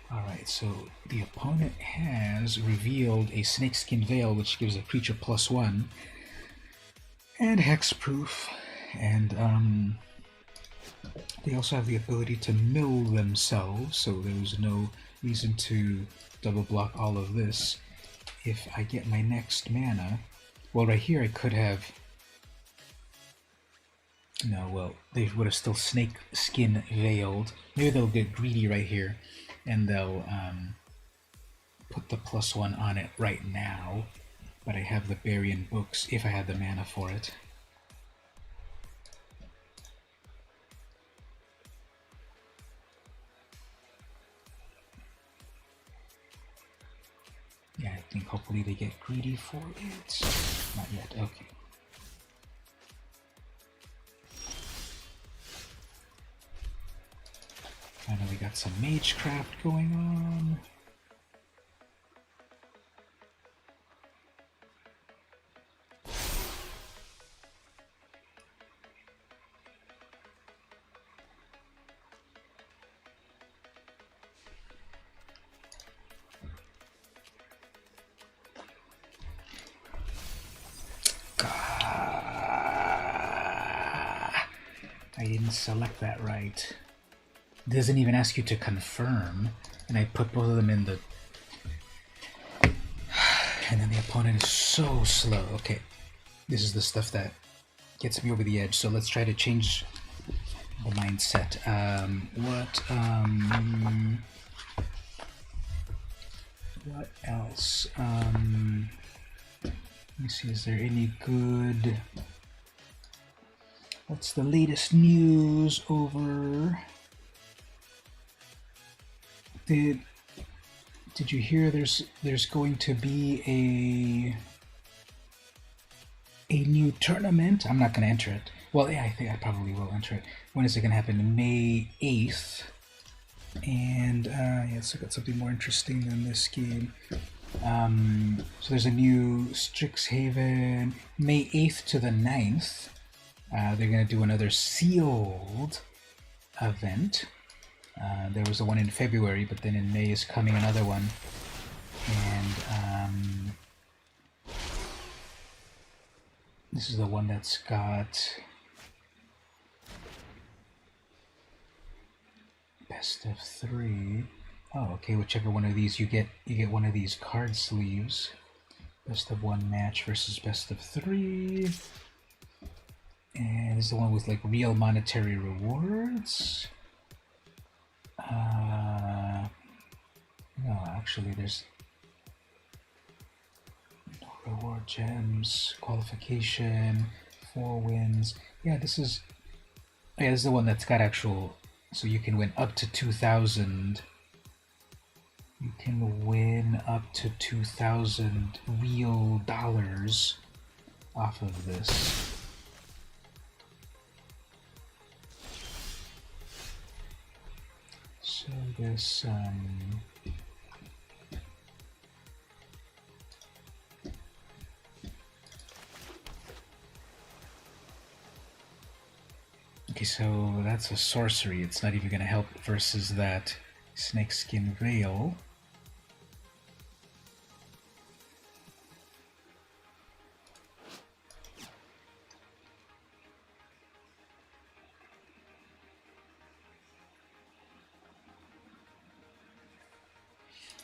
Alright, so the opponent has revealed a Snakeskin Veil, which gives a creature +1, and hexproof, and they also have the ability to mill themselves, so there's no reason to double block all of this. If I get my next mana, well, right here I could have... No, well, they would have still Snakeskin Veiled. Maybe they'll get greedy right here, and they'll put the +1 on it right now, but I have the Burying Books if I had the mana for it. Yeah, I think hopefully they get greedy for it. Not yet, okay. Finally got some Magecraft going on. I didn't select that right. It doesn't even ask you to confirm, and I put both of them in the... And then the opponent is so slow. Okay, this is the stuff that gets me over the edge, so let's try to change the mindset. What else? Let me see, is there any good What's the latest news over? Did you hear there's going to be a new tournament? I'm not going to enter it. Well, yeah, I think I probably will enter it. When is it going to happen? May 8th. And yeah, let's look at something more interesting than this game. So there's a new Strixhaven, May 8th to the 9th. They're going to do another sealed event. There was the one in February, but then in May is coming another one. And this is the one that's got best of 3. Oh, okay, whichever one of these you get one of these card sleeves. Best of 1 match versus best of 3. And this is the one with like real monetary rewards. No, actually there's no reward gems, qualification, 4 wins. Yeah, this is the one that's got actual, so you can win up to 2,000. You can win up to 2,000 real dollars off of this. So this okay, so that's a sorcery. It's not even going to help versus that snakeskin veil.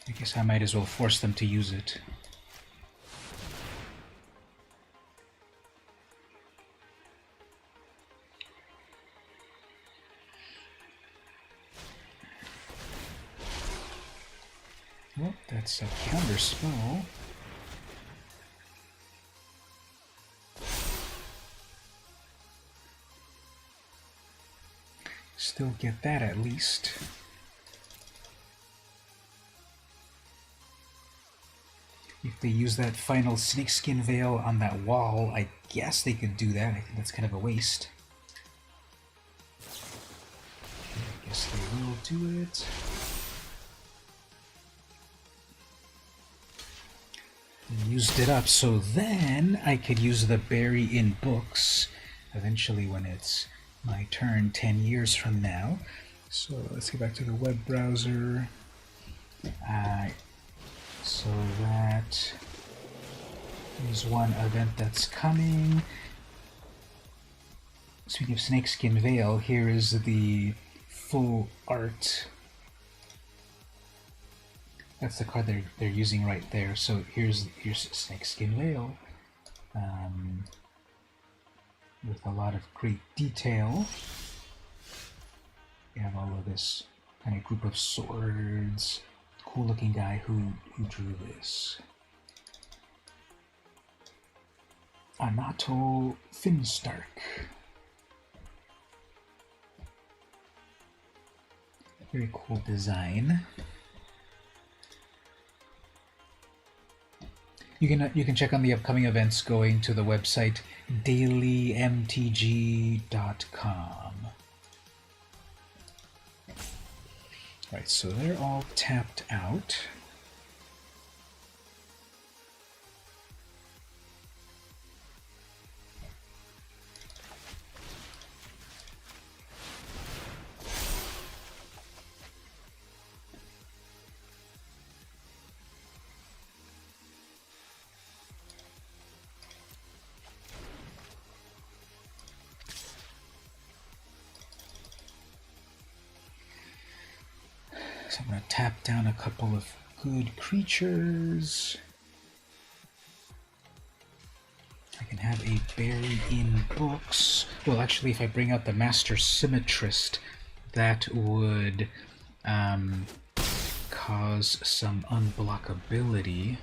I guess I might as well force them to use it. Well, that's a counter spell. Still get that at least. If they use that final snakeskin veil on that wall, I guess they could do that. I think that's kind of a waste. I guess they will do it. Used it up, so then I could use the bury in books eventually when it's my turn 10 years from now. So let's get back to the web browser. So that is one event that's coming. Speaking of snakeskin veil, here is the full art. That's the card they're using right there. So here's snakeskin veil, with a lot of great detail. You have all of this kind of group of swords. Cool looking guy who drew this. Anato Finstark. Very cool design. You can check on the upcoming events going to the website dailymtg.com. Right, so they're all tapped out. So I'm going to tap down a couple of good creatures. I can have a bury in books. Well, actually, if I bring out the Master Symmetrist, that would cause some unblockability.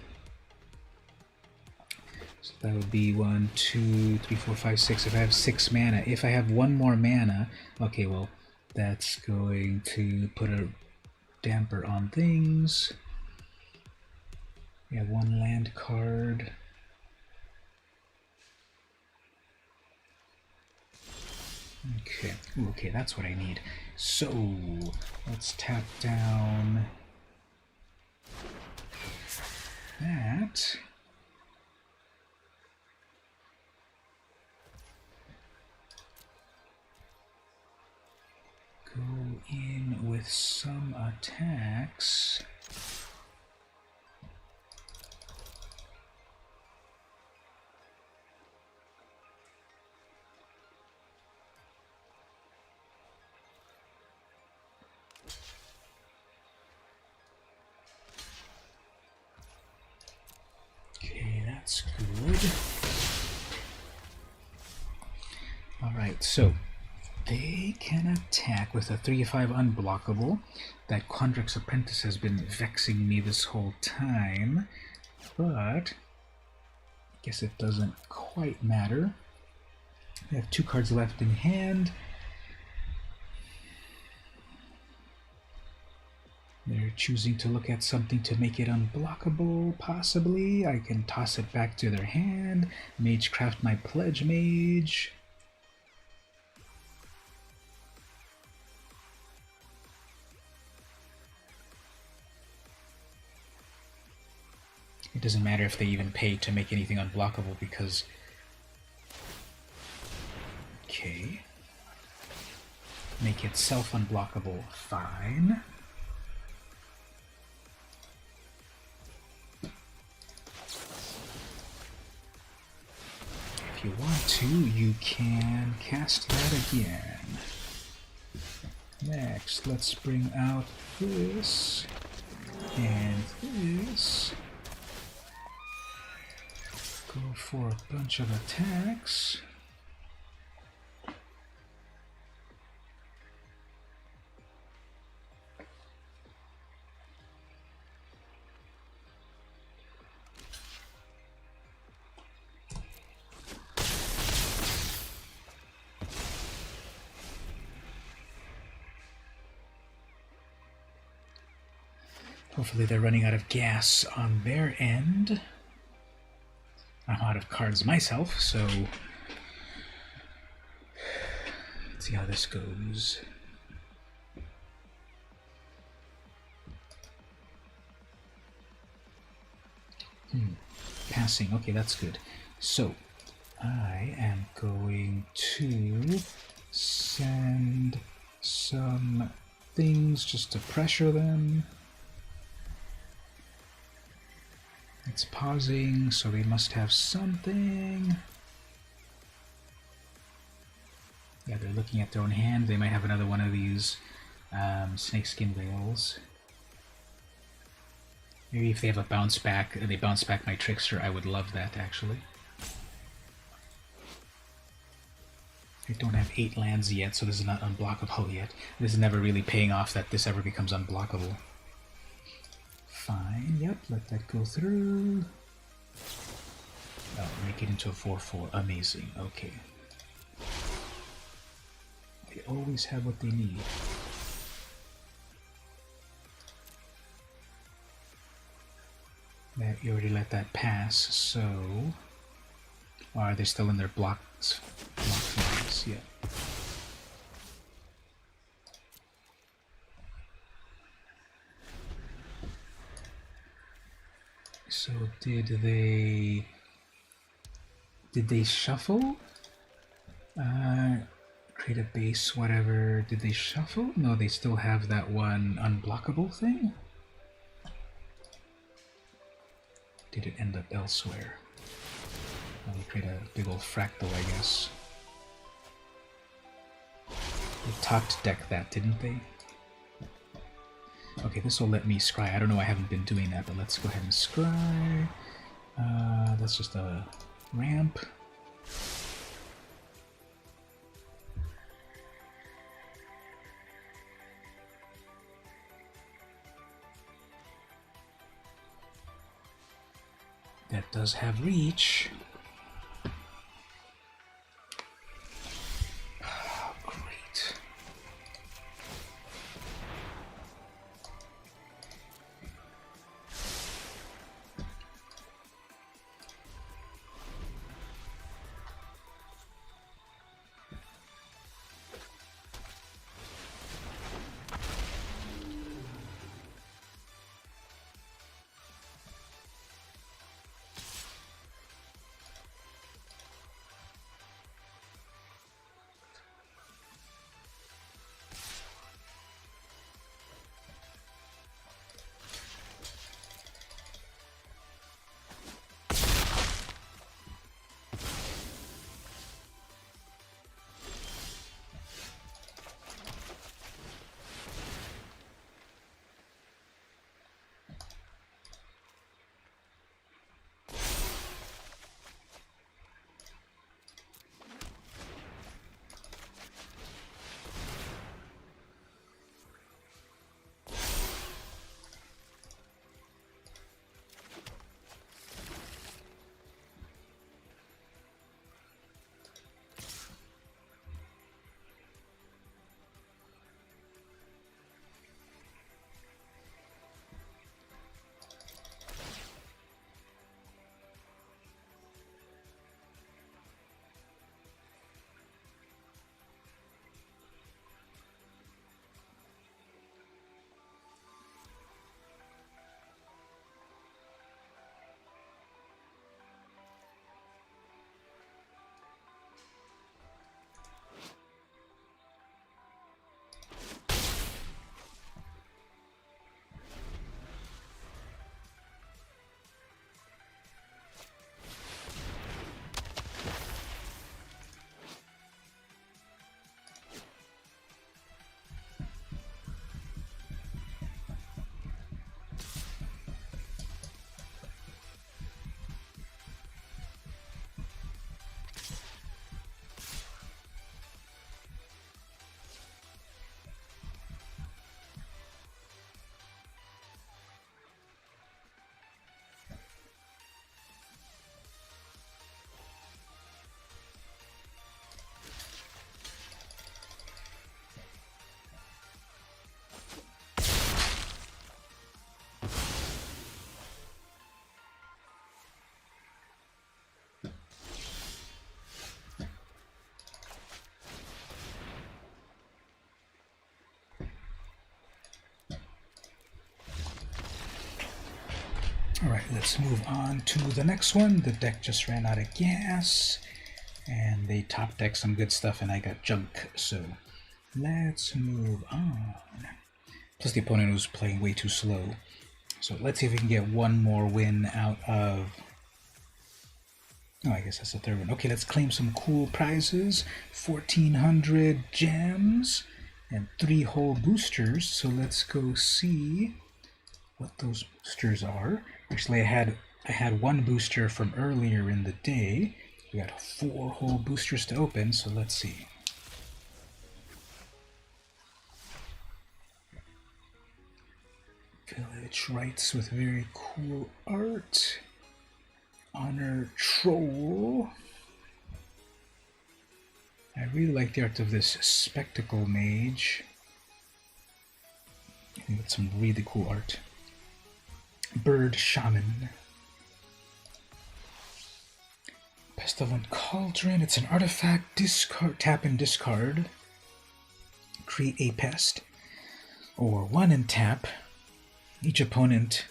So that would be 1, 2, 3, 4, 5, 6. If I have 6 mana, if I have 1 more mana, okay, well, that's going to put a damper on things. We have 1 land card. Okay, ooh, okay, that's what I need. So, let's tap down that. Go in with some attacks. Okay, that's good. Alright, so they can attack with a 3/5 unblockable. That Quandrix Apprentice has been vexing me this whole time, but I guess it doesn't quite matter. We have 2 cards left in hand. They're choosing to look at something to make it unblockable, possibly. I can toss it back to their hand. Magecraft my Pledge Mage. It doesn't matter if they even pay to make anything unblockable because... Okay. Make it self-unblockable. Fine. If you want to, you can cast that again. Next, let's bring out this and this. Go for a bunch of attacks. Hopefully they're running out of gas on their end. I'm out of cards myself, so let's see how this goes. Passing, okay, that's good. So, I am going to send some things just to pressure them. It's pausing, so they must have something. Yeah, they're looking at their own hand. They might have another one of these snakeskin veils. Maybe if they have a bounce back, they bounce back my Trickster, I would love that, actually. I don't have 8 lands yet, so this is not unblockable yet. This is never really paying off that this ever becomes unblockable. Fine, yep, let that go through. Oh, make it into a 4/4. Amazing, okay. They always have what they need. That you already let that pass, so... Or are they still in their blocks? Block phase, yeah. So did they shuffle? Create a base, whatever. Did they shuffle? No, they still have that one unblockable thing? Did it end up elsewhere? Oh, they create a big old fractal, I guess. They top deck that, didn't they? Okay, this will let me scry. I don't know, I haven't been doing that, but let's go ahead and scry. That's just a ramp. That does have reach. Alright, let's move on to the next one. The deck just ran out of gas, and they top decked some good stuff, and I got junk, so let's move on. Plus the opponent was playing way too slow. So let's see if we can get one more win out of... Oh, I guess that's the third one. Okay, let's claim some cool prizes. 1,400 gems and 3 whole boosters. So let's go see what those boosters are. Actually, I had 1 booster from earlier in the day. We got 4 whole boosters to open, so let's see. Village Rites with very cool art. Honor Troll. I really like the art of this Spectacle Mage. I think it's some really cool art. Bird Shaman. Pestilent Cauldron. It's an artifact. Discard, tap and discard. Create a pest. Or 1 and tap. Each opponent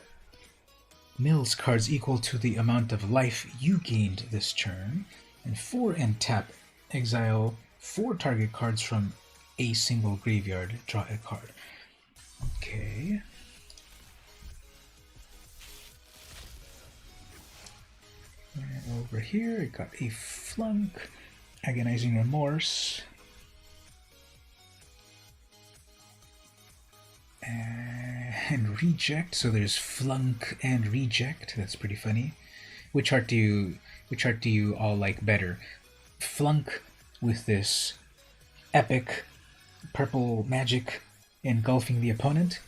mills cards equal to the amount of life you gained this turn. And 4 and tap. Exile 4 target cards from a single graveyard. Draw a card. Okay. And over here, I got a Flunk, Agonizing Remorse, and Reject. So there's Flunk and Reject. That's pretty funny. Which art do you all like better? Flunk with this epic purple magic engulfing the opponent,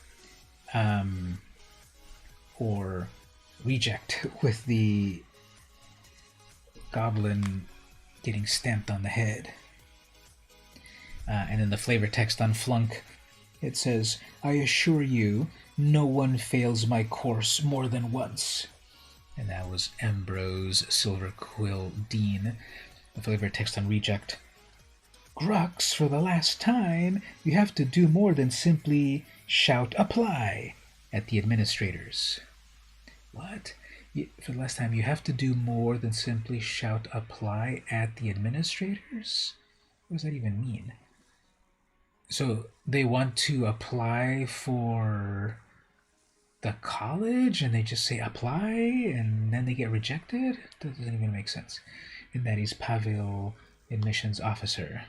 or Reject with the goblin getting stamped on the head. And then the flavor text on Flunk, it says, "I assure you, no one fails my course more than once." And that was Ambrose Silverquill Dean. The flavor text on Reject, "Grux, for the last time, you have to do more than simply shout apply at the administrators." What? For the last time, you have to do more than simply shout apply at the administrators? What does that even mean? So they want to apply for the college and they just say apply and then they get rejected? That doesn't even make sense. And that is Pavel, admissions officer.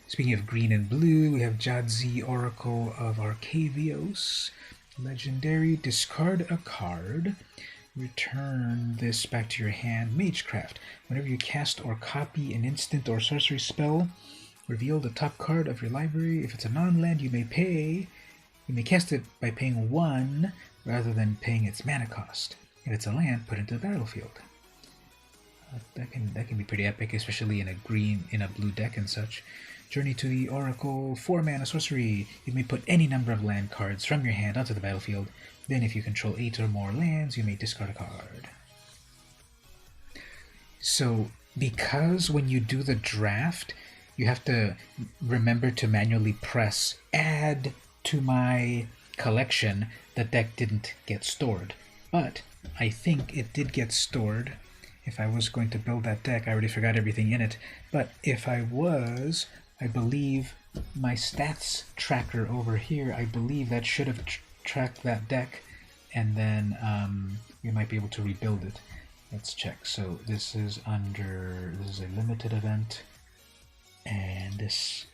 Speaking of green and blue, we have Jadzi, Oracle of Arcavios. Legendary, discard a card. Return this back to your hand. Magecraft. Whenever you cast or copy an instant or sorcery spell, reveal the top card of your library. If it's a non-land, you may cast it by paying 1 rather than paying its mana cost. If it's a land, put it into the battlefield. That can be pretty epic, especially in a blue deck and such. Journey to the Oracle, 4 mana sorcery. You may put any number of land cards from your hand onto the battlefield. Then if you control 8 or more lands, you may discard a card. So, because when you do the draft, you have to remember to manually press add to my collection, the deck didn't get stored. But I think it did get stored. If I was going to build that deck, I already forgot everything in it. But if I was, I believe my stats tracker over here, I believe that should have tracked that deck, and then we might be able to rebuild it. Let's check. So this is a limited event, and this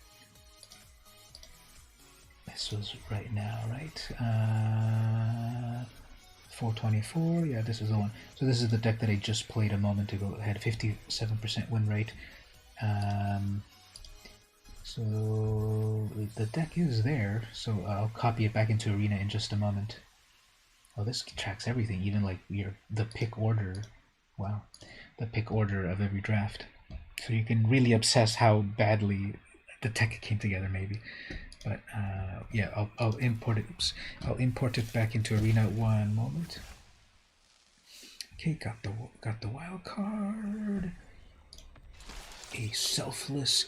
was right now, right? 424, yeah, this is the one. So this is the deck that I just played a moment ago. It had 57% win rate. So the deck is there, so I'll copy it back into Arena in just a moment. Oh, this tracks everything, even like the pick order. Wow, the pick order of every draft. So you can really obsess how badly the deck came together, maybe. But yeah, I'll import it. Oops, I'll import it back into Arena. One moment. Okay, got the wild card. a selfless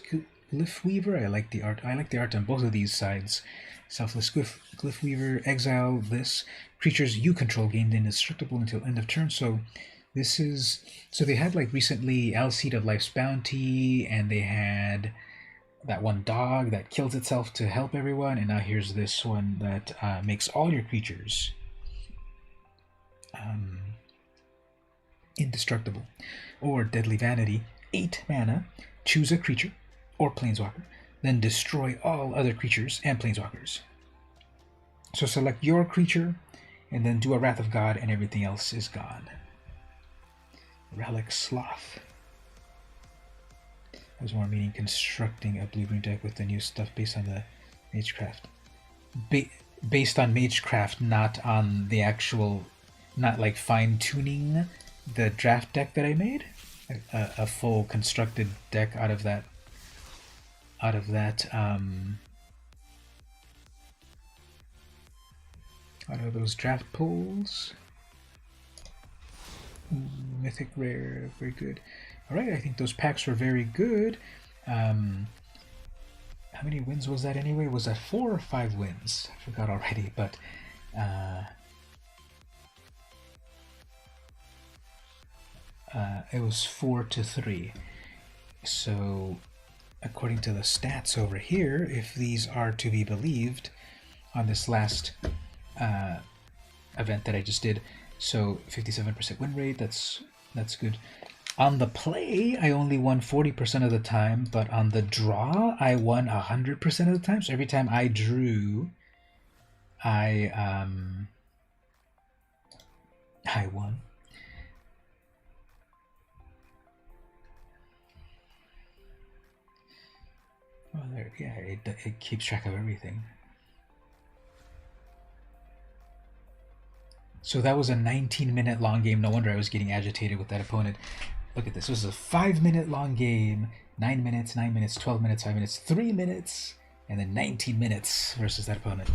glyph weaver. I like the art. I like the art on both of these sides. Selfless glyph weaver. Exile this. Creatures you control gained indestructible until end of turn. So this is, so they had like recently Alseed of Life's Bounty, and they had that one dog that kills itself to help everyone, and now here's this one that makes all your creatures indestructible. Or Deadly Vanity, 8 mana, choose a creature or planeswalker, then destroy all other creatures and planeswalkers. So select your creature and then do a Wrath of God and everything else is gone. Relic Sloth. I was more meaning constructing a blue-green deck with the new stuff based on the Magecraft. Based on Magecraft, not on the actual, not like fine-tuning the draft deck that I made. A full constructed deck out of those draft pools. Ooh, mythic rare, very good. Alright, I think those packs were very good. How many wins was that anyway? Was that 4 or 5 wins? I forgot already, but it was 4-3. So according to the stats over here, if these are to be believed on this last event that I just did, so 57% win rate, that's good. On the play, I only won 40% of the time, but on the draw, I won 100% of the time. So every time I drew, I won. Well, there, yeah, it keeps track of everything. So that was a 19-minute long game. No wonder I was getting agitated with that opponent. Look at this. This is a 5-minute long game. 9 minutes, 9 minutes, 12 minutes, 5 minutes, 3 minutes, and then 19 minutes versus that opponent.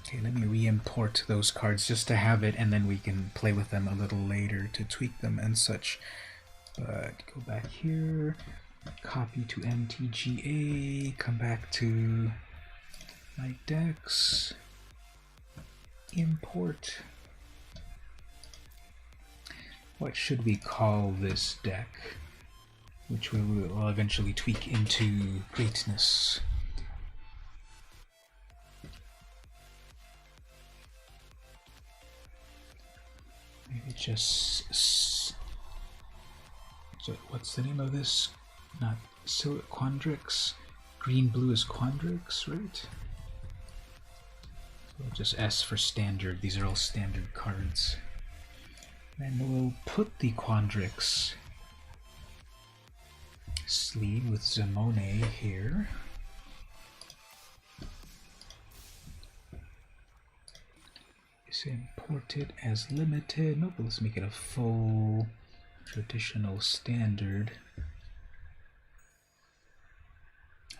Okay, let me re-import those cards just to have it, and then we can play with them a little later to tweak them and such. But go back here, copy to MTGA, come back to my decks, import. What should we call this deck? Which we will eventually tweak into greatness. Maybe just... So what's the name of this? Not Quandrix. Green-blue is Quandrix, right? We'll just S for standard. These are all standard cards. And we'll put the Quandrix sleeve with Zamone here. Is imported as limited. Nope, let's make it a full traditional standard.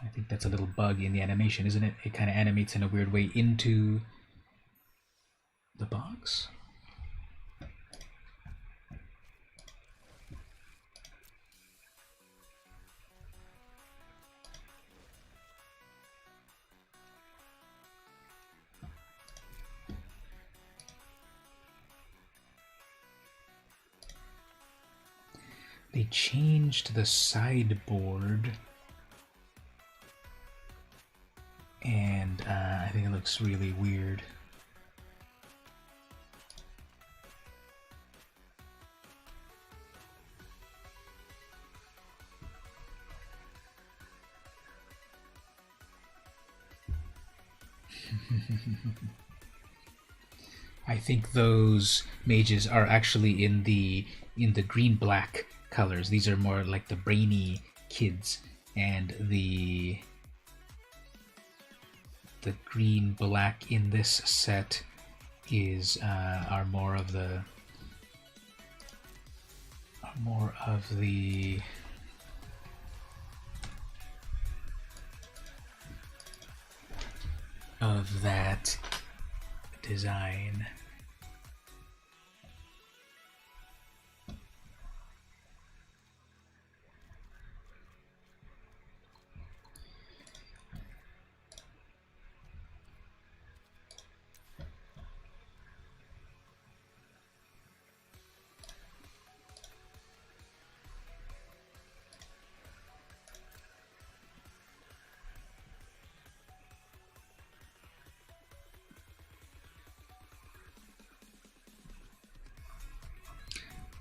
I think that's a little bug in the animation, isn't it? It kind of animates in a weird way into the box. They changed the sideboard, and I think it looks really weird. I think those mages are actually in the green-black colors. These are more like the brainy kids, and the green-black in this set is are more of the that design.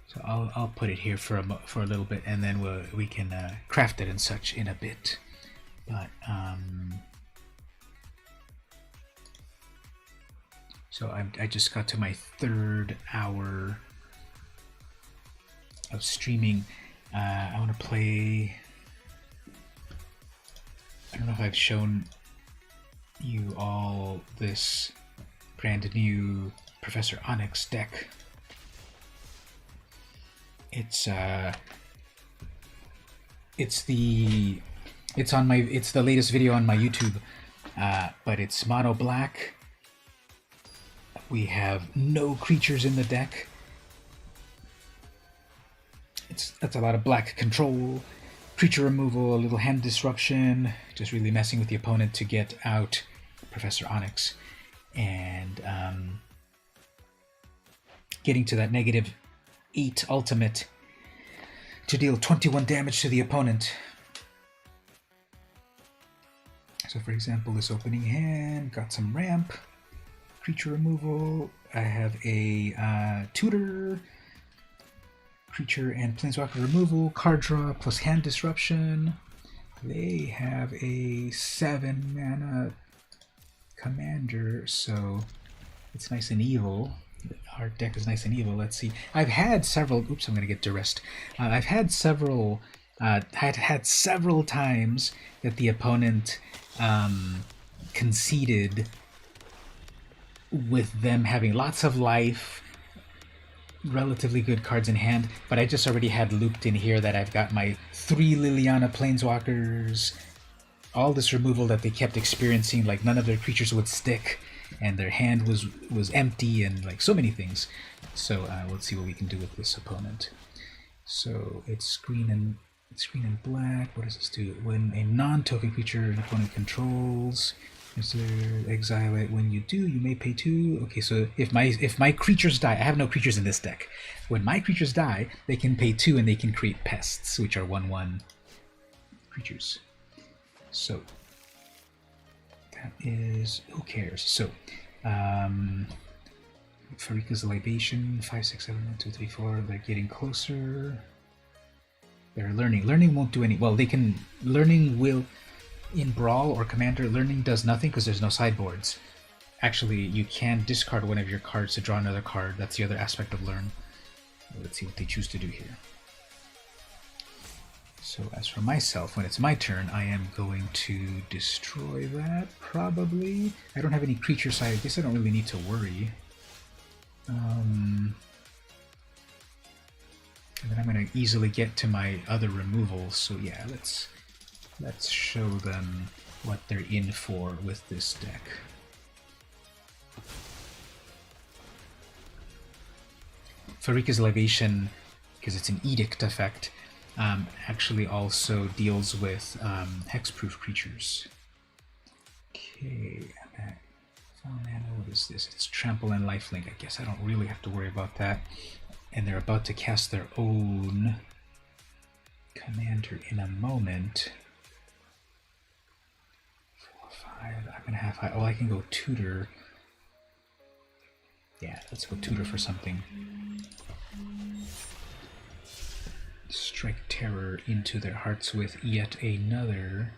So I'll put it here for a little bit, and then we can craft it and such in a bit. But so I just got to my 3rd hour of streaming. I want to play. I don't know if I've shown you all this brand new Professor Onyx deck. It's the latest video on my YouTube, but it's mono black. We have no creatures in the deck. That's a lot of black control, creature removal, a little hand disruption, just really messing with the opponent to get out Professor Onyx, and getting to that -8 ultimate to deal 21 damage to the opponent. So for example, this opening hand got some ramp, creature removal. I have a tutor, creature and planeswalker removal, card draw plus hand disruption. They have a 7-mana commander, so it's nice and evil. Our deck is nice and evil. Let's see. I've had several. Oops, I'm gonna get duressed. I've had several. Had several times that the opponent conceded with them having lots of life, relatively good cards in hand, but I just already had looped in here that I've got my 3 Liliana Planeswalkers, all this removal that they kept experiencing, like none of their creatures would stick, and their hand was empty, and like so many things. So let's see what we can do with this opponent. So it's green and black. What does this do? When a non-token creature an opponent controls, exile it. When you do, you may pay 2. Okay, so if my creatures die, I have no creatures in this deck. When my creatures die, they can pay 2 and they can create pests, which are 1/1 creatures. So that is, who cares? So Farika's Libation, 5, 6, 7, 1, 2, 3, 4. They're getting closer. They're learning. Learning won't do any. Well, they can. Learning will. In Brawl or Commander, learning does nothing because there's no sideboards. Actually, you can discard one of your cards to draw another card. That's the other aspect of learn. Let's see what they choose to do here. So as for myself, when it's my turn, I am going to destroy that, probably. I don't have any creature side. I guess I don't really need to worry. And then I'm going to easily get to my other removals. So yeah, let's show them what they're in for with this deck. Farika's Libation, because it's an edict effect, actually also deals with hexproof creatures. Okay, I'm at 4 mana. What is this? It's Trample and Lifelink. I guess I don't really have to worry about that. And they're about to cast their own commander in a moment. 4, 5. I'm gonna have. Oh, I can go tutor. Yeah, let's go tutor for something. Strike terror into their hearts with yet another.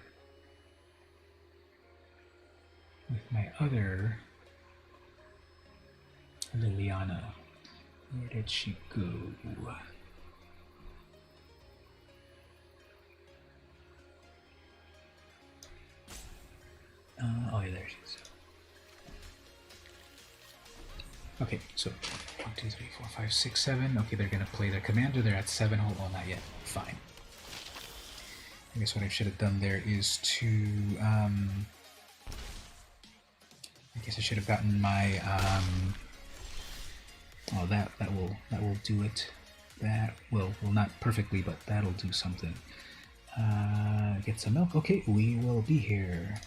With my other Liliana. Where did she go? Oh, yeah, there she is. Okay, so 1, 2, 3, 4, 5, 6, 7. Okay, they're gonna play their commander. They're at 7. Hold on, not yet. Fine. I guess what I should have done there is to I guess I should have gotten my oh, that will do it. That will not perfectly, but that'll do something. Get some milk. Okay, we will be here.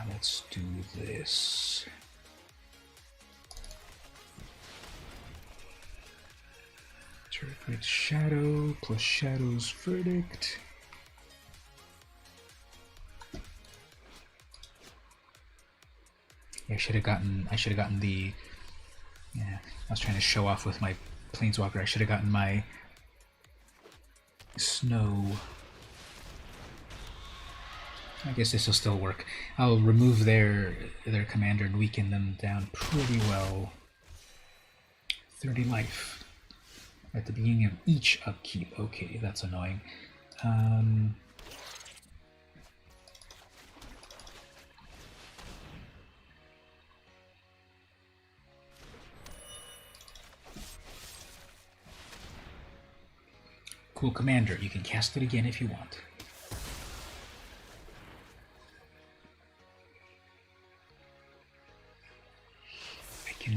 Let's do this. Turgid's Shadow plus Shadow's Verdict. I should have gotten the. Yeah, I was trying to show off with my Planeswalker. I should have gotten my Snow. I guess this will still work. I'll remove their commander and weaken them down pretty well. 30 life at the beginning of each upkeep. Okay, that's annoying. Cool commander. You can cast it again if you want.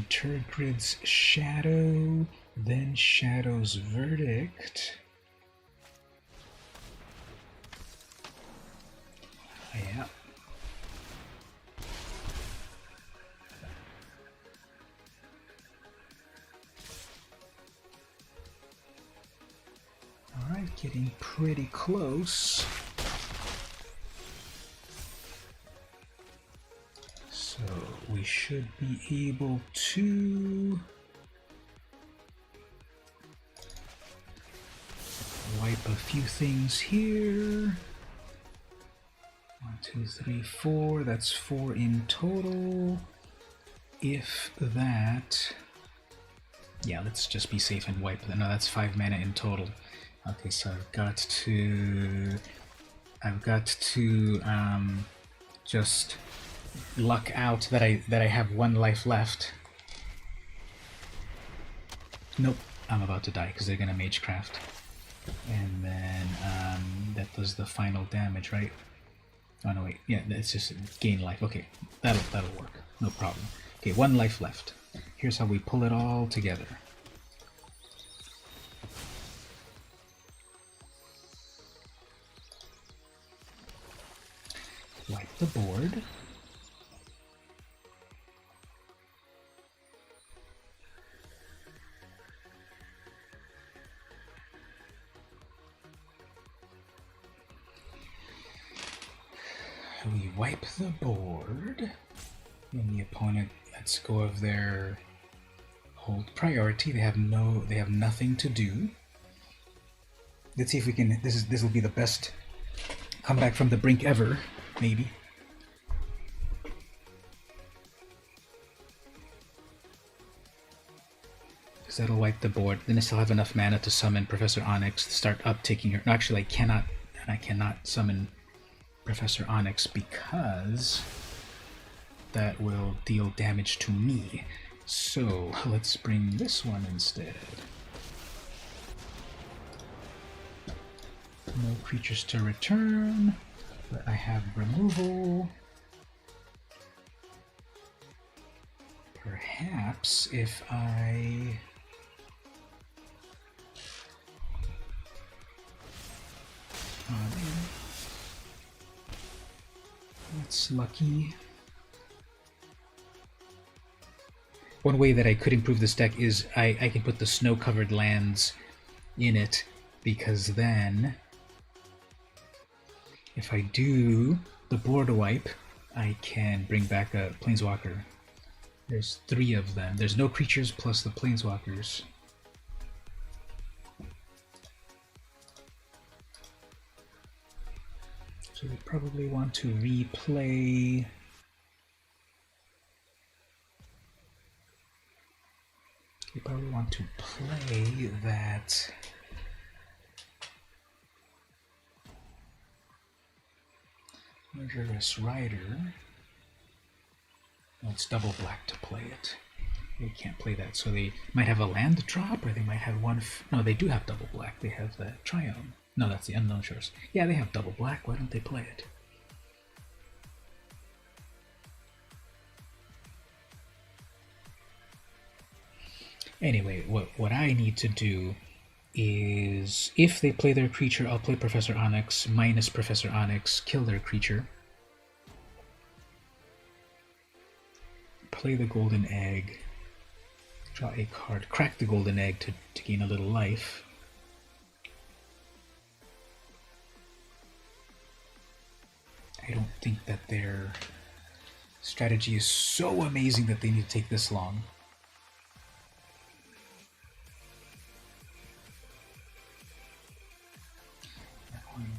Turgid's Shadow, then Shadow's Verdict. Yeah. Alright, getting pretty close. So we should be able to wipe a few things here. 1, 2, 3, 4. That's 4 in total. If that... Yeah, let's just be safe and wipe. No, that's 5 mana in total. Okay, so I've got to just luck out that I have 1 life left. Nope, I'm about to die because they're gonna Magecraft, and then that does the final damage, right? Oh no, wait, yeah, it's just gain life. Okay, that'll work, no problem. Okay, 1 life left. Here's how we pull it all together. Wipe the board. We wipe the board, and the opponent lets go of their hold priority. They have nothing to do. Let's see if we can. This will be the best comeback from the brink ever, maybe. Because that'll wipe the board. Then I still have enough mana to summon Professor Onyx to start uptaking her. No, actually, I cannot summon Professor Onyx because that will deal damage to me. So let's bring this one instead. No creatures to return, but I have removal. Perhaps if I... That's lucky. One way that I could improve this deck is I can put the snow-covered lands in it, because then if I do the board wipe, I can bring back a Planeswalker. There's 3 of them. There's no creatures plus the Planeswalkers. So we probably want to replay... We probably want to play that... Murderous Rider. Well, it's double black to play it. They can't play that, so they might have a land drop, or they might have one... No, they do have double black. They have the Triome. No, that's the Unknown Shores. Yeah, they have double black. Why don't they play it? Anyway, what I need to do is, if they play their creature, I'll play Professor Onyx, minus Professor Onyx, kill their creature, play the golden egg, draw a card, crack the golden egg to gain a little life. I don't think that their strategy is so amazing that they need to take this long.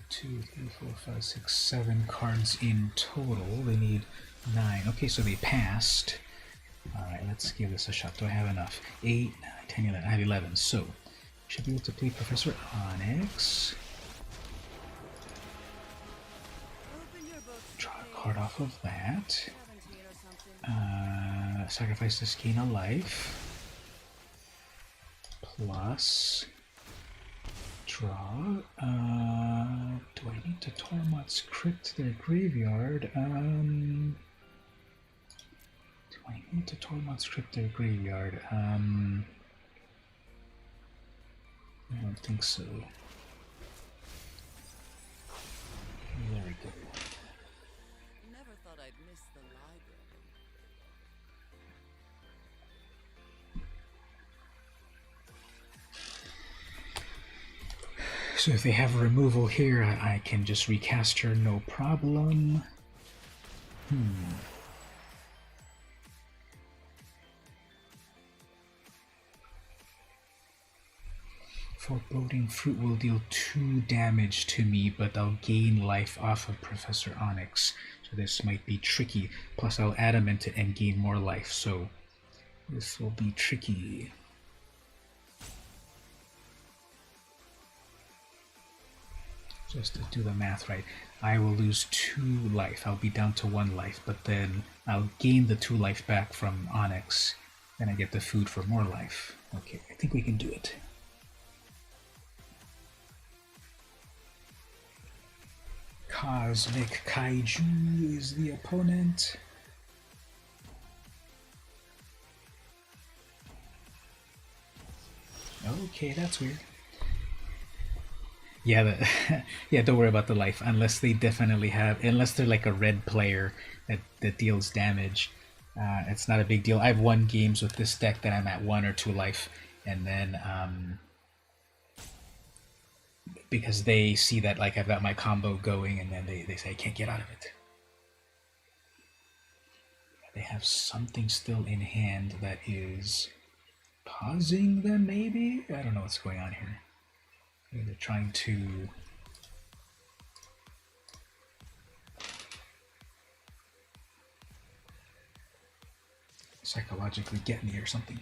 2, 3, 4, 5, 6, 7 cards in total. They need 9. Okay, so they passed. Alright, let's give this a shot. Do I have enough? 8, 9, 10, 11. I have 11. So, should be able to play Professor Onyx. Draw a card off of that. Sacrifice this, gain a life. Plus... draw. Do I need to Tormod's Crypt their graveyard? Do I need to Tormod's Crypt their graveyard? I don't think so. There we go. Never thought I'd miss the library. So if they have removal here, I can just recast her, no problem. Foreboding Fruit will deal 2 damage to me, but I'll gain life off of Professor Onyx. So this might be tricky. Plus I'll adamant it and gain more life, so this will be tricky. Just to do the math right, I will lose 2 life. I'll be down to 1 life, but then I'll gain the 2 life back from Onyx. Then I get the food for more life. Okay, I think we can do it. Cosmic Kaiju is the opponent. Okay, that's weird. Yeah, yeah. Don't worry about the life, unless they definitely have. Unless they're like a red player that deals damage, it's not a big deal. I've won games with this deck that I'm at 1 or 2 life, and then because they see that like I've got my combo going, and then they say I can't get out of it. They have something still in hand that is pausing them, maybe? I don't know what's going on here. They're trying to psychologically get me or something.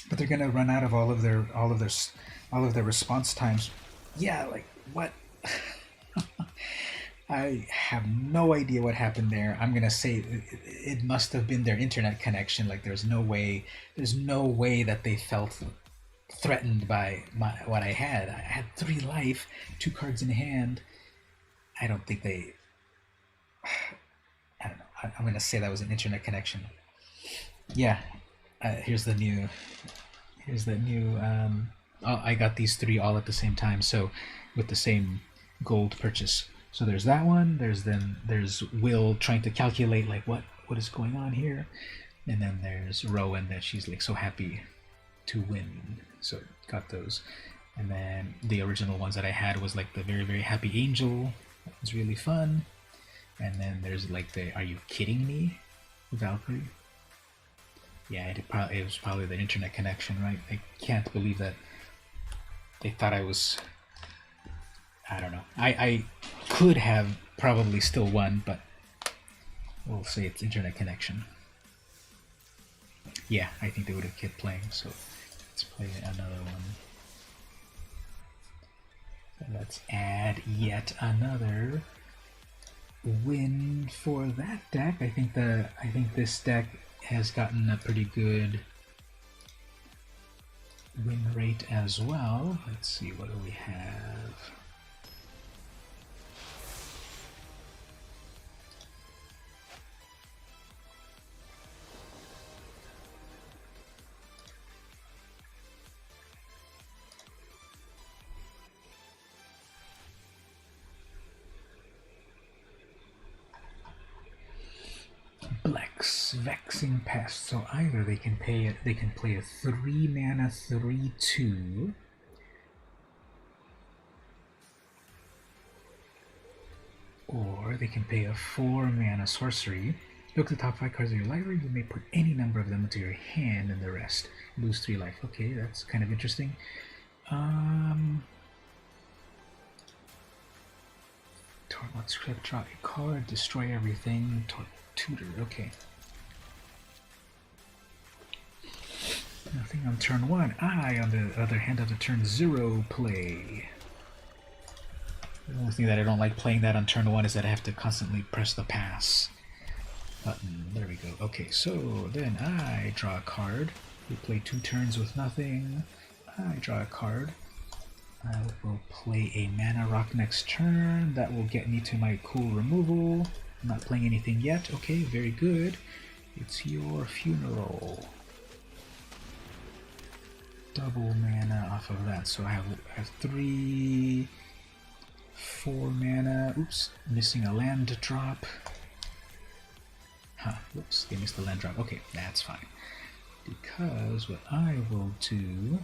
But they're gonna run out of all of their response times. Yeah, like what? I have no idea what happened there. I'm gonna say it must have been their internet connection. Like there's no way that they felt threatened by what I had. I had 3 life, 2 cards in hand. I don't think they... I don't know. I'm going to say that was an internet connection. Yeah. Here's the new... I got these 3 all at the same time, so with the same gold purchase. So there's that one. There's Will trying to calculate like what is going on here. And then there's Rowan that she's like so happy to win. So got those. And then the original ones that I had was like the very, very happy angel. That was really fun. And then there's like the Are You Kidding Me? Valkyrie. Yeah, it was probably the internet connection, right? I can't believe that they thought I was... I don't know. I could have probably still won, but we'll say it's internet connection. Yeah, I think they would have kept playing, so let's play another one. So let's add yet another win for that deck. I think this deck has gotten a pretty good win rate as well. Let's see, what do we have? Blex, Vexing Pest. So either they can play a 3 mana 3/2, or they can pay a 4 mana sorcery. Look at the top 5 cards of your library. You may put any number of them into your hand, and the rest lose 3 life. Okay, that's kind of interesting. Let's draw a card, destroy everything. Tutor. Okay. Nothing on turn 1. I, on the other hand, on the turn 0 play. The only thing that I don't like playing that on turn 1 is that I have to constantly press the pass button. There we go. Okay, so then I draw a card. We play 2 turns with nothing. I draw a card. I will play a mana rock next turn. That will get me to my cool removal. I'm not playing anything yet. Okay, very good. It's your funeral. Double mana off of that. So I have 3, 4 mana. Oops, missing a land drop. Huh, whoops, they missed the land drop. Okay, that's fine. Because what I will do...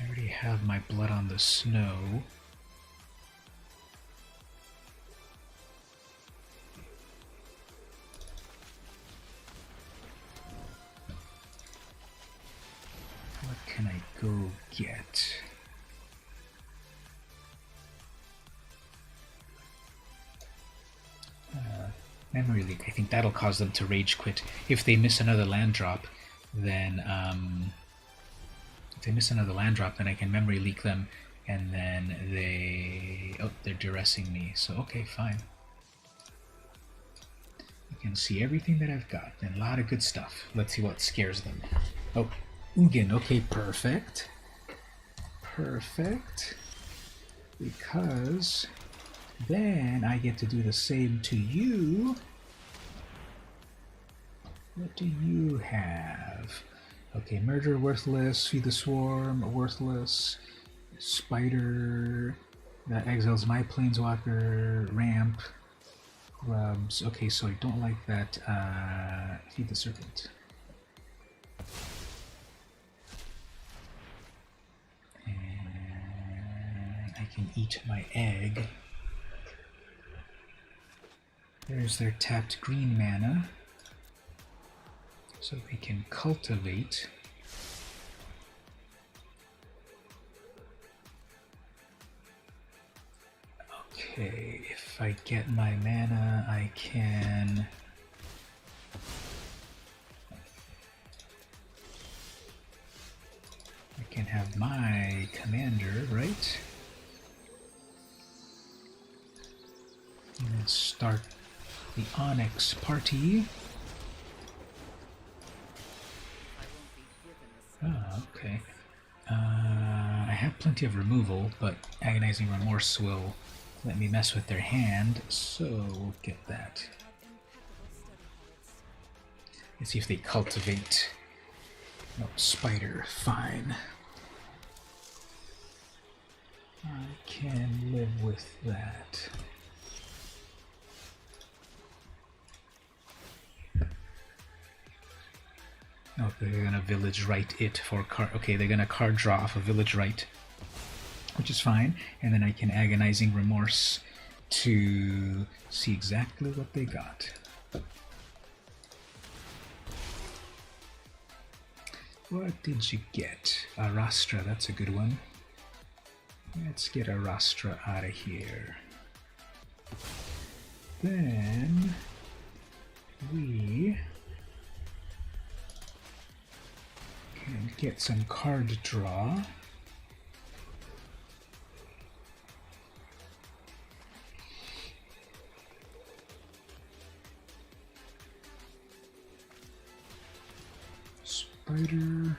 I already have my blood on the snow. What can I go get? Memory leak. I think that'll cause them to rage quit. If they miss another land drop, then I can memory leak them, and then they're duressing me. So okay, fine. You can see everything that I've got, and a lot of good stuff. Let's see what scares them. Oh, Ugin. Okay, perfect. Perfect. Because then I get to do the same to you. What do you have? Okay, Murder, worthless. Feed the Swarm, worthless. Spider, that exiles my Planeswalker. Ramp, grubs. Okay, so I don't like that. Feed the Serpent. And I can eat my egg. There's their tapped green mana. So we can cultivate. Okay, if I get my mana, I can... have my commander, right? And start the Onyx party. Oh, okay. I have plenty of removal, but Agonizing Remorse will let me mess with their hand, so we'll get that. Let's see if they cultivate. No, Spider, fine. I can live with that. Oh, they're gonna Village Right it for card. Okay, they're gonna card draw off a Village Right, which is fine. And then I can Agonizing Remorse to see exactly what they got. What did you get? Arastra, that's a good one. Let's get Arastra out of here. Then we can get some card draw. Spider.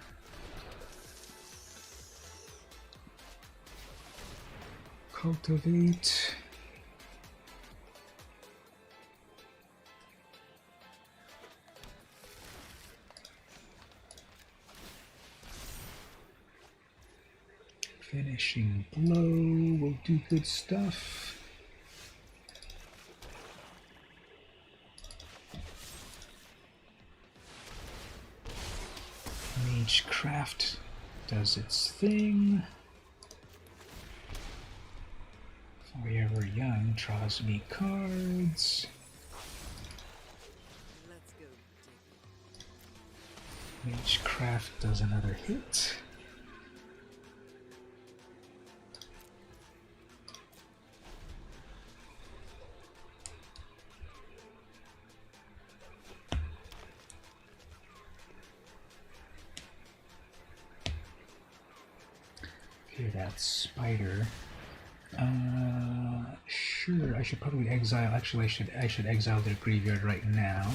Cultivate. Finishing Blow will do good stuff. Magecraft does its thing. Forever Young draws me cards. Let's go dig. Magecraft does another hit. Okay, that's Spider. Sure, I should probably exile. Actually, I should exile their graveyard right now.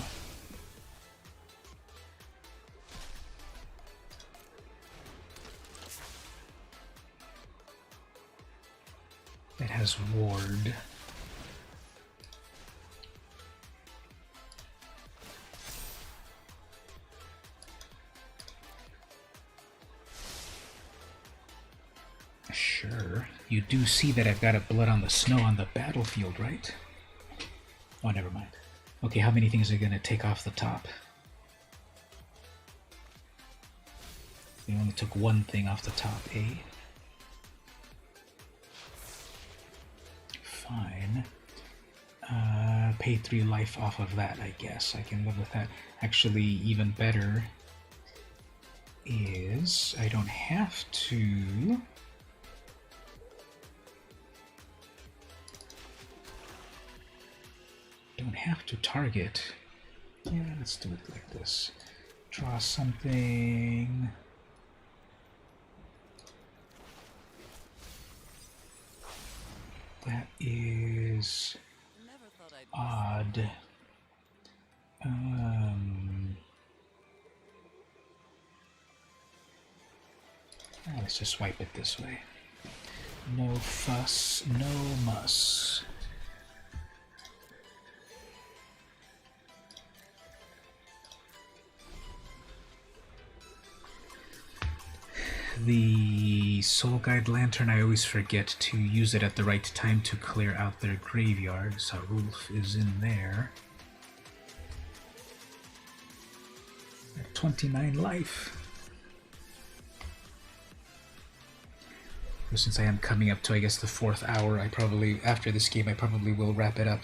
That has Ward. Sure. You do see that I've got a Blood on the Snow on the battlefield, right? Oh, never mind. Okay, how many things are going to take off the top? They only took one thing off the top, eh? Fine. Pay 3 life off of that, I guess. I can live with that. Actually, even better is I don't have to... target. Yeah, let's do it like this. Draw something. That is Never thought I'd odd. Let's just swipe it this way. No fuss, no muss. The Soul Guide Lantern, I always forget to use it at the right time to clear out their graveyard. Sarulf is in there. At 29 life. Since I am coming up to, I guess, the 4th hour, I probably, after this game, I probably will wrap it up.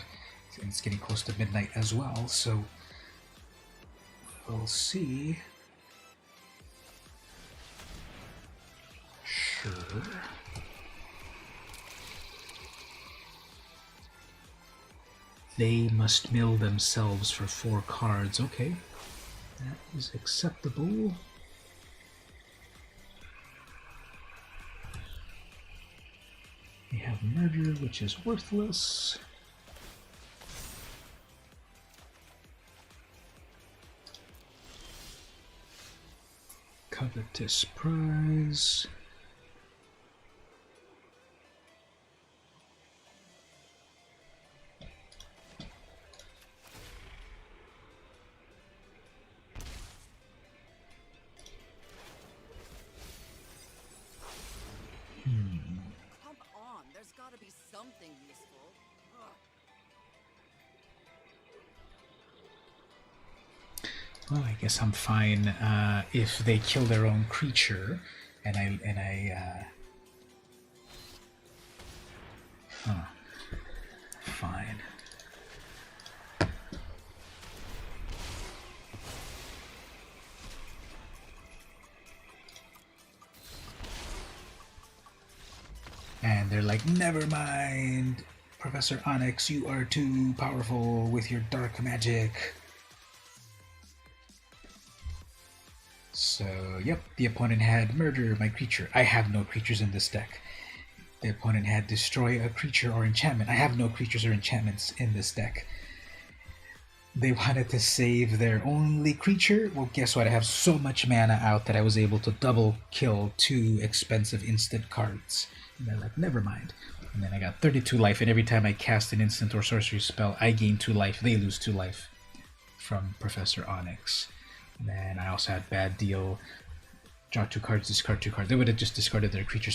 And it's getting close to midnight as well, so we'll see. Sure. They must mill themselves for 4 cards. Okay, that is acceptable. We have Murder, which is worthless. Covetous Prize. Come on, there's gotta be something useful. Ugh. Well, I guess I'm fine if they kill their own creature, and fine. And they're like, never mind, Professor Onyx, you are too powerful with your dark magic. So, yep, the opponent had Murder my creature. I have no creatures in this deck. The opponent had Destroy a creature or enchantment. I have no creatures or enchantments in this deck. They wanted to save their only creature. Well, guess what? I have so much mana out that I was able to double kill 2 expensive instant cards. And they're like, never mind. And then I got 32 life, and every time I cast an instant or sorcery spell, I gain 2 life. They lose 2 life from Professor Onyx. And then I also had Bad Deal. Draw 2 cards, discard 2 cards. They would have just discarded their creature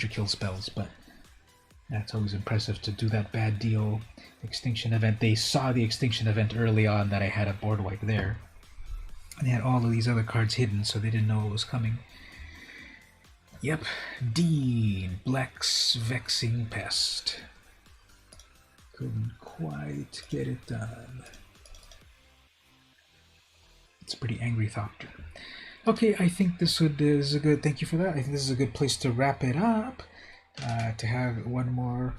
kill spells, but that's always impressive to do that. Bad Deal. Extinction Event. They saw the Extinction Event early on that I had a board wipe there. And they had all of these other cards hidden, so they didn't know what was coming. Yep, Dean, Black's Vexing Pest. Couldn't quite get it done. It's a pretty angry Thopter. Okay, I think this is a good. Thank you for that. I think this is a good place to wrap it up. To have one more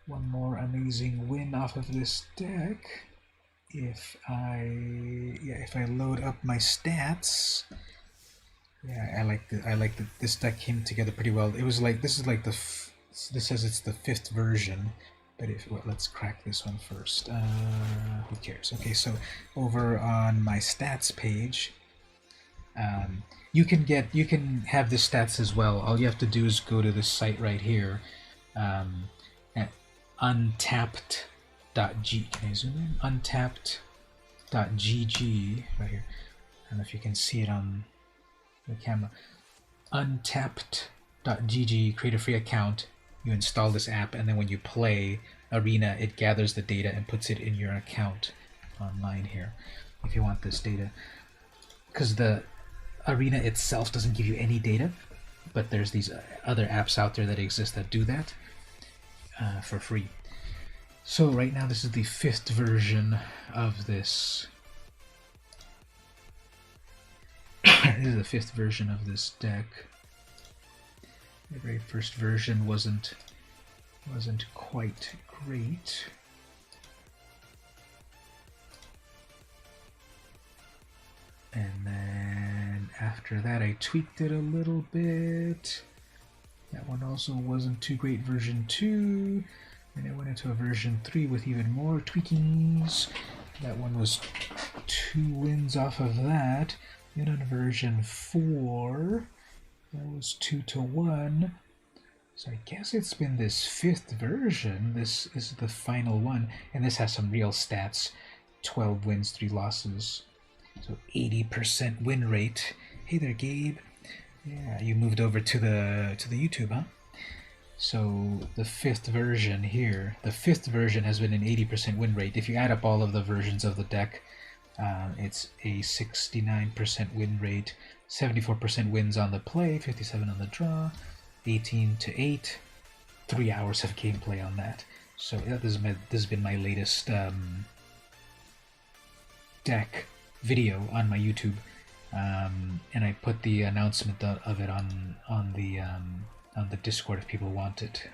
amazing win off of this deck. If I load up my stats. Yeah, I like that this deck came together pretty well. It was like this says it's the 5th version, but let's crack this one first. Who cares? Okay, so over on my stats page, you can have the stats as well. All you have to do is go to this site right here, at untapped.g. Can I zoom in? Untapped.gg right here. I don't know if you can see it on the camera. Untapped.gg, create a free account, you install this app, and then when you play Arena, it gathers the data and puts it in your account online here if you want this data. Because the Arena itself doesn't give you any data, but there's these other apps out there that exist that do that for free. So right now this is the 5th version of this. This is the 5th version of this deck. The very first version wasn't quite great. And then after that I tweaked it a little bit. That one also wasn't too great, version 2. And it went into a version 3 with even more tweakings. That one was 2 wins off of that. Then on version 4, that was 2-1. So I guess it's been this 5th version. This is the final one, and this has some real stats: 12 wins, 3 losses. So 80% win rate. Hey there, Gabe. Yeah, you moved over to the YouTube, huh? So the 5th version here, the 5th version has been an 80% win rate. If you add up all of the versions of the deck, it's a 69% win rate, 74% wins on the play, 57 on the draw, 18-8, 3 hours of gameplay on that. So yeah, this has been my latest deck video on my YouTube, and I put the announcement of it on the Discord if people want it.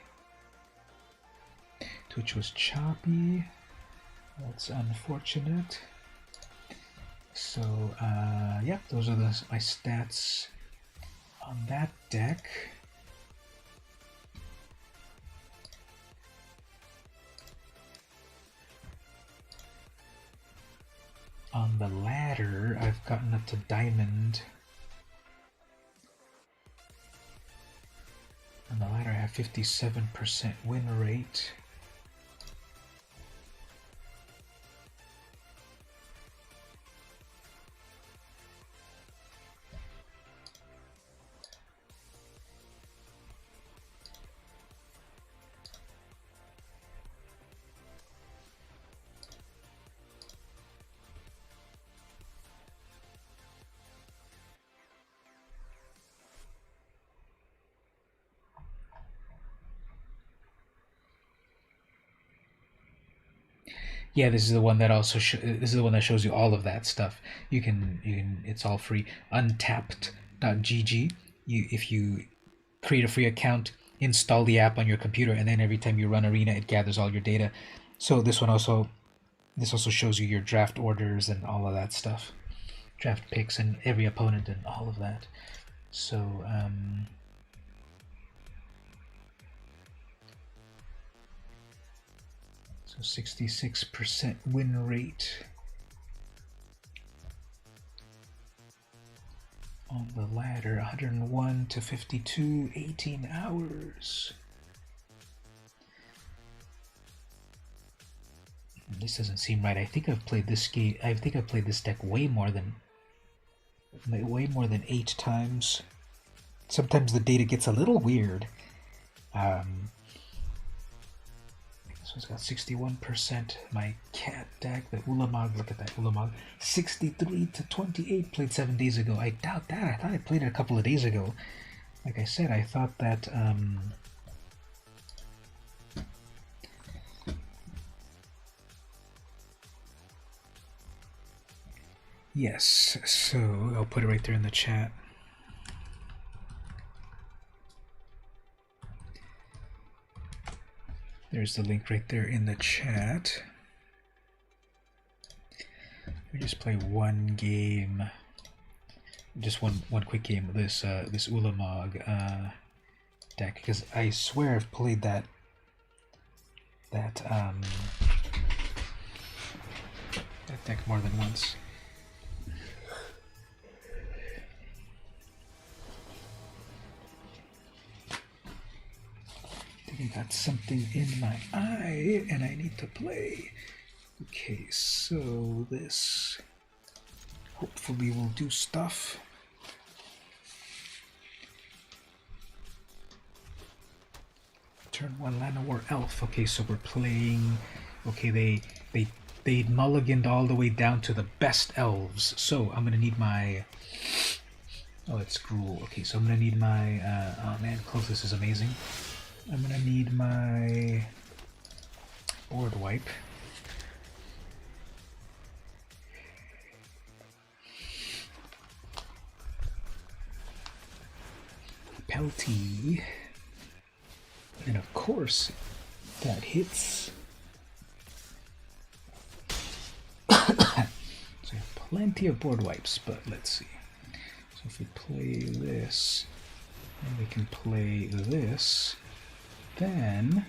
Twitch was choppy. That's unfortunate. So, yeah, those are my stats on that deck. On the ladder, I've gotten up to Diamond. On the ladder, I have 57% win rate. Yeah, this is the one that also this is the one that shows you all of that stuff. You can it's all free. Untapped.gg. If you create a free account, install the app on your computer, and then every time you run Arena, it gathers all your data. So this also shows you your draft orders and all of that stuff, draft picks and every opponent and all of that. So so 66% win rate on the ladder, 101-52, 18 hours. This doesn't seem right. I think I've played this game. I think I've played this deck way more than 8 times. Sometimes the data gets a little weird. So it's got 61%. My cat deck, the Ulamog, look at that Ulamog. 63 to 28, played 7 days ago. I doubt that. I thought I played it a couple of days ago. Like I said, I thought that yes, so I'll put it right there in the chat. There's the link right there in the chat. We just play one game, just one quick game of this this Ulamog deck, because I swear I've played that deck more than once. I got something in my eye and I need to play. Okay, so this hopefully will do stuff. Turn 1 Llanowar Elf. Okay, so we're playing. Okay, they mulliganed all the way down to the best elves. So I'm gonna need my. Oh, it's Gruul. Okay, so I'm gonna need my. Oh man, closest is amazing. I'm gonna need my board wipe. Pelty. And of course, that hits. So I have plenty of board wipes, but let's see. So if we play this, and we can play this, then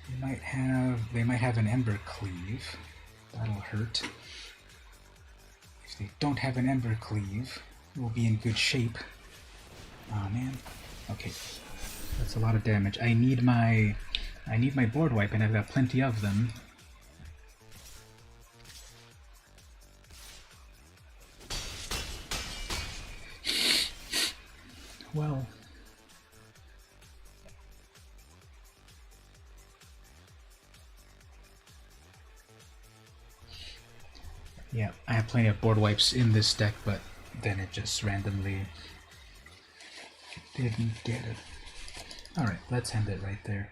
they might have an Ember Cleave. That'll hurt. If they don't have an Ember Cleave, we'll be in good shape. Oh man. Okay. That's a lot of damage. I need my board wipe, and I've got plenty of them. Well, yeah, I have plenty of board wipes in this deck, but then it just randomly didn't get it. Alright, let's end it right there.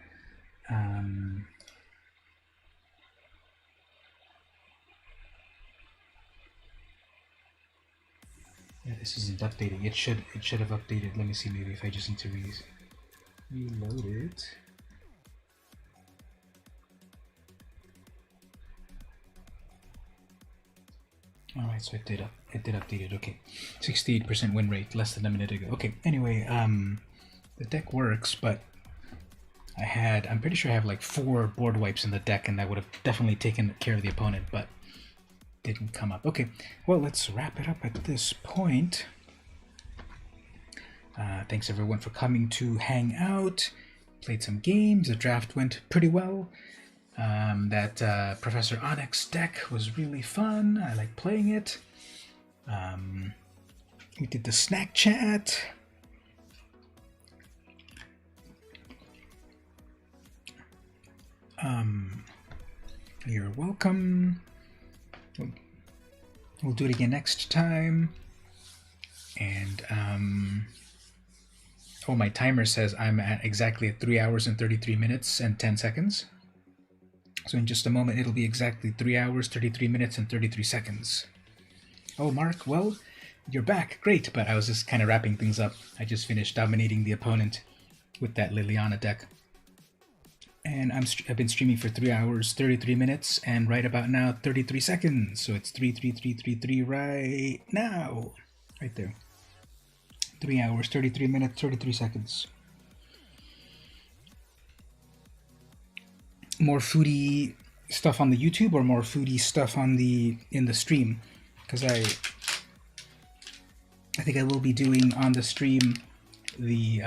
Yeah, this isn't updating. It should have updated. Let me see, maybe if I just need to reload it. Alright, so it did update it. Okay, 68% win rate, less than a minute ago. Okay, anyway, the deck works, but I'm pretty sure I have like 4 board wipes in the deck, and that would have definitely taken care of the opponent, but didn't come up. Okay, well, let's wrap it up at this point. Thanks everyone for coming to hang out. Played some games. The draft went pretty well. That Professor Onyx deck was really fun. I like playing it. We did the snack chat. You're welcome. We'll do it again next time. And oh, my timer says I'm at exactly 3 hours and 33 minutes and 10 seconds. So in just a moment, it'll be exactly 3 hours, 33 minutes, and 33 seconds. Oh, Mark, well, you're back. Great, but I was just kind of wrapping things up. I just finished dominating the opponent with that Liliana deck. And I've been streaming for 3 hours, 33 minutes, and right about now, 33 seconds. So it's 33333 right now. Right there. 3 hours, 33 minutes, 33 seconds. More foodie stuff on the YouTube, or more foodie stuff on in the stream? Because I think I will be doing on the stream the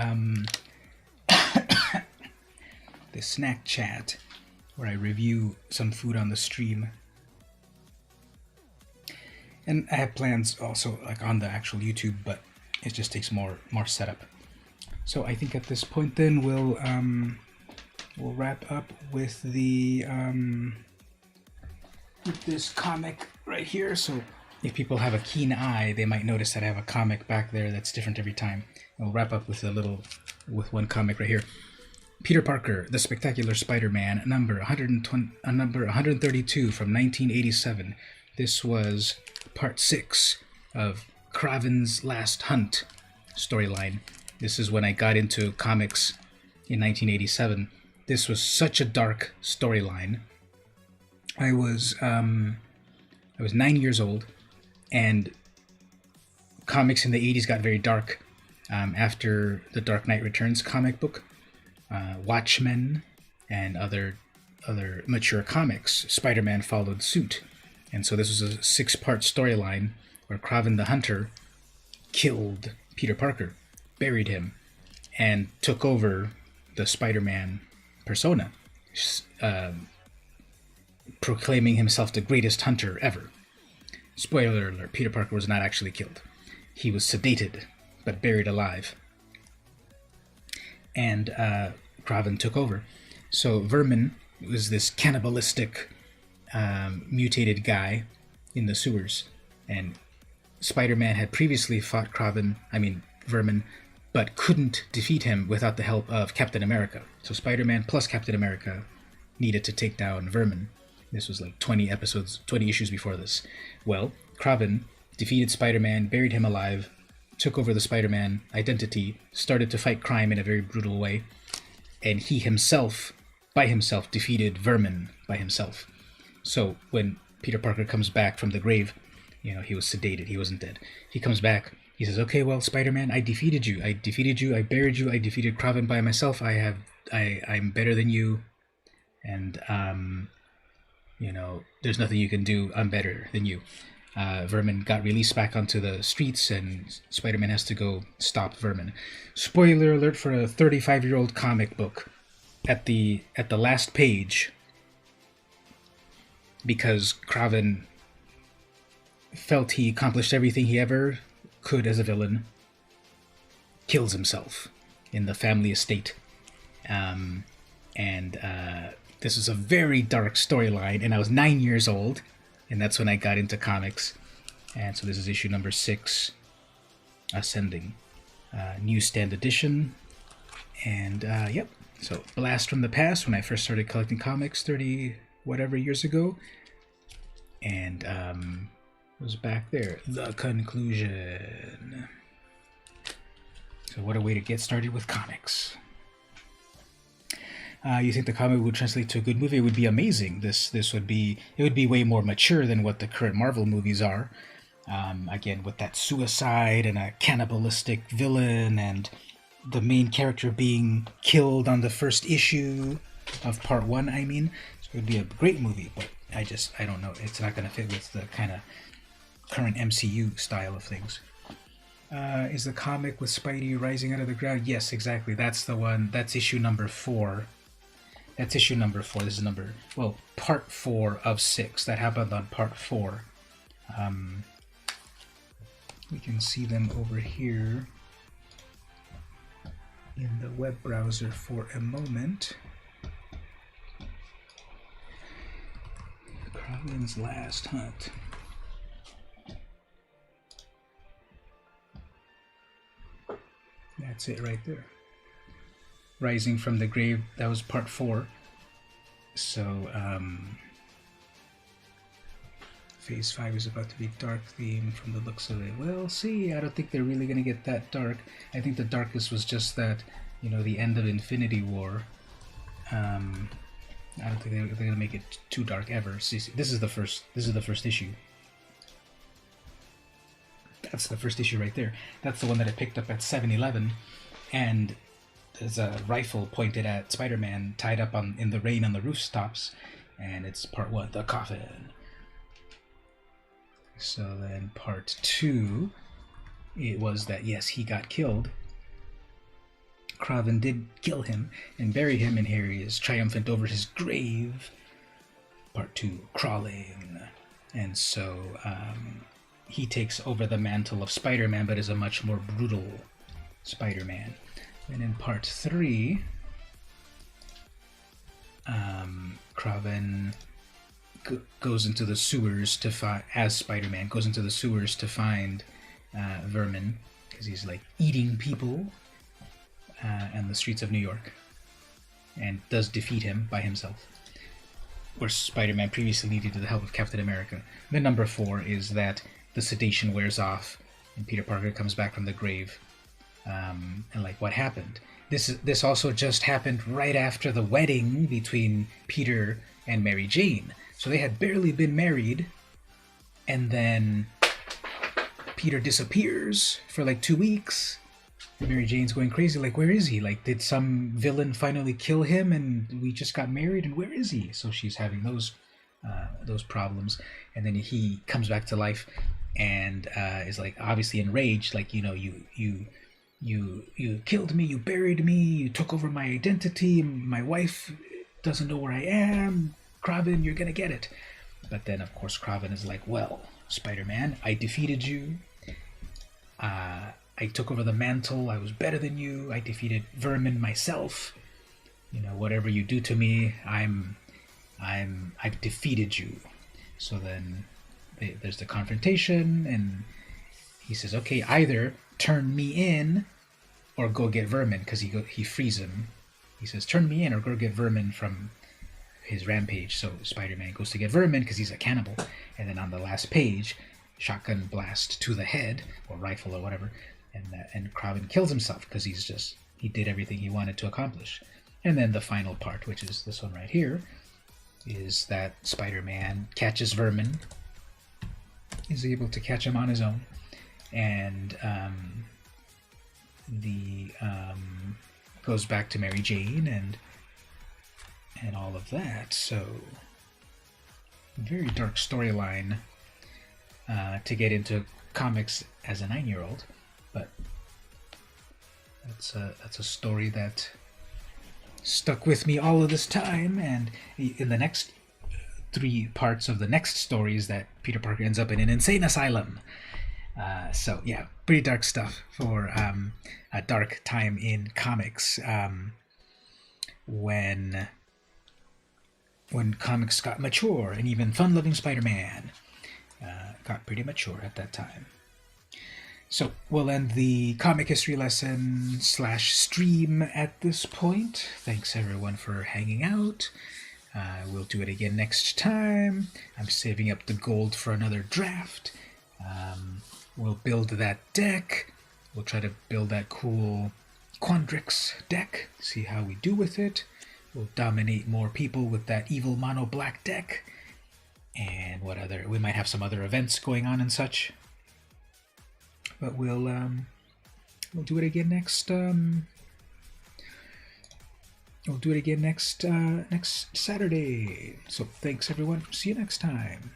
the snack chat, where I review some food on the stream. And I have plans also like on the actual YouTube, but it just takes more setup. So I think at this point then we'll wrap up with the with this comic right here. So if people have a keen eye, they might notice that I have a comic back there that's different every time. And we'll wrap up with with one comic right here. Peter Parker, The Spectacular Spider-Man, number 132 from 1987. This was part 6 of Kraven's Last Hunt storyline. This is when I got into comics in 1987. This was such a dark storyline. I was 9 years old, and comics in the 80s got very dark after the Dark Knight Returns comic book. Watchmen and other mature comics, Spider-Man followed suit. And so this was a 6-part storyline where Kraven the Hunter killed Peter Parker, buried him, and took over the Spider-Man persona, proclaiming himself the greatest hunter ever. Spoiler alert, Peter Parker was not actually killed. He was sedated, but buried alive. And Kraven took over. So Vermin was this cannibalistic, mutated guy in the sewers, and Spider-Man had previously fought Vermin, but couldn't defeat him without the help of Captain America. So Spider-Man plus Captain America needed to take down Vermin. This was like 20 issues before this. Well, Kraven defeated Spider-Man, buried him alive, took over the Spider-Man identity, started to fight crime in a very brutal way, and he himself, by himself, defeated Vermin by himself. So when Peter Parker comes back from the grave, he was sedated, he wasn't dead. He comes back, he says, okay, well, Spider-Man, I defeated you, I buried you, I defeated Kraven by myself, I'm better than you, and, there's nothing you can do, I'm better than you. Vermin got released back onto the streets, and Spider-Man has to go stop Vermin. Spoiler alert for a 35-year-old comic book. At the last page, because Kraven felt he accomplished everything he ever could as a villain, kills himself in the family estate. This is a very dark storyline, and I was 9 years old, and that's when I got into comics. And so this is issue number 6, Ascending, newsstand edition. And yep, so blast from the past when I first started collecting comics 30 whatever years ago, and was back there. The conclusion. So what a way to get started with comics. You think the comic would translate to a good movie? It would be amazing. It would be way more mature than what the current Marvel movies are. Again, with that suicide and a cannibalistic villain, and the main character being killed on the first issue of part 1. So it would be a great movie, but I don't know. It's not going to fit with the kind of current MCU style of things. Is the comic with Spidey rising out of the ground? Yes, exactly. That's the one. That's issue number 4. This is part 4 of 6. That happened on part 4. We can see them over here in the web browser for a moment. Kraven's Last Hunt. That's it right there. Rising from the Grave, that was part 4. So, Phase 5 is about to be dark theme from the looks of it. Well, see, I don't think they're really going to get that dark. I think the darkest was just that, the end of Infinity War. I don't think they're going to make it too dark ever. See, this is the first issue. That's the first issue right there. That's the one that I picked up at 7-Eleven, and there's a rifle pointed at Spider-Man tied up in the rain on the rooftops, and it's part 1, the coffin. So then part 2, it was that, yes, he got killed. Kraven did kill him and bury him, and here he is triumphant over his grave. Part 2, crawling. And so he takes over the mantle of Spider-Man, but is a much more brutal Spider-Man. And in part 3, Kraven goes into the sewers to find, as Spider-Man goes into the sewers to find Vermin, because he's like eating people on the streets of New York, and does defeat him by himself, where Spider-Man previously needed the help of Captain America. Then number 4 is that the sedation wears off and Peter Parker comes back from the grave, and like, what happened? This also just happened right after the wedding between Peter and Mary Jane. So they had barely been married, and then Peter disappears for like 2 weeks. And Mary Jane's going crazy, like, where is he? Like, did some villain finally kill him and we just got married, and where is he? So she's having those problems. And then he comes back to life and is like obviously enraged, like, you know, you killed me, you buried me, you took over my identity, my wife doesn't know where I am, Kraven, you're gonna get it. But then of course Kraven is like, well, Spider-Man, I defeated you, I took over the mantle, I was better than you, I defeated Vermin myself, you know, whatever you do to me, I've defeated you. So then there's the confrontation, and he says, okay, either turn me in or go get Vermin, because he frees him. He says, turn me in or go get Vermin from his rampage. So Spider-Man goes to get Vermin because he's a cannibal. And then on the last page, shotgun blast to the head, or rifle or whatever, and Kraven kills himself because he did everything he wanted to accomplish. And then the final part, which is this one right here, is that Spider-Man catches Vermin, is able to catch him on his own, and goes back to Mary Jane and all of that. So very dark storyline to get into comics as a 9-year-old, but that's a story that stuck with me all of this time. And in the next 3 parts of the next story is that Peter Parker ends up in an insane asylum. So yeah, pretty dark stuff for a dark time in comics, when comics got mature, and even fun-loving Spider-Man got pretty mature at that time. So we'll end the comic history lesson / stream at this point. Thanks everyone for hanging out. We'll do it again next time. I'm saving up the gold for another draft. We'll build that deck. We'll try to build that cool Quandrix deck, see how we do with it. We'll dominate more people with that evil mono black deck. And we might have some other events going on and such. But we'll do it again next next Saturday. So thanks everyone. See you next time.